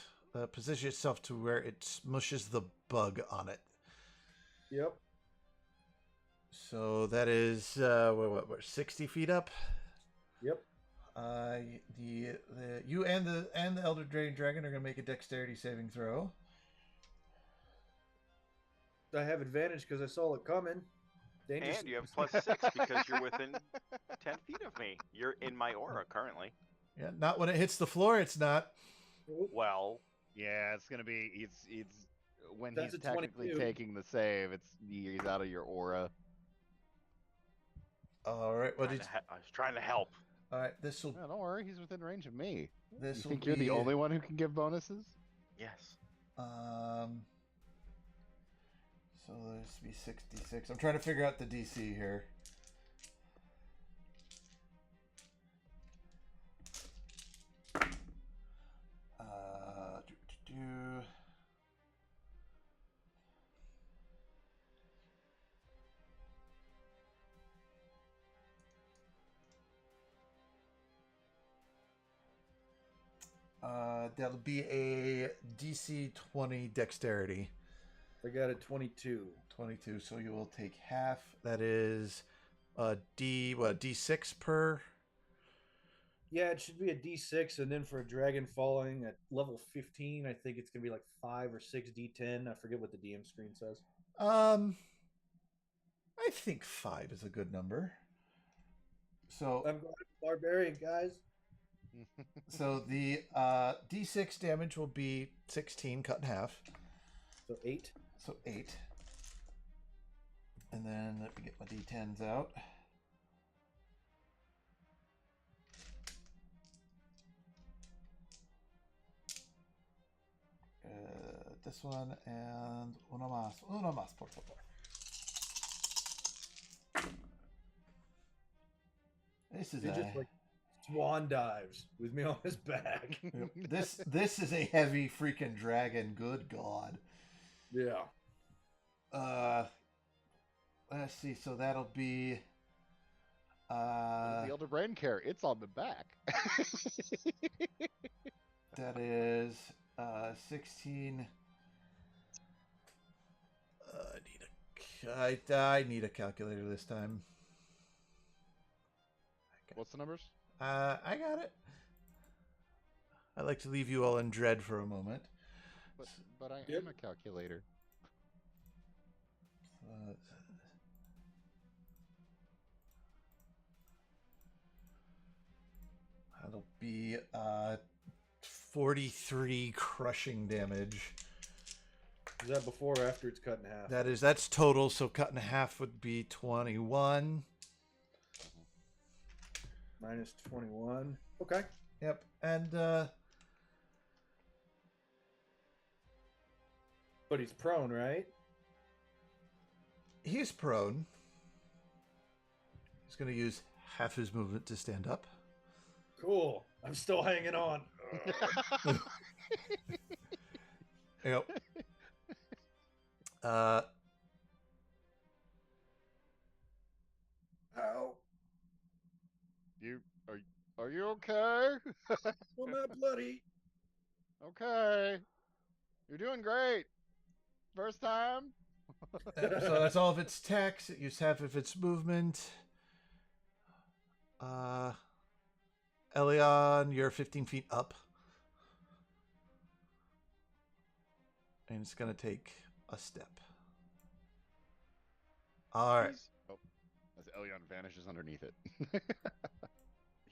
Speaker 1: position itself to where it smushes the bug on it.
Speaker 3: Yep.
Speaker 1: So that is we're 60 feet up.
Speaker 3: Yep.
Speaker 1: You and the Elder Dragon are going to make a dexterity saving throw.
Speaker 3: I have advantage because I saw it coming. Dangerous.
Speaker 4: And you have +6 because you're within 10 feet of me. You're in my aura currently.
Speaker 1: Yeah, not when it hits the floor. It's not.
Speaker 4: Well,
Speaker 2: Yeah, it's gonna be. It's when
Speaker 3: That's
Speaker 2: he's
Speaker 3: a
Speaker 2: technically
Speaker 3: 22.
Speaker 2: taking the save. He's out of your aura.
Speaker 1: All right. What did?
Speaker 4: I was trying to help.
Speaker 1: All right. This will.
Speaker 2: No, don't worry. He's within range of me.
Speaker 1: This
Speaker 2: You
Speaker 1: will
Speaker 2: think
Speaker 1: be.
Speaker 2: you're the only one who can give bonuses?
Speaker 4: Yes.
Speaker 1: So this be 66. I'm trying to figure out the DC here. Do. That'll be a DC 20 dexterity.
Speaker 3: I got a 22.
Speaker 1: 22, so you will take half. That is D6 per.
Speaker 3: Yeah, it should be a D6, and then for a dragon falling at level 15, I think it's gonna be like 5 or 6 D10. I forget what the DM screen says.
Speaker 1: I think 5 is a good number. So
Speaker 3: I'm going barbarian, guys.
Speaker 1: so the D6 damage will be 16 cut in half.
Speaker 3: So 8.
Speaker 1: So 8. And then let me get my D10s out. This one and uno más, por favor. This is
Speaker 3: He just like swan dives with me on his back.
Speaker 1: this is a heavy freaking dragon. Good God.
Speaker 3: Yeah.
Speaker 1: Let's see. So that'll be.
Speaker 2: The Elder Brain care. It's on the back.
Speaker 1: That is 16. I need a calculator this time.
Speaker 2: What's the numbers?
Speaker 1: I got it. I like to leave you all in dread for a moment.
Speaker 2: But I
Speaker 3: Yep.
Speaker 2: am a calculator.
Speaker 1: That'll be 43 crushing damage.
Speaker 3: Is that before or after it's cut in half?
Speaker 1: That's total, so cut in half would be 21.
Speaker 3: Minus 21. Okay.
Speaker 1: Yep. And
Speaker 3: But he's prone, right?
Speaker 1: he's prone. He's going to use half his movement to stand up.
Speaker 3: Cool. I'm still hanging on.
Speaker 1: Yep.
Speaker 3: Ow.
Speaker 2: Are you okay?
Speaker 3: Well, not bloody.
Speaker 2: Okay. You're doing great. First time?
Speaker 1: So that's all of its attacks. It used half of its movement. Elion, you're 15 feet up. And it's going to take a step. All right.
Speaker 2: Oh, as Elion vanishes underneath it.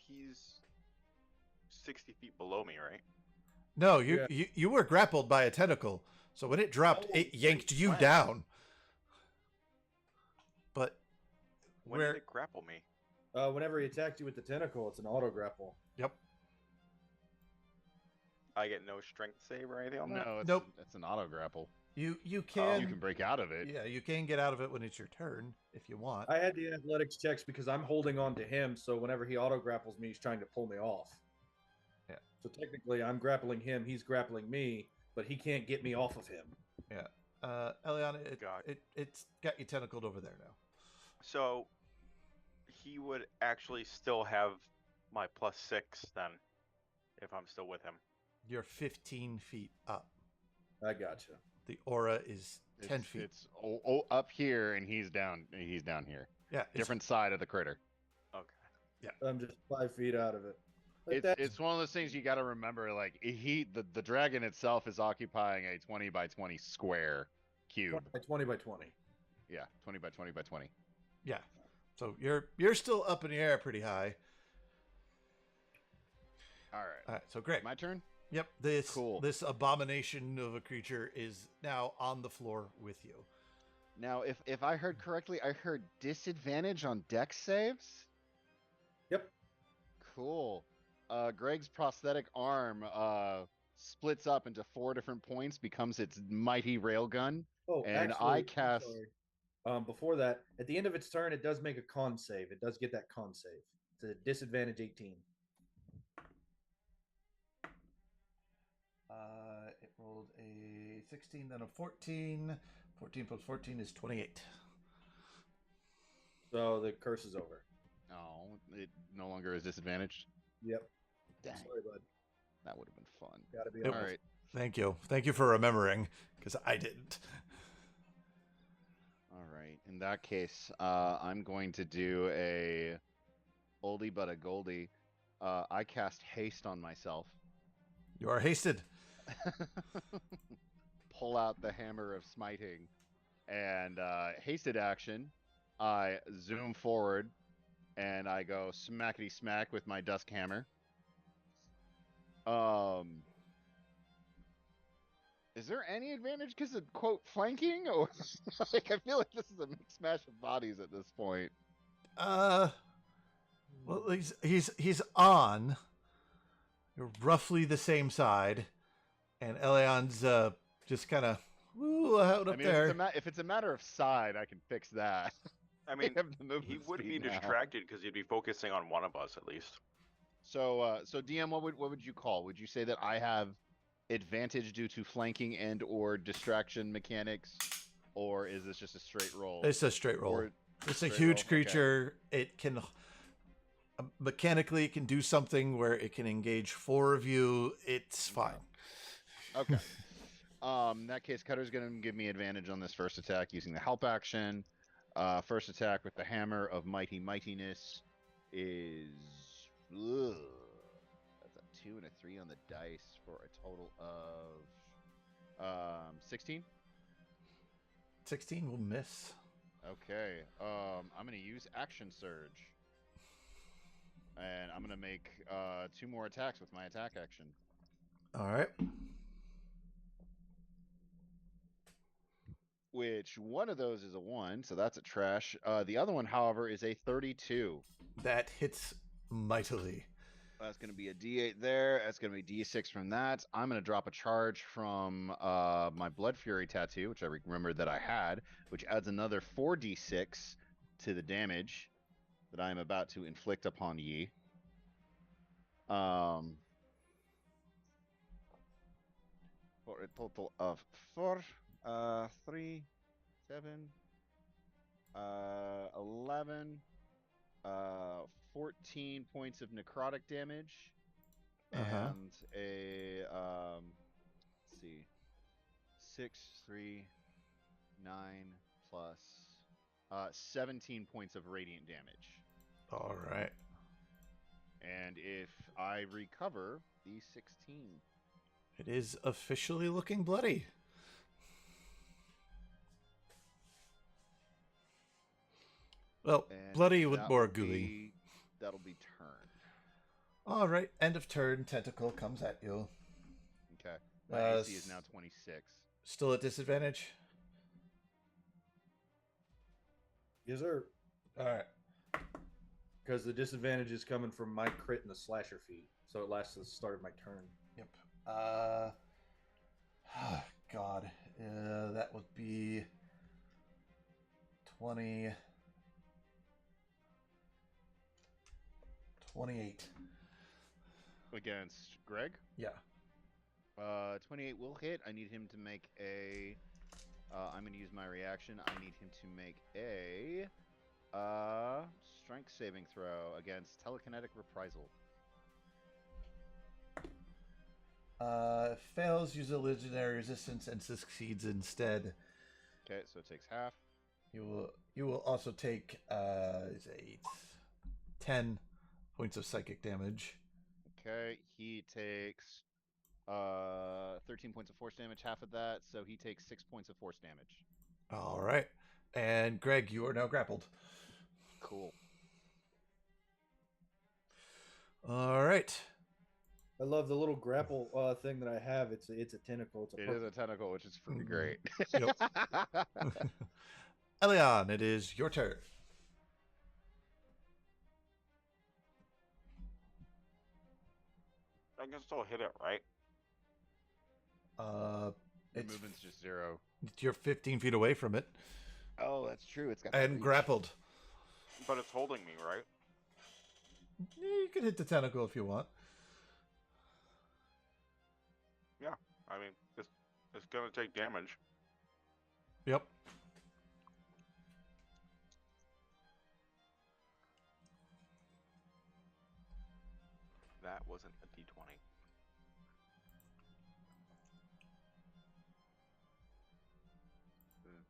Speaker 4: He's 60 feet below me, right?
Speaker 1: No,
Speaker 3: Yeah.
Speaker 1: you were grappled by a tentacle. So when it dropped, it yanked you down. But
Speaker 4: When did it grapple me?
Speaker 3: Whenever he attacked you with the tentacle, it's an auto grapple.
Speaker 1: Yep.
Speaker 4: I get no strength save or anything on that?
Speaker 2: No,
Speaker 1: Nope.
Speaker 2: It's an auto grapple.
Speaker 1: You can
Speaker 2: You can break out of it.
Speaker 1: Yeah, you can get out of it when it's your turn if you want.
Speaker 3: I had the athletics checks because I'm holding on to him, so whenever he auto grapples me, he's trying to pull me off.
Speaker 1: Yeah.
Speaker 3: So technically, I'm grappling him, he's grappling me, but he can't get me off of him.
Speaker 1: Yeah. Eliana, it's got you tentacled over there now.
Speaker 4: So he would actually still have my +6 then, if I'm still with him.
Speaker 1: You're 15 feet up.
Speaker 3: I gotcha.
Speaker 1: The aura is 10 feet.
Speaker 2: It's up here, and he's down. He's down here.
Speaker 1: Yeah.
Speaker 2: Different side of the critter.
Speaker 4: Okay.
Speaker 3: I'm just 5 feet out of it. But
Speaker 2: It's one of those things you got to remember. Like the dragon itself is occupying a 20 by 20 square cube.
Speaker 3: 20 by 20.
Speaker 2: Yeah, 20 by 20 by 20.
Speaker 1: Yeah. So you're still up in the air pretty high.
Speaker 2: All
Speaker 1: All
Speaker 2: right.
Speaker 1: right. So great.
Speaker 2: My turn.
Speaker 1: Yep. This abomination of a creature is now on the floor with you.
Speaker 2: Now, if I heard correctly, I heard disadvantage on dex saves.
Speaker 3: Yep.
Speaker 2: Cool. Greg's prosthetic arm splits up into 4 different points, becomes its mighty railgun.
Speaker 3: Oh,
Speaker 2: And
Speaker 3: actually,
Speaker 2: I
Speaker 3: I'm
Speaker 2: cast-
Speaker 3: sorry. Before that, at the end of its turn, it does make a con save. It does get that con save. It's a disadvantage 18.
Speaker 1: It rolled a 16, then a 14. 14 plus 14 is 28.
Speaker 3: So the curse is over.
Speaker 2: Oh, it no longer is disadvantaged.
Speaker 3: Yep.
Speaker 2: Dang,
Speaker 3: Sorry, bud.
Speaker 2: that would have been fun.
Speaker 3: Gotta be
Speaker 1: Yep.
Speaker 2: All
Speaker 3: honest.
Speaker 2: right.
Speaker 1: Thank you. Thank you for remembering, because I didn't.
Speaker 2: All right. In that case, I'm going to do a oldie but a goldie. I cast haste on myself.
Speaker 1: You are hasted.
Speaker 2: Pull out the hammer of smiting, and hasted action. I zoom forward, and I go smackety smack with my dusk hammer. Is there any advantage because of quote flanking, or like I feel like this is a mixed mash of bodies at this point?
Speaker 1: Well, he's on. You're roughly the same side, and Eleon's just kind of out up there.
Speaker 2: If it's a matter of side, I can fix that.
Speaker 4: I mean,
Speaker 2: have the movement
Speaker 4: he would be
Speaker 2: speed now.
Speaker 4: distracted because he'd be focusing on one of us at least.
Speaker 2: So, DM, what would you call? Would you say that I have advantage due to flanking and or distraction mechanics, or is this just a straight roll?
Speaker 1: It's a straight roll.
Speaker 2: Or
Speaker 1: It's a
Speaker 2: straight
Speaker 1: huge
Speaker 2: roll?
Speaker 1: creature. It can mechanically it can do something where it can engage 4 of you. It's fine.
Speaker 2: Okay. In that case, Cutter's going to give me advantage on this first attack using the help action. First attack with the hammer of mightiness is that's a 2 and a 3 on the dice for a total of 16.
Speaker 1: 16 will miss.
Speaker 2: Okay. I'm going to use action surge. And I'm going to make 2 more attacks with my attack action.
Speaker 1: All right.
Speaker 2: Which one of those is a 1, so that's a trash. The other one, however, is a 32.
Speaker 1: That hits mightily.
Speaker 2: That's going to be a D8 there. That's going to be D6 from that. I'm going to drop a charge from my Blood Fury tattoo, which I remembered that I had, which adds another 4d6 to the damage that I am about to inflict upon ye. For a total of 4, 3, 7, 11, 14 points of necrotic damage, and a let's see, 6, 3, 9 plus 17 points of radiant damage.
Speaker 1: All right.
Speaker 2: And if I recover the 16.
Speaker 1: It is officially looking bloody. Well,
Speaker 2: And
Speaker 1: bloody with
Speaker 2: that
Speaker 1: more
Speaker 2: will
Speaker 1: gooey.
Speaker 2: That'll be turn.
Speaker 1: All right. End of turn. Tentacle comes at you.
Speaker 2: Okay. My AC is now 26.
Speaker 1: Still at disadvantage?
Speaker 3: Yes, sir.
Speaker 1: All right.
Speaker 3: Because the disadvantage is coming from my crit and the slasher feat, so it lasts to the start of my turn.
Speaker 1: Yep. God. That would be 20. 28.
Speaker 2: Against Greg?
Speaker 1: Yeah.
Speaker 2: 28 will hit. I need him to make a. I'm going to use my reaction. I need him to make a strength saving throw against telekinetic reprisal.
Speaker 1: Fails, use a legendary resistance, and succeeds instead.
Speaker 2: Okay, so it takes half.
Speaker 1: You will also take 10 points of psychic damage.
Speaker 2: Okay, he takes 13 points of force damage, half of that, so he takes 6 points of force damage.
Speaker 1: All right. And Greg, you are now grappled.
Speaker 2: Cool.
Speaker 1: All right.
Speaker 3: I love the little grapple thing that I have. It's a tentacle.
Speaker 2: It is a tentacle, which is pretty great.
Speaker 1: Yep. Elion, it is your turn.
Speaker 4: I can still hit it, right?
Speaker 2: The movement's just 0.
Speaker 1: You're 15 feet away from it.
Speaker 2: Oh, that's true. It's got
Speaker 1: and
Speaker 2: reach.
Speaker 1: grappled.
Speaker 4: But it's holding me, right?
Speaker 1: Yeah, you can hit the tentacle if you want.
Speaker 4: Yeah. I mean, it's gonna take damage.
Speaker 1: Yep.
Speaker 4: That wasn't a D20.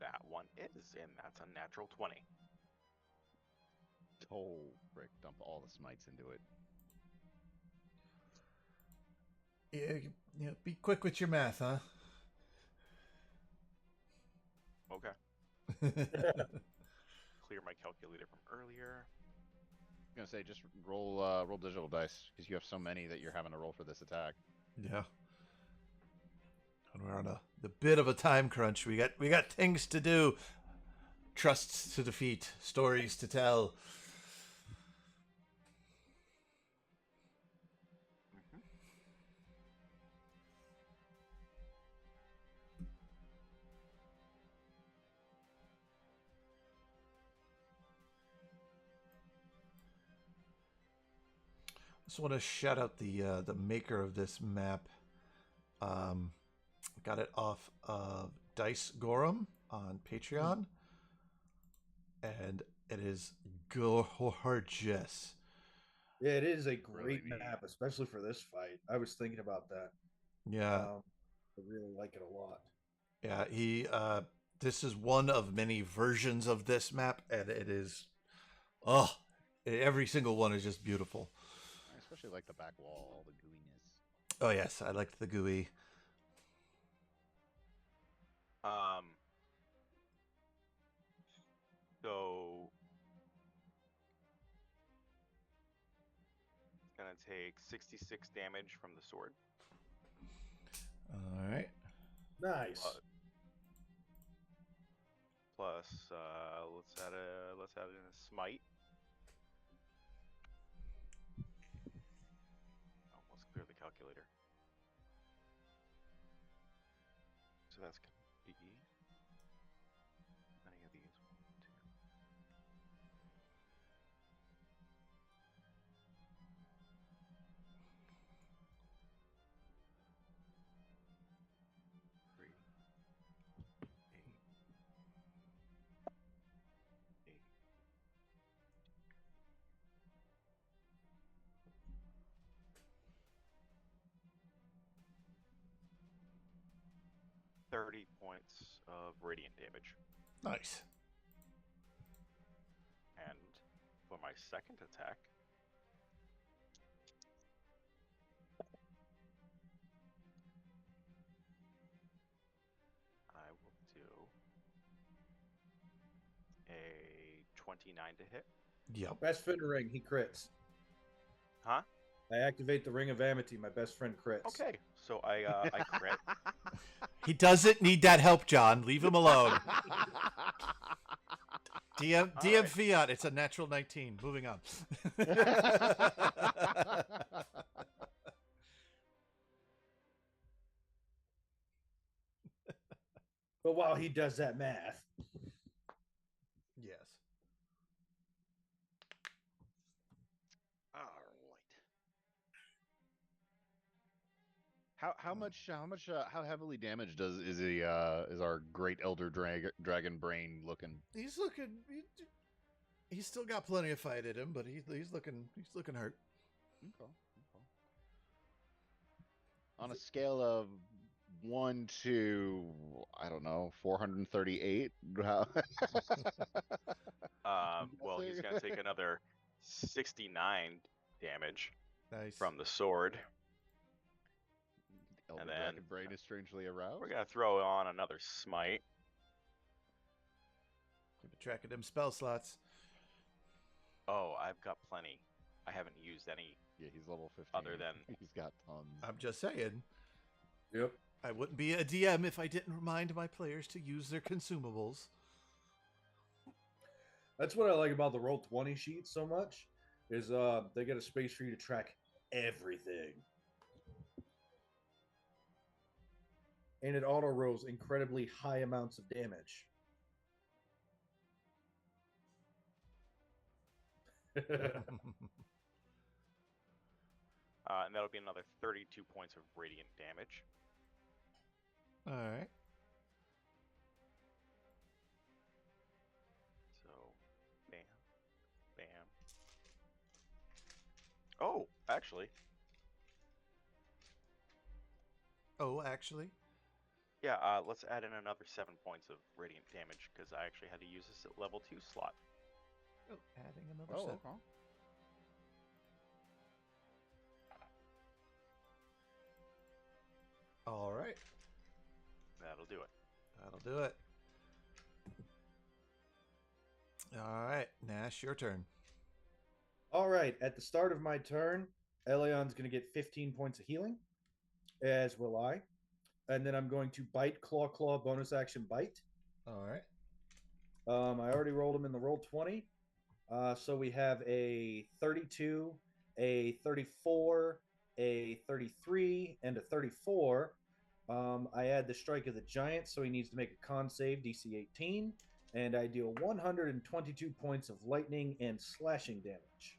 Speaker 4: That one is, and that's a natural 20.
Speaker 2: Oh, frick. Dump all the smites into it.
Speaker 1: Yeah, be quick with your math, huh?
Speaker 4: Okay. Clear my calculator from earlier.
Speaker 2: I'm going to say, just roll digital dice, because you have so many that you're having to roll for this attack.
Speaker 1: Yeah. And we're on the bit of a time crunch. We got things to do. Trusts to defeat, stories to tell. Just want to shout out the maker of this map. Got it off of Dice Gorum on Patreon, and it is gorgeous.
Speaker 3: Yeah, it is a great
Speaker 2: Really neat.
Speaker 3: map, especially for this fight. I was thinking about that.
Speaker 1: Yeah,
Speaker 3: I really like it a lot.
Speaker 1: yeah. He this is one of many versions of this map, and it is every single one is just beautiful.
Speaker 2: I especially like the back wall, all the gooiness.
Speaker 1: Oh yes, I liked the GUI.
Speaker 4: So it's gonna take 66 damage from the sword.
Speaker 1: All right.
Speaker 3: Nice.
Speaker 4: Plus, let's add in a smite. Oh, let's clear the calculator. So that's gonna be any of these. 1, 2. 30 points of radiant damage.
Speaker 1: Nice.
Speaker 4: And for my second attack, I will do a 29 to hit.
Speaker 1: Yep.
Speaker 3: Best friend ring, he crits.
Speaker 4: Huh?
Speaker 3: I activate the ring of amity. My best friend crits.
Speaker 4: Okay, so I crit.
Speaker 1: He doesn't need that help, John. Leave him alone. DM
Speaker 4: right.
Speaker 1: Fiat. It's a natural 19. Moving on.
Speaker 3: But while he does that math,
Speaker 1: Yes.
Speaker 2: All right. How heavily damaged is our great elder dragon brain looking?
Speaker 1: He's looking. He's still got plenty of fight in him, but he's looking hurt.
Speaker 2: Okay. On a scale of 1 to, I don't know, 438.
Speaker 4: Well, he's gonna take another 69 damage
Speaker 1: Nice.
Speaker 4: from the sword.
Speaker 2: Elder
Speaker 4: And then
Speaker 2: dragon brain is strangely aroused.
Speaker 4: We're gonna throw on another smite.
Speaker 1: Keep a track of them spell slots.
Speaker 4: Oh, I've got plenty. I haven't used any.
Speaker 2: Yeah, he's level 15.
Speaker 4: Other than-
Speaker 2: he's got tons.
Speaker 1: I'm just saying.
Speaker 3: yep.
Speaker 1: I wouldn't be a DM if I didn't remind my players to use their consumables.
Speaker 3: That's what I like about the Roll20 sheet so much, is they get a space for you to track everything. And it auto rolls incredibly high amounts of damage.
Speaker 4: And that'll be another 32 points of radiant damage.
Speaker 1: All right.
Speaker 4: So, bam, bam. Oh, actually,
Speaker 1: Oh, actually.
Speaker 4: yeah. Let's add in another 7 points of radiant damage because I actually had to use this at level 2 slot.
Speaker 1: Oh, adding another
Speaker 2: Oh,
Speaker 1: set.
Speaker 2: okay.
Speaker 1: All right.
Speaker 4: That'll do it.
Speaker 1: That'll do it. All right, Nash, your turn.
Speaker 3: All right, at the start of my turn, Elion's going to get 15 points of healing, as will I. And then I'm going to bite, claw, bonus action bite.
Speaker 1: All right.
Speaker 3: I already rolled them in the Roll20. So we have a 32, a 34, a 33, and a 34. I add the strike of the giant, so he needs to make a con save, DC 18. And I deal 122 points of lightning and slashing damage.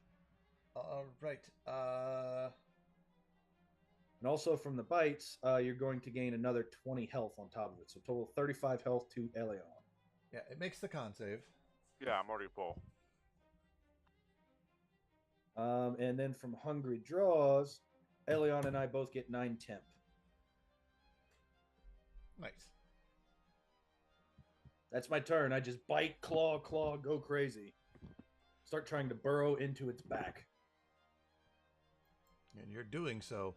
Speaker 1: All right.
Speaker 3: And also from the bites, you're going to gain another 20 health on top of it. So total 35 health to Elion.
Speaker 1: Yeah, it makes the con save.
Speaker 4: Yeah, I'm already full.
Speaker 3: And then from Hungry Draws, Elion and I both get 9 temp.
Speaker 1: Nice.
Speaker 3: That's my turn. I just bite, claw, go crazy. Start trying to burrow into its back.
Speaker 1: And you're doing so.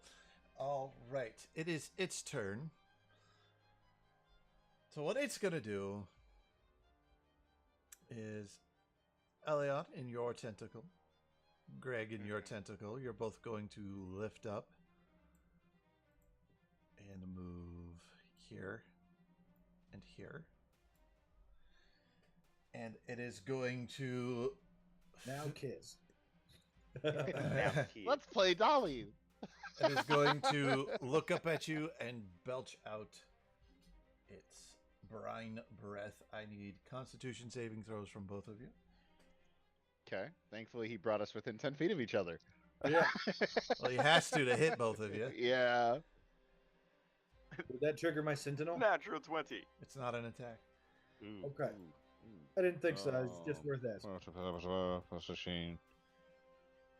Speaker 1: All right. It is its turn. So what it's going to do is Elliot in your tentacle, Greg in your tentacle, you're both going to lift up and move here and here. And it is going to...
Speaker 3: Now kiss.
Speaker 2: Let's play Dolly.
Speaker 1: It is going to look up at you and belch out its brine breath. I need Constitution saving throws from both of you.
Speaker 2: Okay. Thankfully, he brought us within 10 feet of each other.
Speaker 3: Yeah.
Speaker 1: Well, he has to hit both of you.
Speaker 2: Yeah.
Speaker 3: Did that trigger my sentinel?
Speaker 4: Natural 20.
Speaker 1: It's not an attack.
Speaker 3: Okay. I didn't think so. It's just worth asking.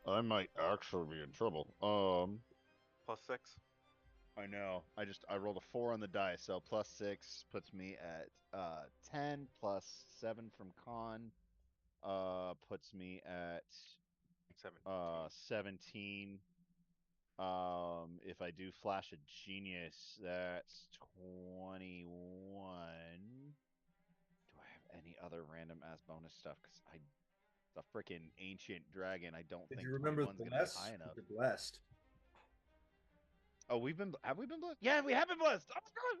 Speaker 2: I might actually be in trouble.
Speaker 4: Plus 6.
Speaker 2: I know. I rolled a 4 on the dice, so +6 puts me at 10 +7 from con puts me at
Speaker 4: 17.
Speaker 2: 17. If I do Flash of Genius, that's 21. Do I have any other random ass bonus stuff? Because the freaking ancient dragon. I don't
Speaker 3: Did
Speaker 2: think
Speaker 3: you remember
Speaker 2: 21's gonna be
Speaker 3: bless?
Speaker 2: high enough.
Speaker 3: You're blessed.
Speaker 2: Oh, have we been blessed? Yeah, we have been blessed. Oh my god.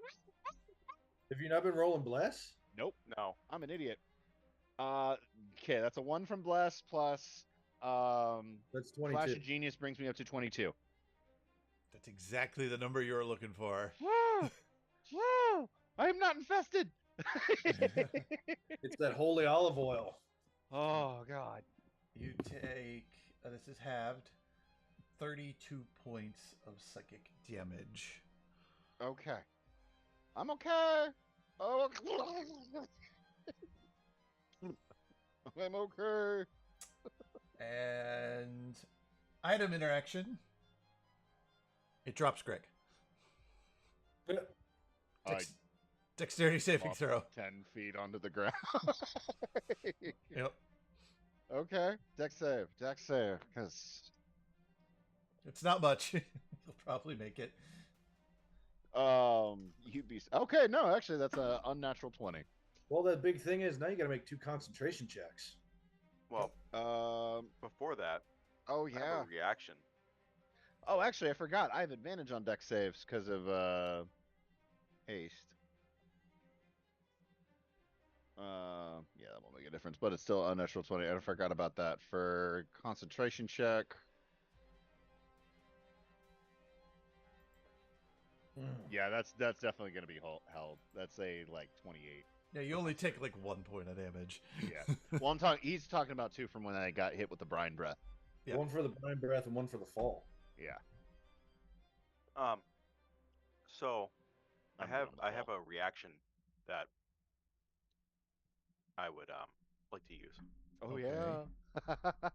Speaker 3: Have you not been rolling bless?
Speaker 2: Nope,
Speaker 4: No.
Speaker 2: I'm an idiot. Okay, that's a 1 from bless plus
Speaker 3: That's
Speaker 2: Flash
Speaker 3: 22.
Speaker 2: of Genius brings me up to 22.
Speaker 1: That's exactly the number you were looking for.
Speaker 2: Woo! Woo! I am not infested.
Speaker 3: It's that holy olive oil.
Speaker 2: Oh god.
Speaker 1: You take, this is halved, 32 points of psychic damage.
Speaker 2: Okay. I'm okay. Oh, I'm okay.
Speaker 1: And item interaction. It drops Greg.
Speaker 2: I
Speaker 1: Dexterity saving
Speaker 2: lost
Speaker 1: throw.
Speaker 2: 10 feet onto the ground.
Speaker 1: Yep.
Speaker 2: Okay. Dex save. Because
Speaker 1: It's not much. You'll probably make it.
Speaker 2: you'd be okay. No, actually, that's a unnatural 20.
Speaker 3: Well, that big thing is now you got to make 2 concentration checks.
Speaker 4: Well, before that,
Speaker 2: Oh
Speaker 4: I have
Speaker 2: yeah.
Speaker 4: a reaction.
Speaker 2: Oh, actually, I forgot. I have advantage on dex saves because of haste. Yeah, that won't make a difference, but it's still unnatural 20. I forgot about that for concentration check. Yeah, that's definitely going to be held. That's a like 28.
Speaker 1: Yeah, you only take like 1 point of damage.
Speaker 2: Yeah. Well, he's talking about 2 from when I got hit with the brine breath.
Speaker 1: Yeah.
Speaker 3: 1 for the blind breath and 1 for the fall.
Speaker 2: Yeah.
Speaker 4: So I
Speaker 2: I'm
Speaker 4: have
Speaker 2: good on the fall.
Speaker 4: a reaction that I would like to use.
Speaker 2: Oh
Speaker 1: Okay.
Speaker 2: yeah.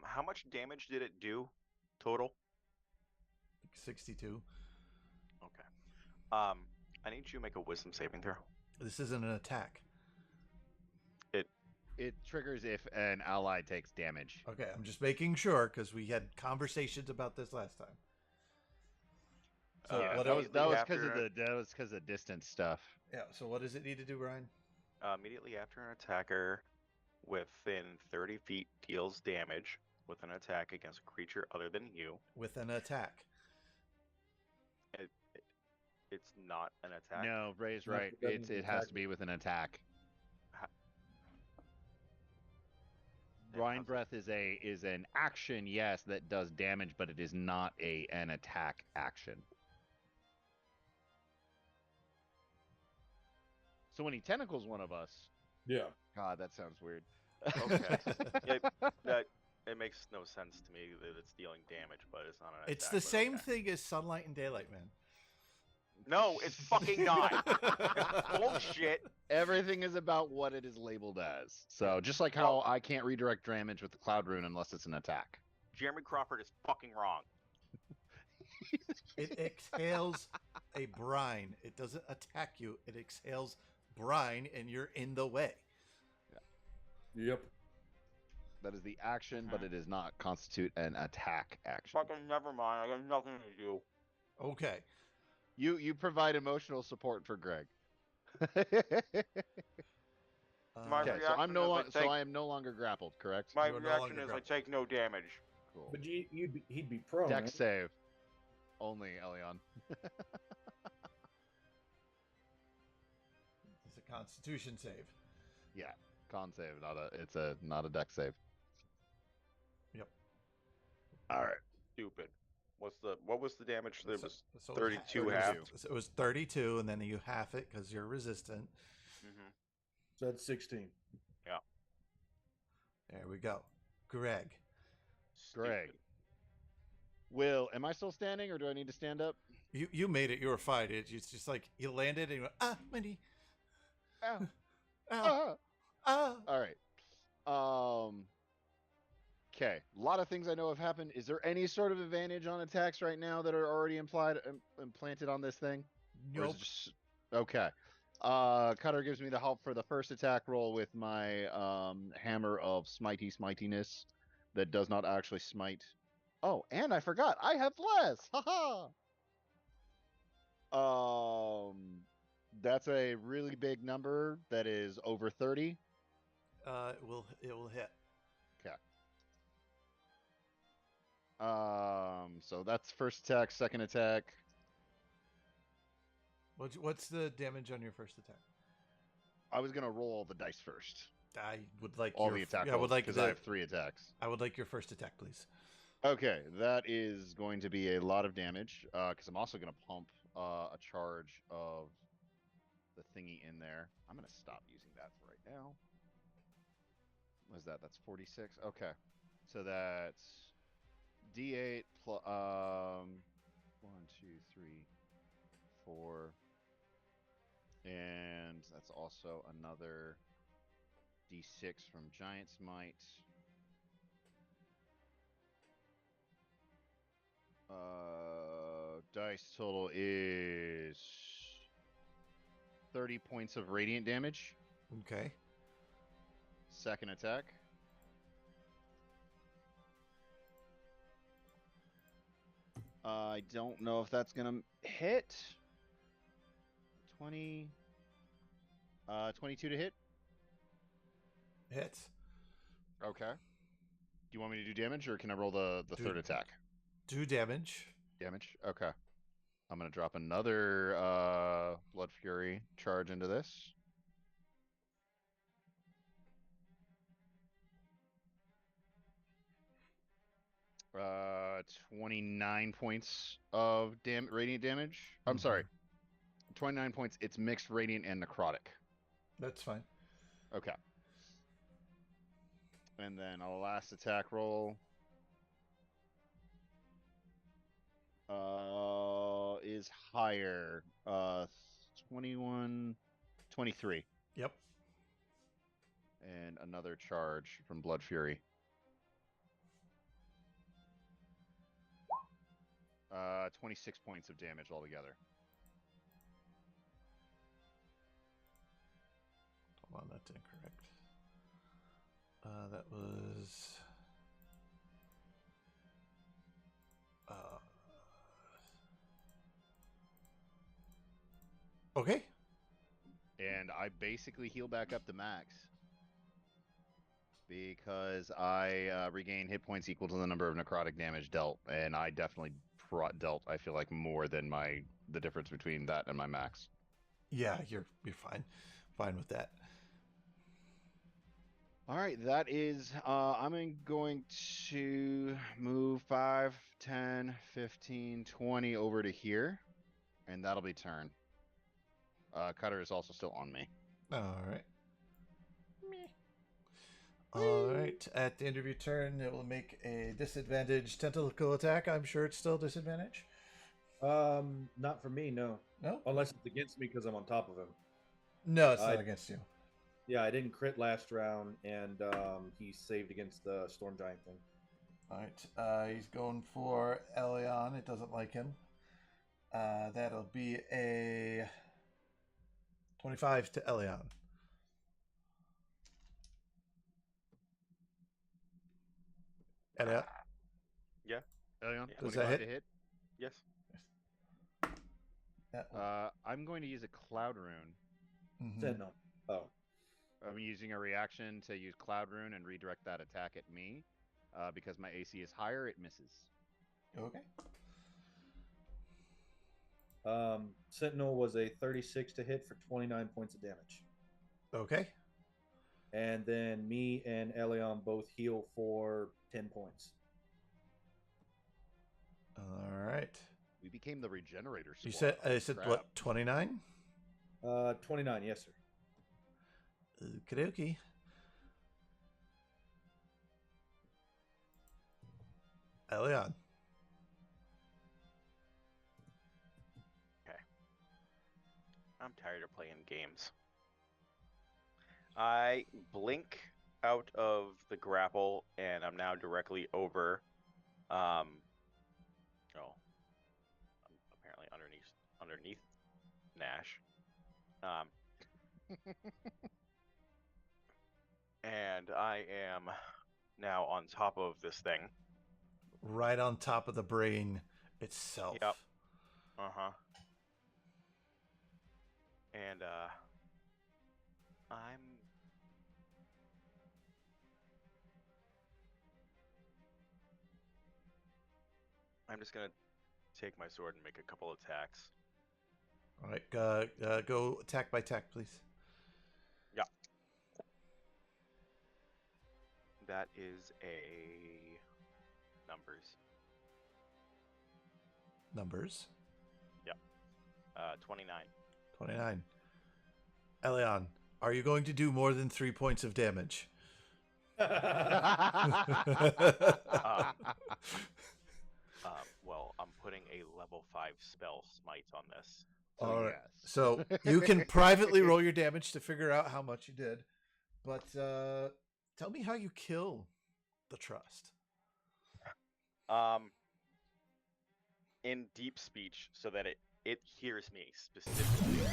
Speaker 4: How much damage did it do total?
Speaker 1: 62.
Speaker 4: Okay. I need you to make a wisdom saving throw.
Speaker 1: This isn't an attack.
Speaker 2: It triggers if an ally takes damage.
Speaker 1: Okay, I'm just making sure because we had conversations about this last time. So
Speaker 4: Yeah,
Speaker 1: what
Speaker 2: that was
Speaker 4: immediately
Speaker 2: because of distance stuff.
Speaker 1: Yeah. So what does it need to do, Brian?
Speaker 4: Immediately after an attacker within 30 feet deals damage with an attack against a creature other than you,
Speaker 1: With an attack.
Speaker 4: it's not an attack.
Speaker 2: No, Ray's
Speaker 3: No,
Speaker 2: right.
Speaker 3: it doesn't
Speaker 2: It has
Speaker 3: attack.
Speaker 2: to be with an attack.
Speaker 4: Ha-
Speaker 2: Brine
Speaker 4: how's
Speaker 2: breath is an action, yes, that does damage, but it is not an attack action. So when he tentacles one of us,
Speaker 3: Yeah.
Speaker 2: God, that sounds weird.
Speaker 4: Okay. It makes no sense to me that it's dealing damage, but it's not an
Speaker 1: It's
Speaker 4: attack.
Speaker 1: the
Speaker 4: but
Speaker 1: same
Speaker 4: okay.
Speaker 1: thing as sunlight and daylight, man.
Speaker 4: No, it's fucking not. It's bullshit.
Speaker 2: Everything is about what it is labeled as. So just like how I can't redirect damage with the Cloud Rune unless it's an attack.
Speaker 4: Jeremy Crawford is fucking wrong.
Speaker 1: It exhales a brine. It doesn't attack you. It exhales brine, and you're in the way.
Speaker 3: Yep.
Speaker 2: That is the action, but it does not constitute an attack action.
Speaker 4: Fucking never mind. I got nothing to do.
Speaker 1: Okay.
Speaker 2: You provide emotional support for Greg.
Speaker 4: My
Speaker 2: Okay, so
Speaker 4: reaction
Speaker 2: I am no longer grappled, correct?
Speaker 4: My
Speaker 1: You are no
Speaker 4: reaction
Speaker 1: longer
Speaker 4: is
Speaker 1: grappled.
Speaker 4: I take no damage.
Speaker 2: Cool.
Speaker 3: But he'd be prone.
Speaker 2: Dex
Speaker 3: right?
Speaker 2: save. Only Elion.
Speaker 1: It's a Constitution save.
Speaker 2: Yeah, con save, not a dex save.
Speaker 1: Yep.
Speaker 2: All right.
Speaker 4: Stupid. What was the damage? There
Speaker 1: So-
Speaker 4: was
Speaker 1: so
Speaker 4: 32
Speaker 1: it was-
Speaker 4: half.
Speaker 1: So it was 32, and then you half it because you're resistant.
Speaker 3: So that's 16.
Speaker 1: There we go. Greg.
Speaker 2: Greg. Will, am I still standing or do I need to stand up?
Speaker 1: You made it. You were fine. It's just like you landed and you went, my knee.
Speaker 2: Ow.
Speaker 1: Ow.
Speaker 2: Ah.
Speaker 1: Ah.
Speaker 2: All right. Okay, a lot of things I know have happened. Is there any sort of advantage on attacks right now that are already implanted on this thing? Or is
Speaker 1: Nope.
Speaker 2: it just okay? Cutter gives me the help for the first attack roll with my hammer of smitiness that does not actually smite. Oh, and I forgot, I have less. Haha. That's a really big number. That is over 30.
Speaker 1: It will hit.
Speaker 2: Okay. So that's first attack, second attack.
Speaker 1: What's the damage on your first attack?
Speaker 2: I was gonna roll all the dice first.
Speaker 1: I would like
Speaker 2: All
Speaker 1: your
Speaker 2: the attack
Speaker 1: I would
Speaker 2: rolls
Speaker 1: like
Speaker 2: because I have 3 attacks.
Speaker 1: I would like your first attack, please.
Speaker 2: Okay, that is going to be a lot of damage because I'm also gonna pump a charge of the thingy in there. I'm gonna stop using that for right now. What is that? That's 46. Okay, so that's D8 plus 1, 2, 3, 4, and that's also another D6 from Giant Smite. Dice total is 30 points of radiant damage.
Speaker 1: Okay.
Speaker 2: Second attack. I don't know if that's gonna hit. 20. 22 to hit.
Speaker 1: Hits.
Speaker 2: Okay. Do you want me to do damage, or can I roll the third attack?
Speaker 1: Do damage.
Speaker 2: Damage. Okay. I'm gonna drop another Blood Fury charge into this. 29 points of radiant damage. I'm sorry. 29 points. It's mixed radiant and necrotic.
Speaker 1: That's fine.
Speaker 2: Okay. And then a last attack roll is higher. 21, 23.
Speaker 1: Yep.
Speaker 2: And another charge from Blood Fury. 26 points of damage altogether.
Speaker 1: Hold on, that's incorrect. That was. Okay.
Speaker 2: And I basically heal back up to max. Because I regain hit points equal to the number of necrotic damage dealt. And I definitely dealt, I feel like, more than the difference between that and my max.
Speaker 1: Yeah, you're fine. Fine with that.
Speaker 2: All right, that is, I'm going to move 5, 10, 15, 20 over to here, and that'll be turn. Cutter is also still on me.
Speaker 1: All right. All right. At the end of your turn, it will make a disadvantage tentacle attack. I'm sure it's still disadvantage.
Speaker 3: Not for me, no.
Speaker 1: No?
Speaker 3: Unless it's against me because I'm on top of him.
Speaker 1: No, it's not against you.
Speaker 3: Yeah, I didn't crit last round, and he saved against the Storm Giant thing.
Speaker 1: All right. He's going for Elion. It doesn't like him. That'll be a 25 to Elion. Elion?
Speaker 4: Yeah.
Speaker 2: Elion,
Speaker 4: Yeah.
Speaker 1: Does that
Speaker 2: 25
Speaker 1: hit?
Speaker 2: to hit.
Speaker 4: Yes.
Speaker 2: I'm going to use a Cloud Rune.
Speaker 1: Mm-hmm.
Speaker 3: Sentinel. Oh.
Speaker 2: I'm using a reaction to use Cloud Rune and redirect that attack at me. Because my AC is higher, it misses.
Speaker 1: Okay.
Speaker 3: Sentinel was a 36 to hit for 29 points of damage.
Speaker 1: Okay.
Speaker 3: And then me and Elion both heal for 10 points.
Speaker 1: All right.
Speaker 2: We became the Regenerator Squad.
Speaker 1: You said, I said
Speaker 2: Crap.
Speaker 1: what, 29?
Speaker 3: 29, yes, sir.
Speaker 1: Okie dokie. Elion.
Speaker 4: Okay. I'm tired of playing games. I blink out of the grapple, and I'm now directly over. I'm apparently underneath Nash. And I am now on top of this thing.
Speaker 1: Right on top of the brain itself.
Speaker 4: Yep. And I'm just gonna take my sword and make a couple attacks.
Speaker 1: All right, go attack by attack, please.
Speaker 4: Yeah. That is a numbers.
Speaker 1: Numbers.
Speaker 4: Yep. 29.
Speaker 1: 29. Elion, are you going to do more than 3 points of damage?
Speaker 4: Well, I'm putting a level 5 spell smite on this.
Speaker 1: All right.
Speaker 2: Yes.
Speaker 1: So you can privately roll your damage to figure out how much you did, but tell me how you kill the trust.
Speaker 4: In deep speech, so that it hears me specifically.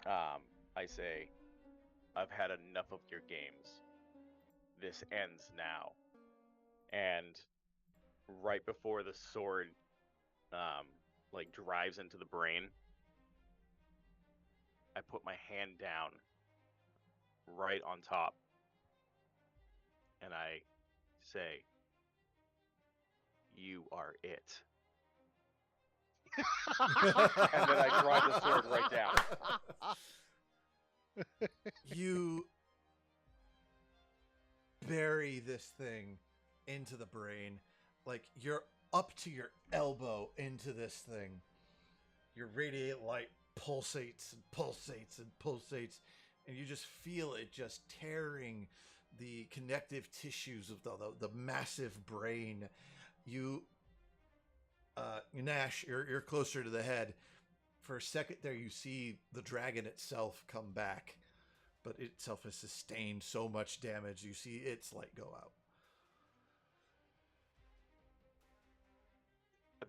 Speaker 4: I say, I've had enough of your games. This ends now. And right before the sword drives into the brain, I put my hand down right on top, and I say, you are it. And then I drive the sword right down.
Speaker 1: You bury this thing into the brain, like you're up to your elbow into this thing. Your radiant light pulsates and pulsates and pulsates, and you just feel it just tearing the connective tissues of the massive brain. You Nash, you're closer to the head. For a second there, you see the dragon itself come back, but itself has sustained so much damage. You see its light go out.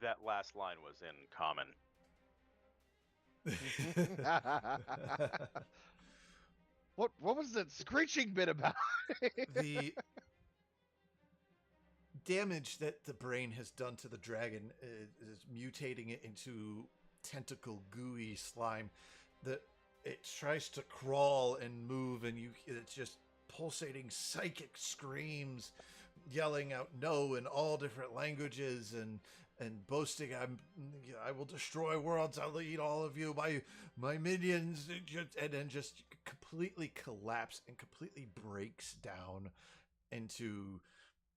Speaker 4: That last line was in common.
Speaker 2: What was that screeching bit about?
Speaker 1: The damage that the brain has done to the dragon is mutating it into tentacle gooey slime that it tries to crawl and move, and it's just pulsating psychic screams, yelling out no in all different languages and boasting, I will destroy worlds, I'll eat all of you, my minions, and then just completely collapse and completely breaks down into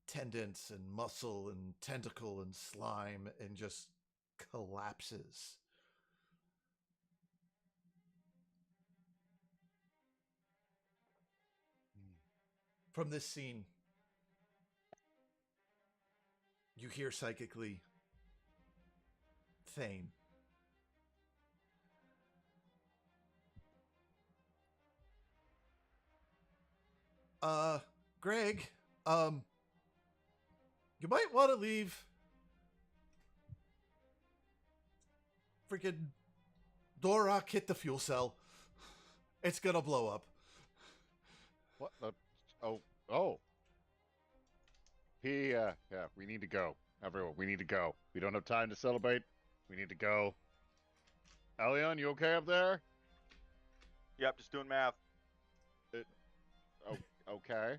Speaker 1: tendons and muscle and tentacle and slime and just collapses. From this scene, you hear psychically, Thane. Greg, you might want to leave. Freaking Dorak hit the fuel cell. It's gonna blow up.
Speaker 2: What the? Oh. Yeah, we need to go. Everyone, we need to go. We don't have time to celebrate. We need to go. Elion, you okay up there?
Speaker 4: Yep, just doing math.
Speaker 2: Okay.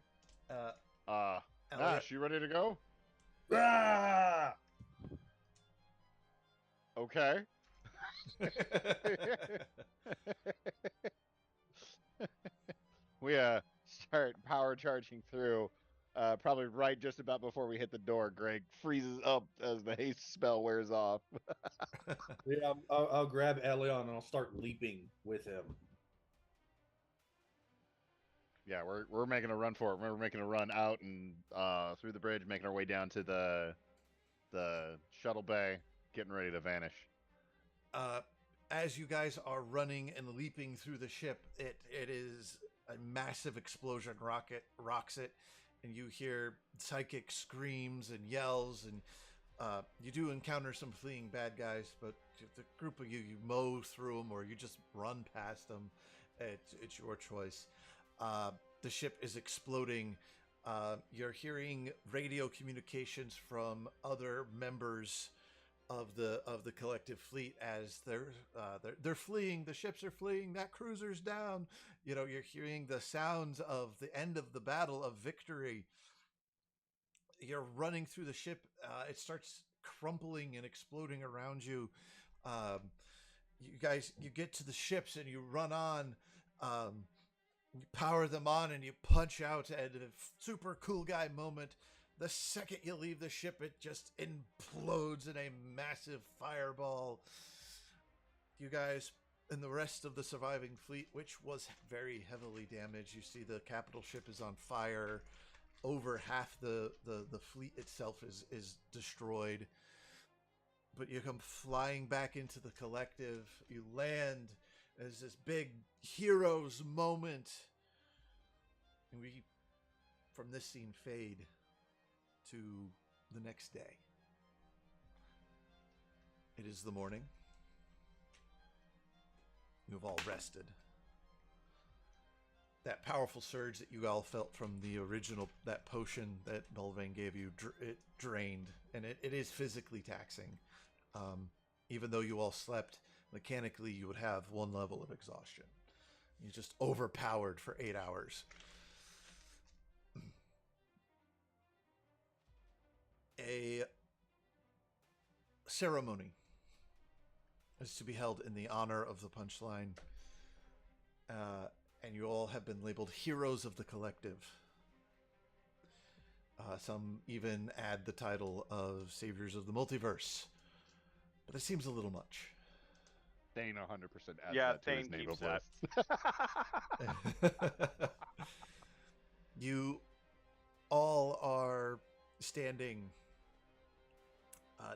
Speaker 1: Elliot,
Speaker 2: Nash, you ready to go?
Speaker 3: Ah!
Speaker 2: Okay. We start power charging through. Probably right just about before we hit the door, Greg freezes up as the haste spell wears off.
Speaker 3: Yeah, I'll grab Elion and I'll start leaping with him.
Speaker 2: Yeah, we're making a run for it. We're making a run out and through the bridge, making our way down to the shuttle bay, getting ready to vanish.
Speaker 1: As you guys are running and leaping through the ship, it is a massive explosion rocks it, and you hear psychic screams and yells, and you do encounter some fleeing bad guys, but the group of you mow through them or you just run past them. It's your choice. The ship is exploding. You're hearing radio communications from other members of the collective fleet as they're fleeing. The ships are fleeing. That cruiser's down. You know, you're hearing the sounds of the end of the battle, of victory. You're running through the ship. It starts crumpling and exploding around you. You guys, you get to the ships and you run on. You power them on and you punch out at a super cool guy moment. The second you leave the ship, it just implodes in a massive fireball. You guys and the rest of the surviving fleet, which was very heavily damaged, you see the capital ship is on fire. Over half the fleet itself is destroyed. But you come flying back into the collective. You land as this big hero's moment. And we, from this scene, fade to the next day. It is the morning. You've all rested. That powerful surge that you all felt from the original, that potion that Belvane gave you, it drained. And it is physically taxing. Even though you all slept, mechanically you would have one level of exhaustion. You're just overpowered for 8 hours. A ceremony is to be held in the honor of the Punchline. And you all have been labeled heroes of the collective. Some even add the title of saviors of the multiverse. But it seems a little much.
Speaker 2: Thane 100% adds
Speaker 4: Yeah,
Speaker 2: that to his
Speaker 4: Thane
Speaker 2: name
Speaker 4: keeps
Speaker 2: of
Speaker 4: that.
Speaker 2: list.
Speaker 1: You all are standing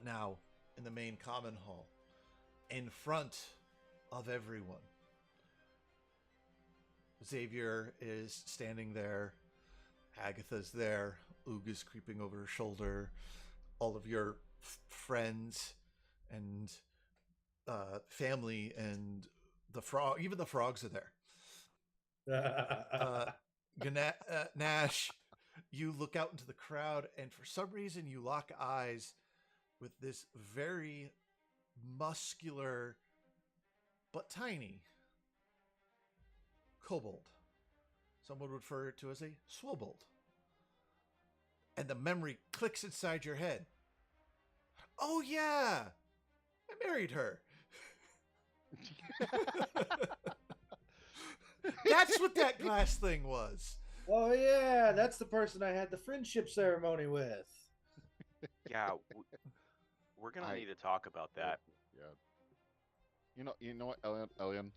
Speaker 1: now in the main common hall in front of everyone. Xavier is standing there. Agatha's there. Oog is creeping over her shoulder. All of your friends and family and the frog, even the frogs are there. Nash, you look out into the crowd, and for some reason you lock eyes with this very muscular but tiny kobold. Someone would refer to as a swobold. And the memory clicks inside your head. Oh yeah, I married her. That's what that glass thing was.
Speaker 3: Oh yeah, that's the person I had the friendship ceremony with.
Speaker 4: Yeah, we're gonna need to talk about that.
Speaker 2: Yeah. You know what, Elian?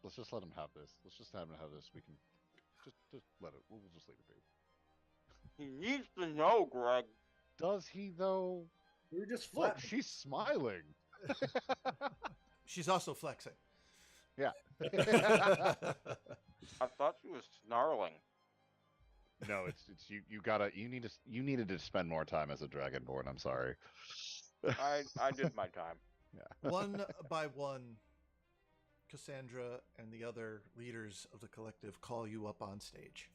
Speaker 2: Let's just let him have this. Let's just have him have this. We can just let it. We'll just leave it be.
Speaker 4: He needs to know, Greg.
Speaker 2: Does he though?
Speaker 3: We were just
Speaker 2: Look,
Speaker 3: flat.
Speaker 2: she's smiling.
Speaker 1: She's also flexing.
Speaker 2: Yeah.
Speaker 4: I thought she was snarling.
Speaker 2: No, it's you needed to spend more time as a Dragonborn. I'm sorry.
Speaker 4: I did my time.
Speaker 2: Yeah.
Speaker 1: One by one, Cassandra and the other leaders of the collective call you up on stage.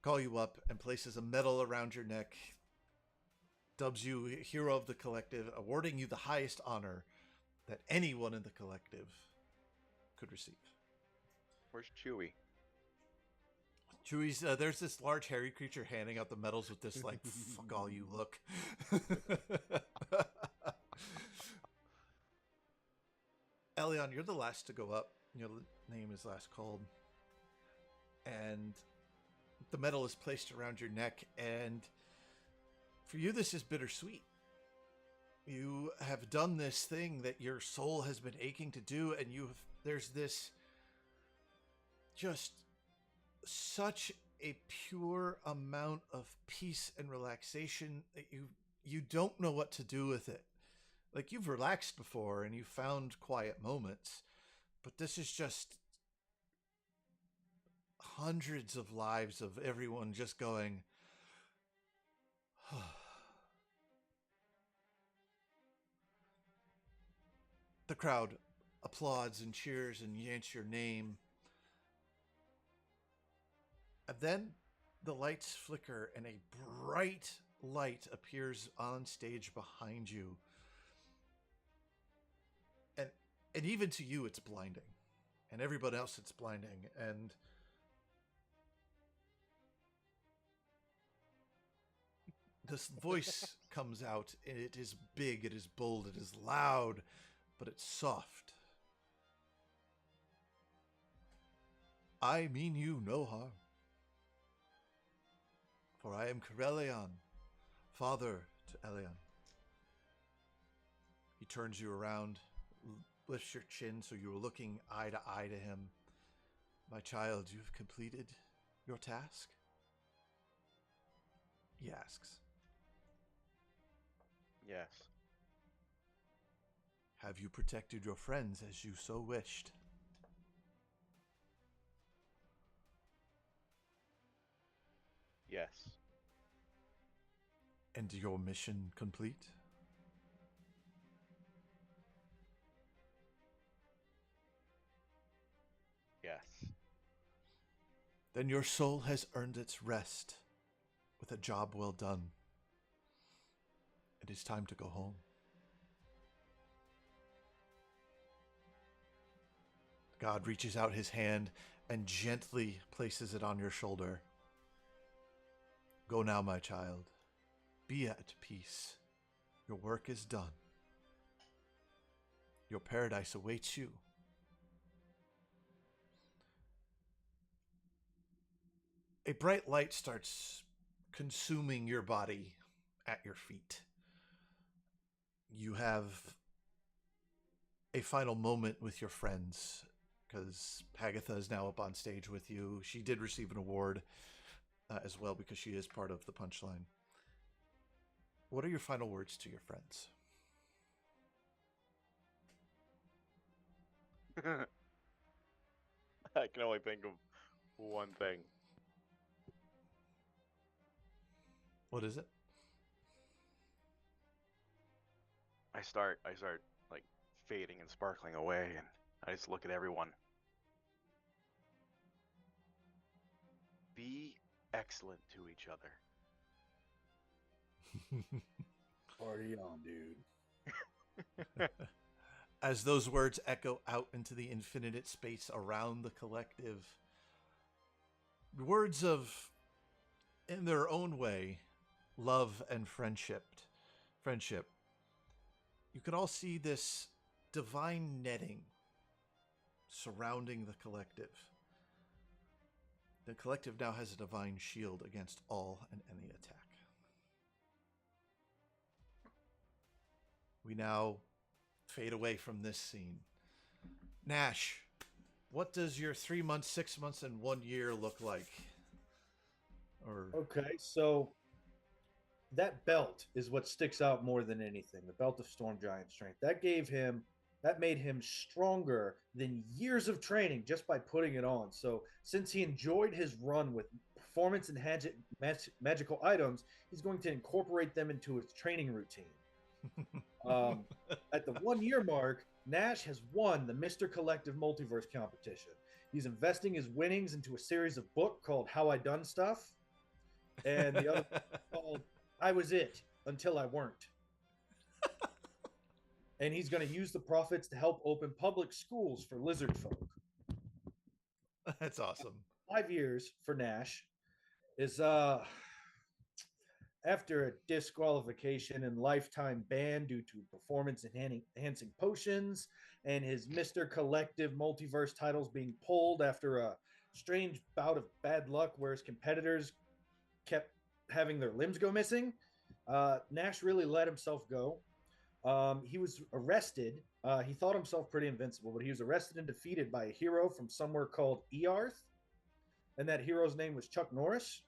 Speaker 1: Call you up and places a medal around your neck, dubs you hero of the collective, awarding you the highest honor that anyone in the collective could receive.
Speaker 4: Where's Chewie?
Speaker 1: Chewie's, there's this large hairy creature handing out the medals with this, like, fuck all you look. Elion, you're the last to go up. Your name is last called. And the medal is placed around your neck. And for you, this is bittersweet. You have done this thing that your soul has been aching to do. And there's this just such a pure amount of peace and relaxation that you don't know what to do with it. Like, you've relaxed before and you found quiet moments, but this is just hundreds of lives of everyone just going, the crowd applauds and cheers and yants your name. And then the lights flicker and a bright light appears on stage behind you. And even to you, it's blinding. And everybody else, it's blinding. And this voice comes out, and it is big, it is bold, it is loud, but it's soft. I mean you no harm, for I am Corellion, father to Elion. He turns you around, lifts your chin so you're looking eye to eye to him. My child, you've completed your task? He asks.
Speaker 4: Yes.
Speaker 1: Have you protected your friends as you so wished?
Speaker 4: Yes.
Speaker 1: And your mission complete?
Speaker 4: Yes.
Speaker 1: Then your soul has earned its rest with a job well done. It is time to go home. God reaches out his hand and gently places it on your shoulder. Go now, my child. Be at peace. Your work is done. Your paradise awaits you. A bright light starts consuming your body at your feet. You have a final moment with your friends because Hagatha is now up on stage with you. She did receive an award as well because she is part of the Punchline. What are your final words to your friends?
Speaker 4: I can only think of one thing.
Speaker 1: What is it?
Speaker 4: I start like fading and sparkling away, and I just look at everyone. Be excellent to each other.
Speaker 3: Party on, dude.
Speaker 1: As those words echo out into the infinite space around the collective, words of, in their own way, love and friendship. You can all see this divine netting surrounding the collective. The collective now has a divine shield against all and any attack. We now fade away from this scene. Nash, what does your 3 months, 6 months, and 1 year look like?
Speaker 3: Okay, so that belt is what sticks out more than anything. The belt of Storm Giant Strength. That made him stronger than years of training just by putting it on. So since he enjoyed his run with performance enhancing magical items, he's going to incorporate them into his training routine. At the 1 year mark, Nash has won the Mr. Collective Multiverse competition. He's investing his winnings into a series of book called How I Done Stuff, and the other called I Was It Until I Weren't. And he's going to use the profits to help open public schools for lizard folk.
Speaker 1: That's awesome.
Speaker 3: 5 years for Nash is after a disqualification and lifetime ban due to performance enhancing potions and his Mr. Collective Multiverse titles being pulled after a strange bout of bad luck where his competitors kept having their limbs go missing, Nash really let himself go. He was arrested. He thought himself pretty invincible, but he was arrested and defeated by a hero from somewhere called Earth, and that hero's name was Chuck Norris.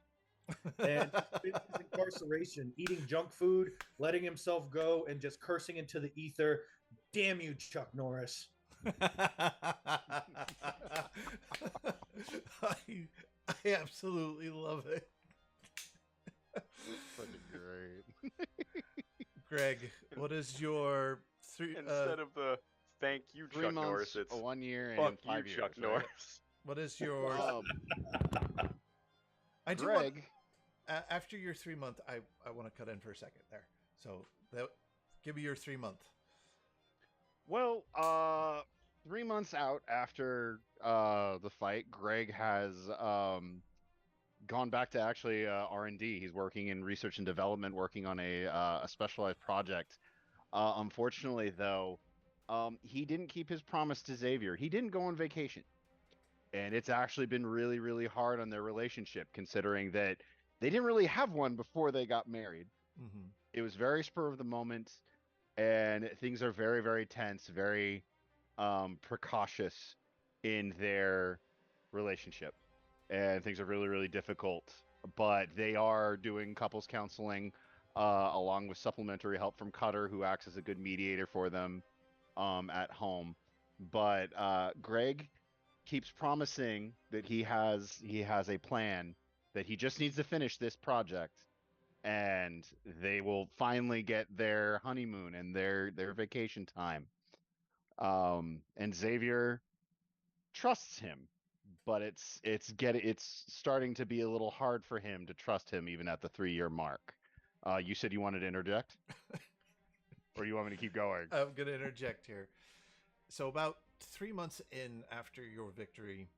Speaker 3: And his incarceration, eating junk food, letting himself go, and just cursing into the ether. Damn you, Chuck Norris.
Speaker 1: I absolutely love it.
Speaker 2: Fucking great.
Speaker 1: Greg, what is your three?
Speaker 4: Instead of the thank you,
Speaker 2: 3
Speaker 4: Chuck
Speaker 2: months,
Speaker 4: Norris, it's
Speaker 2: 1 year,
Speaker 4: fuck
Speaker 2: and
Speaker 4: you,
Speaker 2: 5 years.
Speaker 4: Chuck
Speaker 2: right?
Speaker 4: Norris.
Speaker 1: What is your?
Speaker 2: Um,
Speaker 1: I do want
Speaker 2: Greg,
Speaker 1: after your 3 month. I want to cut in for a second there. So that give me your 3 month.
Speaker 2: well, 3 months out after the fight, Greg has gone back to actually R&D. He's working in research and development, working on a specialized project. Unfortunately, though, he didn't keep his promise to Xavier. He didn't go on vacation. And it's actually been really, really hard on their relationship, considering that they didn't really have one before they got married.
Speaker 1: Mm-hmm.
Speaker 2: It was very spur of the moment, and things are very, very tense, very precautious in their relationship. And things are really, really difficult. But they are doing couples counseling along with supplementary help from Cutter, who acts as a good mediator for them at home. But Greg keeps promising that he has a plan, that he just needs to finish this project, and they will finally get their honeymoon and their vacation time. And Xavier trusts him, but it's starting to be a little hard for him to trust him even at the 3 year mark. You said you wanted to interject, or do you want me to keep going?
Speaker 1: I'm gonna interject here. So about 3 months in after your victory,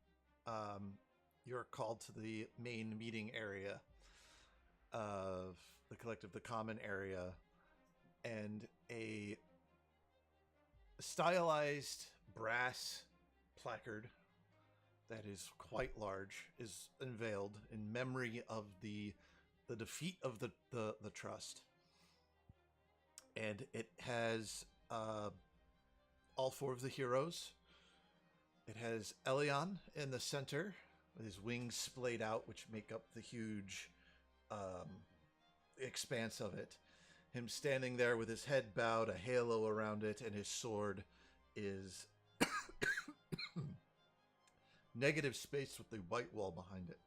Speaker 1: you're called to the main meeting area of the collective, the common area, and a stylized brass placard that is quite large is unveiled in memory of the defeat of the trust, and it has all four of the heroes. It has Elion in the center with his wings splayed out, which make up the huge expanse of it. Him standing there with his head bowed, a halo around it, and his sword is negative space with the white wall behind it.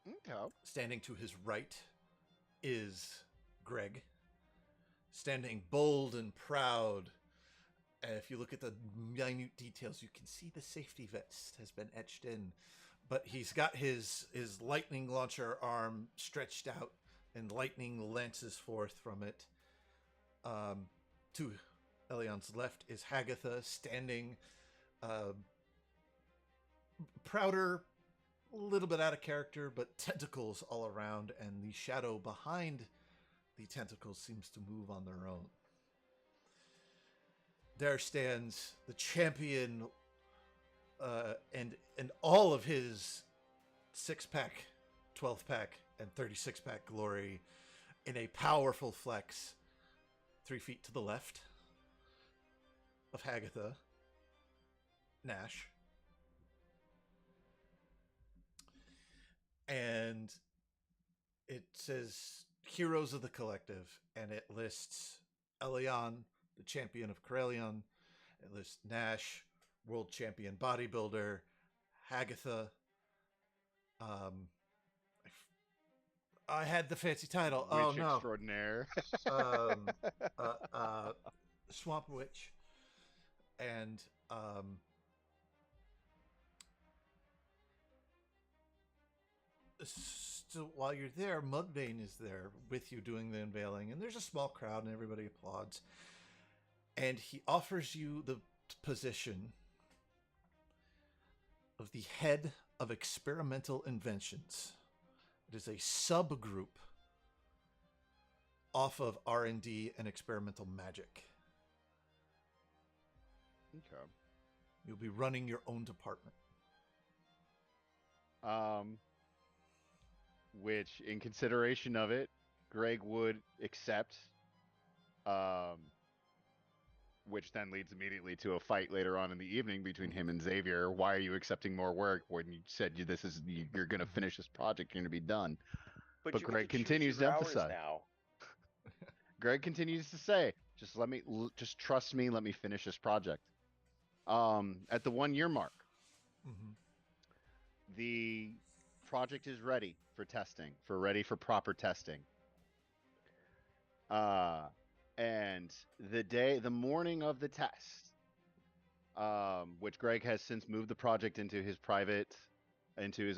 Speaker 2: Okay.
Speaker 1: Standing to his right is Greg, standing bold and proud. And if you look at the minute details, you can see the safety vest has been etched in. But he's got his lightning launcher arm stretched out, and lightning lances forth from it. To Elion's left is Hagatha, standing prouder, a little bit out of character, but tentacles all around, and the shadow behind the tentacles seems to move on their own. There stands the champion, and all of his 6-pack, 12-pack, and 36-pack glory in a powerful flex, 3 feet to the left of Hagatha, Nash. And it says Heroes of the Collective, and it lists Elion, the champion of Corellion. It lists Nash, world champion bodybuilder, Hagatha. I had the fancy title.
Speaker 2: Witch
Speaker 1: Oh no,
Speaker 2: extraordinaire.
Speaker 1: um, Swamp Witch, and so while you're there, Mudvayne is there with you doing the unveiling, and there's a small crowd, and everybody applauds. And he offers you the position of the head of experimental inventions. It is a subgroup off of R&D and experimental magic.
Speaker 2: Okay.
Speaker 1: You'll be running your own department.
Speaker 2: Which, in consideration of it, Greg would accept. Which then leads immediately to a fight later on in the evening between him and Xavier. Why are you accepting more work when you said you're going to finish this project, you're going to be done? But
Speaker 4: you
Speaker 2: Greg
Speaker 4: get to choose
Speaker 2: continues
Speaker 4: your
Speaker 2: to
Speaker 4: hours
Speaker 2: emphasize.
Speaker 4: now.
Speaker 2: Greg continues to say, just trust me, let me finish this project. At the 1 year mark,
Speaker 1: Mm-hmm.
Speaker 2: the project is ready for testing, ready for proper testing. And the morning of the test, which Greg has since moved the project into his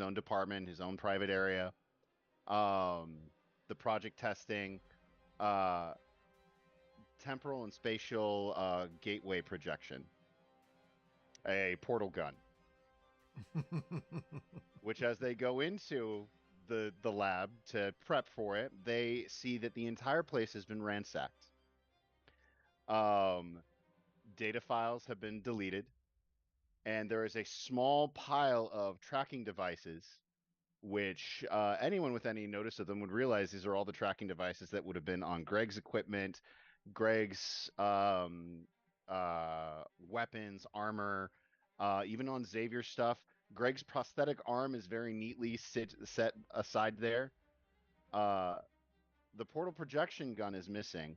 Speaker 2: own department, his own private area. The project testing, uh, temporal and spatial gateway projection, a portal gun, which as they go into the lab to prep for it, they see that the entire place has been ransacked. Data files have been deleted, and there is a small pile of tracking devices, which anyone with any notice of them would realize these are all the tracking devices that would have been on Greg's equipment, Greg's weapons, armor, even on Xavier's stuff. Greg's prosthetic arm is very neatly set aside there. The portal projection gun is missing,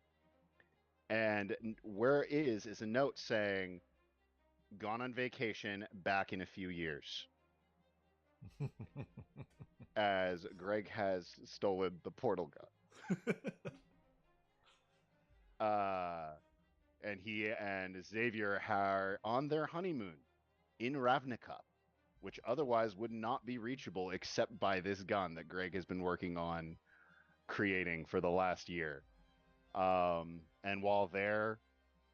Speaker 2: and where it is a note saying, "Gone on vacation, back in a few years." As Greg has stolen the portal gun. And he and Xavier are on their honeymoon in Ravnica, which otherwise would not be reachable except by this gun that Greg has been working on creating for the last year. And while there,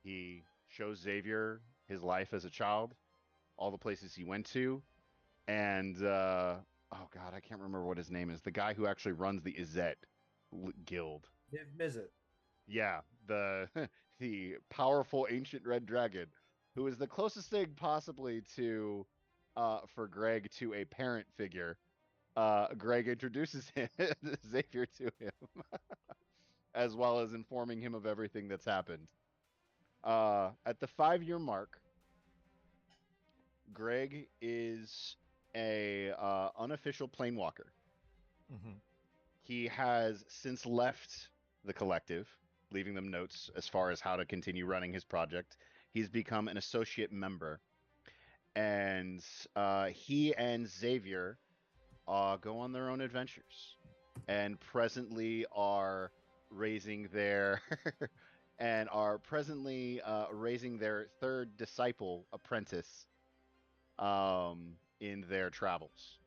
Speaker 2: he shows Xavier his life as a child, all the places he went to, and oh god, I can't remember what his name is. The guy who actually runs the Izzet guild.
Speaker 3: Visit.
Speaker 2: Yeah, the the powerful ancient red dragon, who is the closest thing possibly to for Greg to a parent figure. Greg introduces Xavier to him, as well as informing him of everything that's happened. At the 5 year mark, Greg is a unofficial planewalker.
Speaker 1: Mm-hmm.
Speaker 2: He has since left the collective, leaving them notes as far as how to continue running his project. He's become an associate member, and he and Xavier go on their own adventures, and presently are raising their raising their third disciple apprentice in their travels.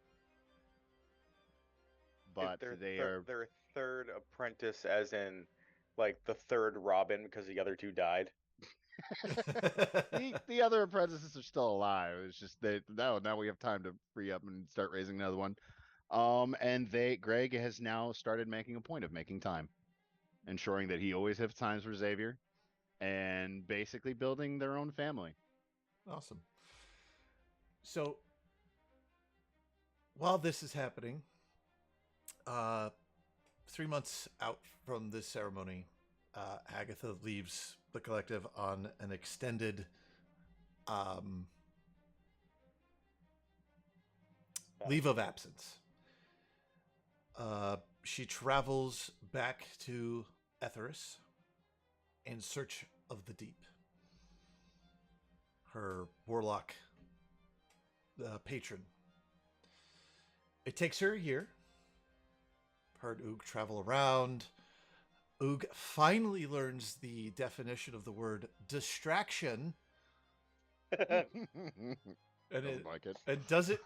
Speaker 2: But they are
Speaker 4: their third apprentice, as in like the third Robin, because the other two died.
Speaker 2: the other apprentices are still alive. It's just that now we have time to free up and start raising another one. And Greg has now started making a point of making time, ensuring that he always has times for Xavier, and basically building their own family.
Speaker 1: Awesome. So while this is happening, 3 months out from this ceremony, Agatha leaves the collective on an extended leave of absence. She travels back to Etheris in search of the deep. Her warlock patron. It takes her a year. Her and Oog travel around. Oog finally learns the definition of the word distraction. And
Speaker 2: like it.
Speaker 1: And does it,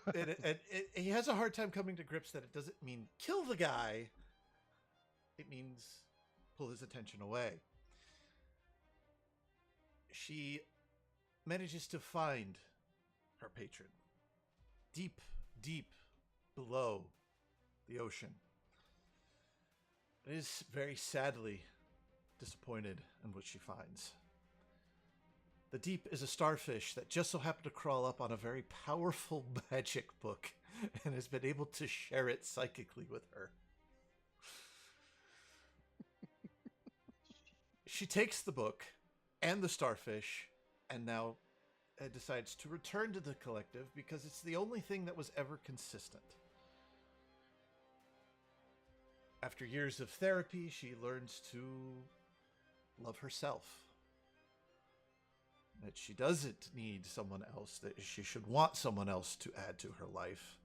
Speaker 1: he has a hard time coming to grips that it doesn't mean kill the guy. It means pull his attention away. She manages to find her patron deep, deep below the ocean. It is very sadly disappointed in what she finds. The deep is a starfish that just so happened to crawl up on a very powerful magic book and has been able to share it psychically with her. She takes the book and the starfish and now decides to return to the collective because it's the only thing that was ever consistent. After years of therapy, she learns to love herself. that she doesn't need someone else, that she should want someone else to add to her life,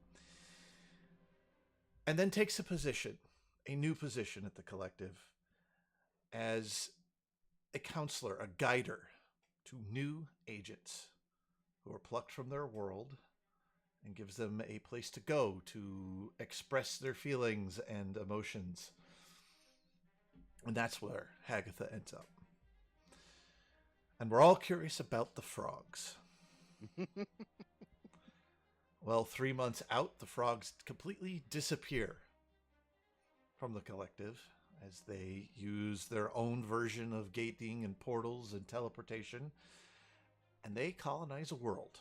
Speaker 1: and then takes a new position at the collective as a counselor, a guider to new agents who are plucked from their world and gives them a place to go to express their feelings and emotions. And that's where Hagatha ends up. And we're all curious about the frogs. Well, 3 months out, the frogs completely disappear from the collective as they use their own version of gating and portals and teleportation, and they colonize a world.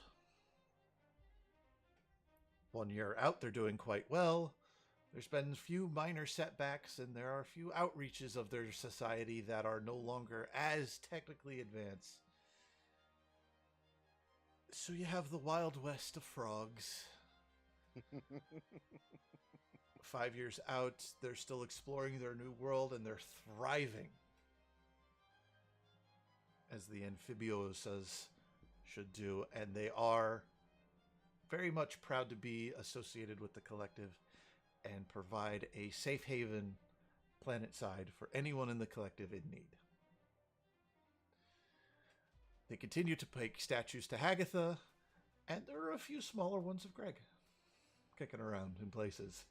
Speaker 1: 1 year out, they're doing quite well. There's been a few minor setbacks, and there are a few outreaches of their society that are no longer as technically advanced. So you have the Wild West of frogs. 5 years out, they're still exploring their new world, and they're thriving, as the amphibiosas should do, and they are very much proud to be associated with the collective and provide a safe haven planet side for anyone in the collective in need. They continue to make statues to Hagatha, and there are a few smaller ones of Greg kicking around in places.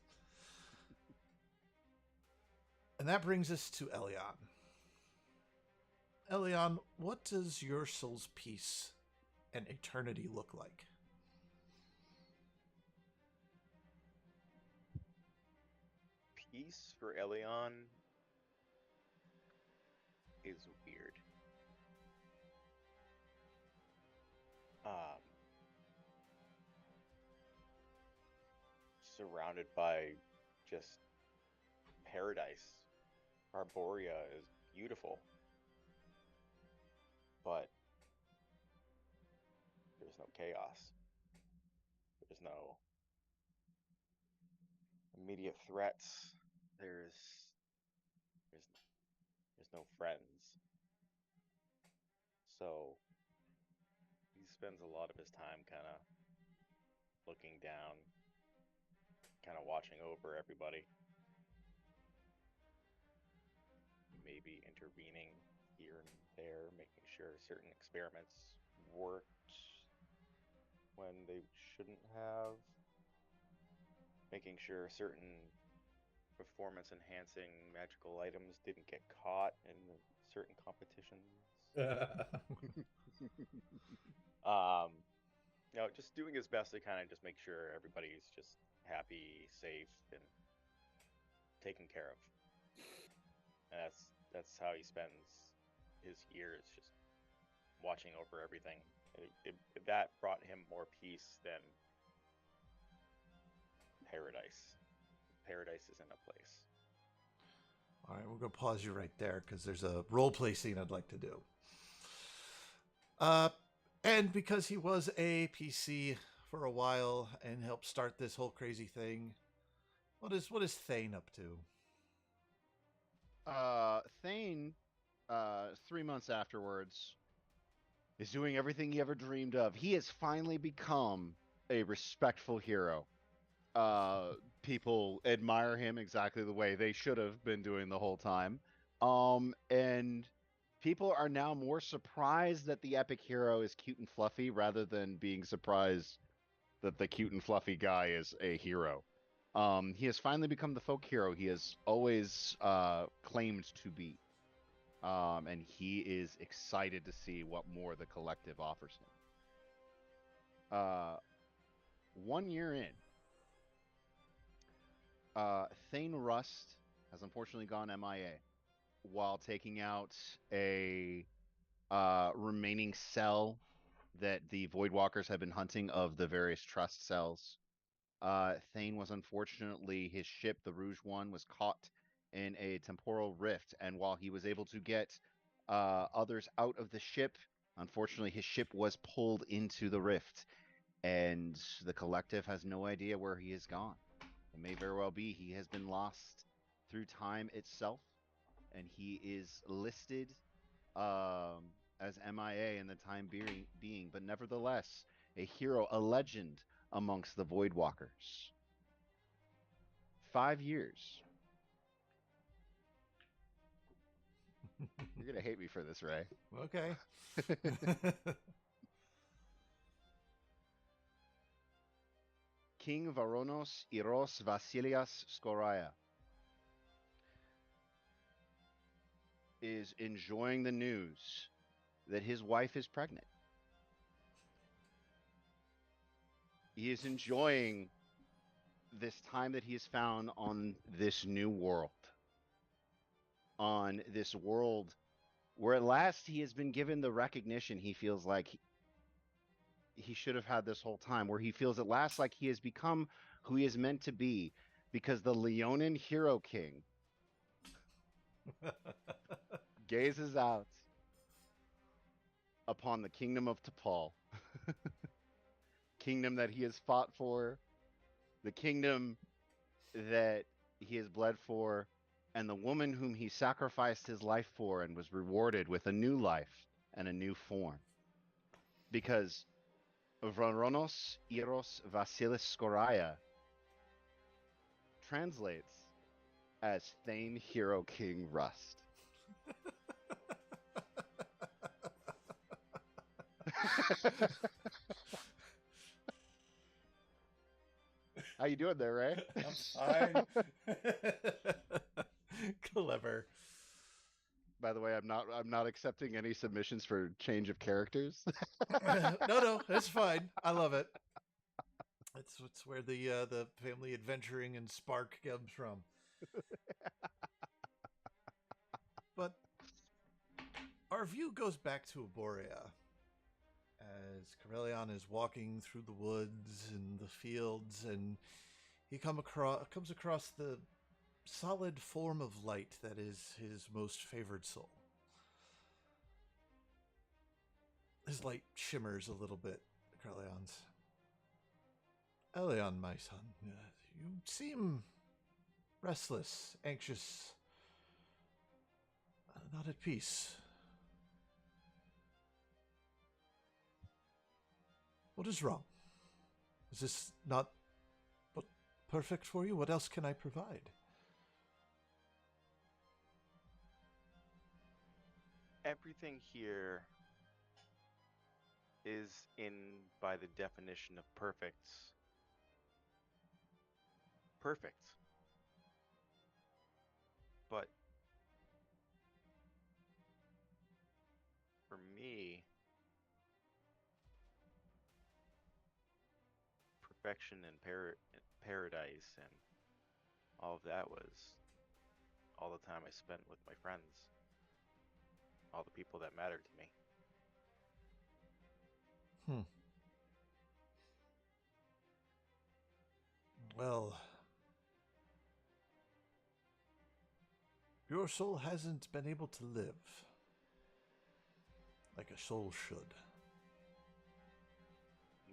Speaker 1: And that brings us to Elion. Elion, what does your soul's peace and eternity look like?
Speaker 4: Peace for Elion is weird. Um, Surrounded by just paradise. Arborea is beautiful, but there's no chaos. There's no immediate threats. There's there's no friends. So he spends a lot of his time kind of looking down, kind of watching over everybody, maybe intervening here and there, making sure certain experiments worked when they shouldn't have, making sure certain performance enhancing magical items didn't get caught in certain competitions. um, just doing his best to kind of just make sure everybody's just happy, safe, and taken care of. And that's how he spends his years, just watching over everything. That brought him more peace than paradise. Paradise isn't a place.
Speaker 1: All right, we're going to pause you right there because there's a role play scene I'd like to do. And because he was a PC for a while and helped start this whole crazy thing, what is Thane up to?
Speaker 2: Thane, 3 months afterwards, is doing everything he ever dreamed of. He has finally become a respectful hero. People admire him exactly the way they should have been doing the whole time. And people are now more surprised that the epic hero is cute and fluffy rather than being surprised that the cute and fluffy guy is a hero. He has finally become the folk hero he has always claimed to be. And he is excited to see what more the collective offers him. 1 year in, Thane Rust has unfortunately gone MIA while taking out a remaining cell that the Voidwalkers have been hunting of the various trust cells. Thane was unfortunately, his ship, the Rouge One, was caught in a temporal rift, and while he was able to get others out of the ship, unfortunately, his ship was pulled into the rift, and the collective has no idea where he has gone. It may very well be he has been lost through time itself, and he is listed as MIA in the time being, but nevertheless a hero, a legend amongst the Voidwalkers. 5 years. You're gonna hate me for this, Ray.
Speaker 1: Okay.
Speaker 2: King Varonos Iros Vasilias Skoraya is enjoying the news that his wife is pregnant. He is enjoying this time that he has found on this new world. On this world where at last he has been given the recognition he feels like he should have had this whole time, where he feels at last like he has become who he is meant to be, because the Leonin Hero King gazes out upon the kingdom of T'Pol, kingdom that he has fought for, the kingdom that he has bled for, and the woman whom he sacrificed his life for and was rewarded with a new life and a new form. Because Vronos Eros Vasilis Skoraya translates as Thane Hero King Rust. How you doing there, Ray?
Speaker 3: I'm fine.
Speaker 1: Clever.
Speaker 2: By the way, I'm not accepting any submissions for change of characters.
Speaker 1: No, it's fine. I love it. It's where the family adventuring and spark comes from. But our view goes back to Aboria as Corellion is walking through the woods and the fields, and he comes across the solid form of light that is his most favored soul. His light shimmers a little bit, Corellion's. Elion, my son, you seem restless, anxious, not at peace. What is wrong? Is this not perfect for you? What else can I provide?
Speaker 4: Everything here is in by the definition of perfect. But for me, perfection and paradise and all of that was all the time I spent with my friends, all the people that mattered to me.
Speaker 1: Well, your soul hasn't been able to live like a soul should.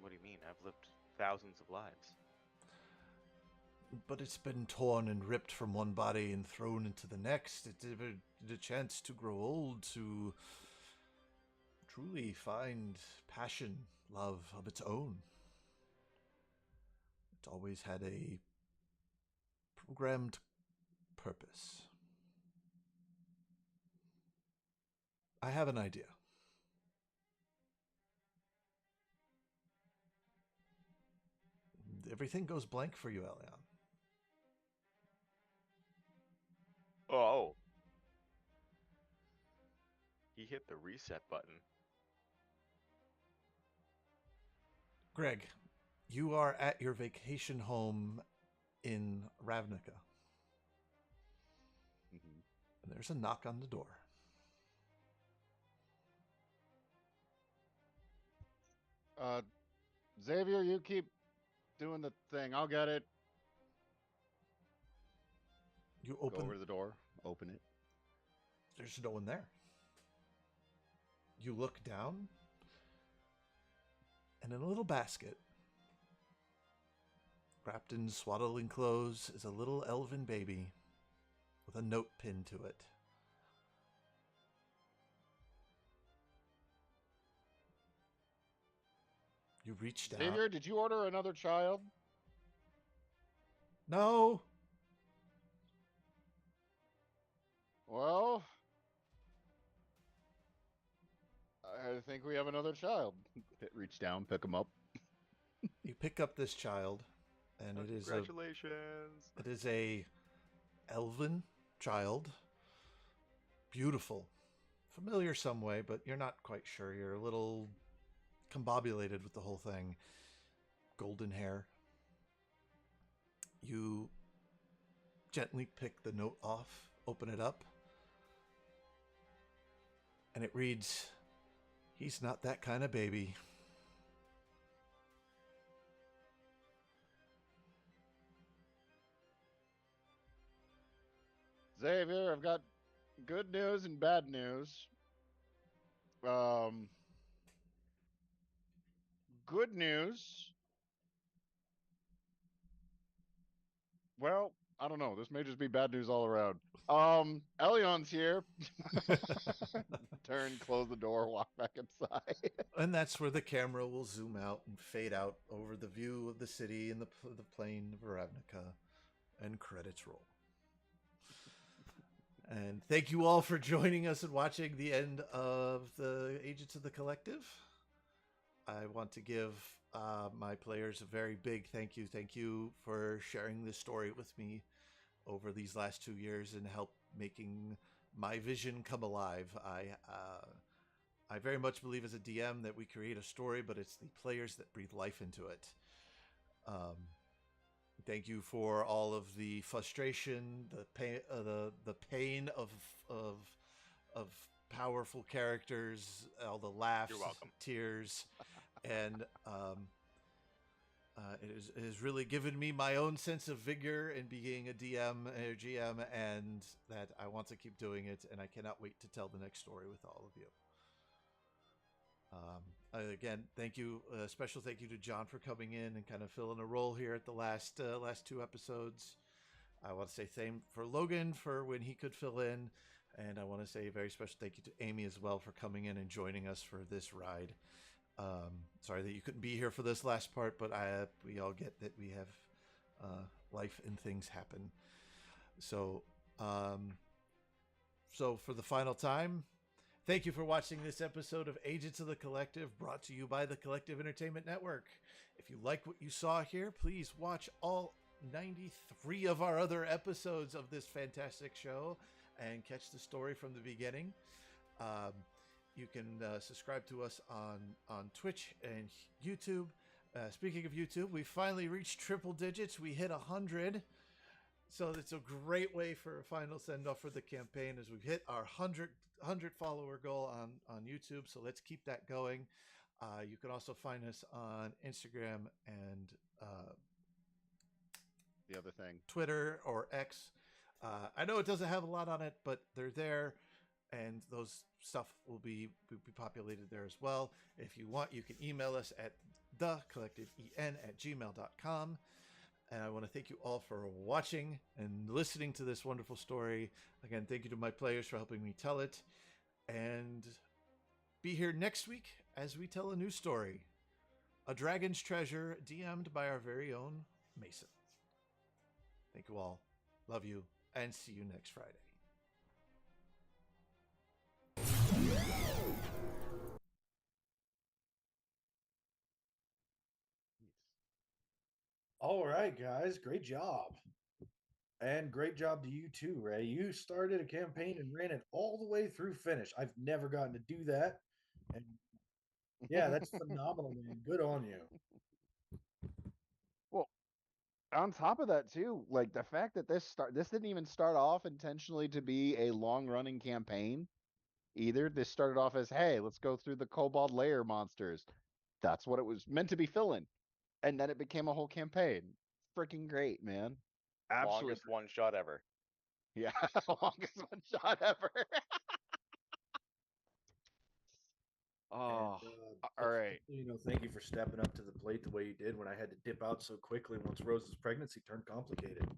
Speaker 4: What do you mean? I've lived thousands of lives.
Speaker 1: But it's been torn and ripped from one body and thrown into the next. It never had a chance to grow old, to truly find passion, love of its own. It always had a programmed purpose. I have an idea. Everything goes blank for you, Elion.
Speaker 4: Oh. He hit the reset button.
Speaker 1: Greg, you are at your vacation home in Ravnica.
Speaker 2: Mm-hmm.
Speaker 1: And there's a knock on the door.
Speaker 2: Xavier, you keep doing the thing. I'll get it.
Speaker 1: You
Speaker 2: Go
Speaker 1: open.
Speaker 2: over to the door. Open it.
Speaker 1: There's no one there. You look down, and in a little basket, wrapped in swaddling clothes, is a little elven baby with a note pinned to it. You reached out.
Speaker 2: Xavier, did you order another child?
Speaker 1: No.
Speaker 2: Well, I think we have another child. Reach down, pick him up.
Speaker 1: You pick up this child, and
Speaker 4: Oh,
Speaker 1: it is
Speaker 4: congratulations.
Speaker 1: a elven child. Beautiful. Familiar some way, but you're not quite sure. You're a little combobulated with the whole thing. Golden hair. You gently pick the note off, open it up, and it reads, "He's not that kind of baby."
Speaker 2: Xavier, I've got good news and bad news. Um, Good news. Well, I don't know. This may just be bad news all around. Elion's here. Turn, close the door, walk back inside.
Speaker 1: And that's where the camera will zoom out and fade out over the view of the city and the plain of Ravnica, and credits roll. And thank you all for joining us and watching the end of the Agents of the Collective. I want to give my players a very big thank you. Thank you for sharing this story with me over these last 2 years and help making my vision come alive. I very much believe as a DM that we create a story, but it's the players that breathe life into it. Thank you for all of the frustration, the pain, the pain of powerful characters, all the laughs,
Speaker 4: You're welcome.
Speaker 1: tears, and it has really given me my own sense of vigor in being a DM or GM, and that I want to keep doing it, and I cannot wait to tell the next story with all of you. Again, thank you. Special thank you to John for coming in and kind of filling a role here at the last 2 episodes. I want to say same for Logan for when he could fill in, and I want to say a very special thank you to Amy as well for coming in and joining us for this ride. Sorry that you couldn't be here for this last part, but we all get that we have life and things happen. So for the final time, thank you for watching this episode of Agents of the Collective, brought to you by the Collective Entertainment Network. If you like what you saw here, please watch all 93 of our other episodes of this fantastic show and catch the story from the beginning. You can subscribe to us on Twitch and YouTube. Speaking of YouTube, we finally reached triple digits. We hit 100. So it's a great way for a final send-off for the campaign as we've hit our 100 follower goal on YouTube. So let's keep that going. You can also find us on Instagram and
Speaker 2: The other thing,
Speaker 1: Twitter or X. I know it doesn't have a lot on it, but they're there, and those stuff will be populated there as well. If you want, you can email us at thecollectiveen@gmail.com. And I want to thank you all for watching and listening to this wonderful story. Again, thank you to my players for helping me tell it. And be here next week as we tell a new story. A Dragon's Treasure, DM'd by our very own Mason. Thank you all. Love you. And see you next Friday.
Speaker 3: All right, guys, great job. And great job to you too, Ray. You started a campaign and ran it all the way through finish. I've never gotten to do that. And yeah, that's phenomenal, man. Good on you.
Speaker 2: well, on top of that too, like the fact that this didn't even start off intentionally to be a long running campaign either. This started off as, hey, let's go through the Kobold Lair monsters. That's what it was meant to be filling. And then it became a whole campaign. Freaking great, man. Absolutely.
Speaker 4: Longest one shot ever.
Speaker 2: Yeah, longest one shot ever. Oh, all right.
Speaker 3: Thank you for stepping up to the plate the way you did when I had to dip out so quickly once Rose's pregnancy turned complicated.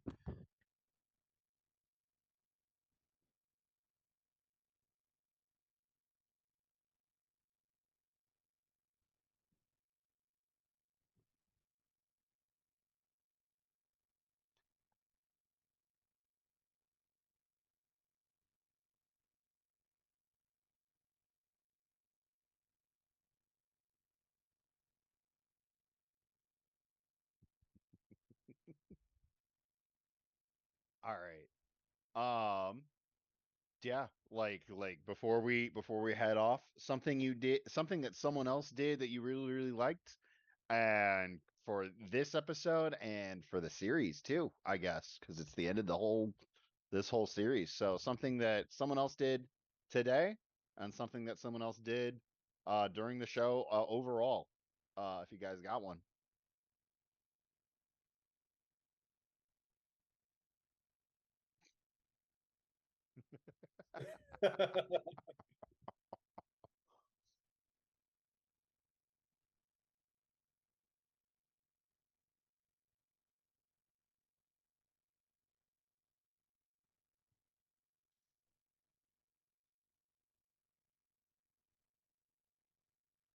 Speaker 2: All right. Yeah, like before we head off, something you did, something that someone else did that you really really liked, and for this episode and for the series too, I guess, because it's the end of the whole this whole series. So something that someone else did today, and something that someone else did during the show overall. If you guys got one.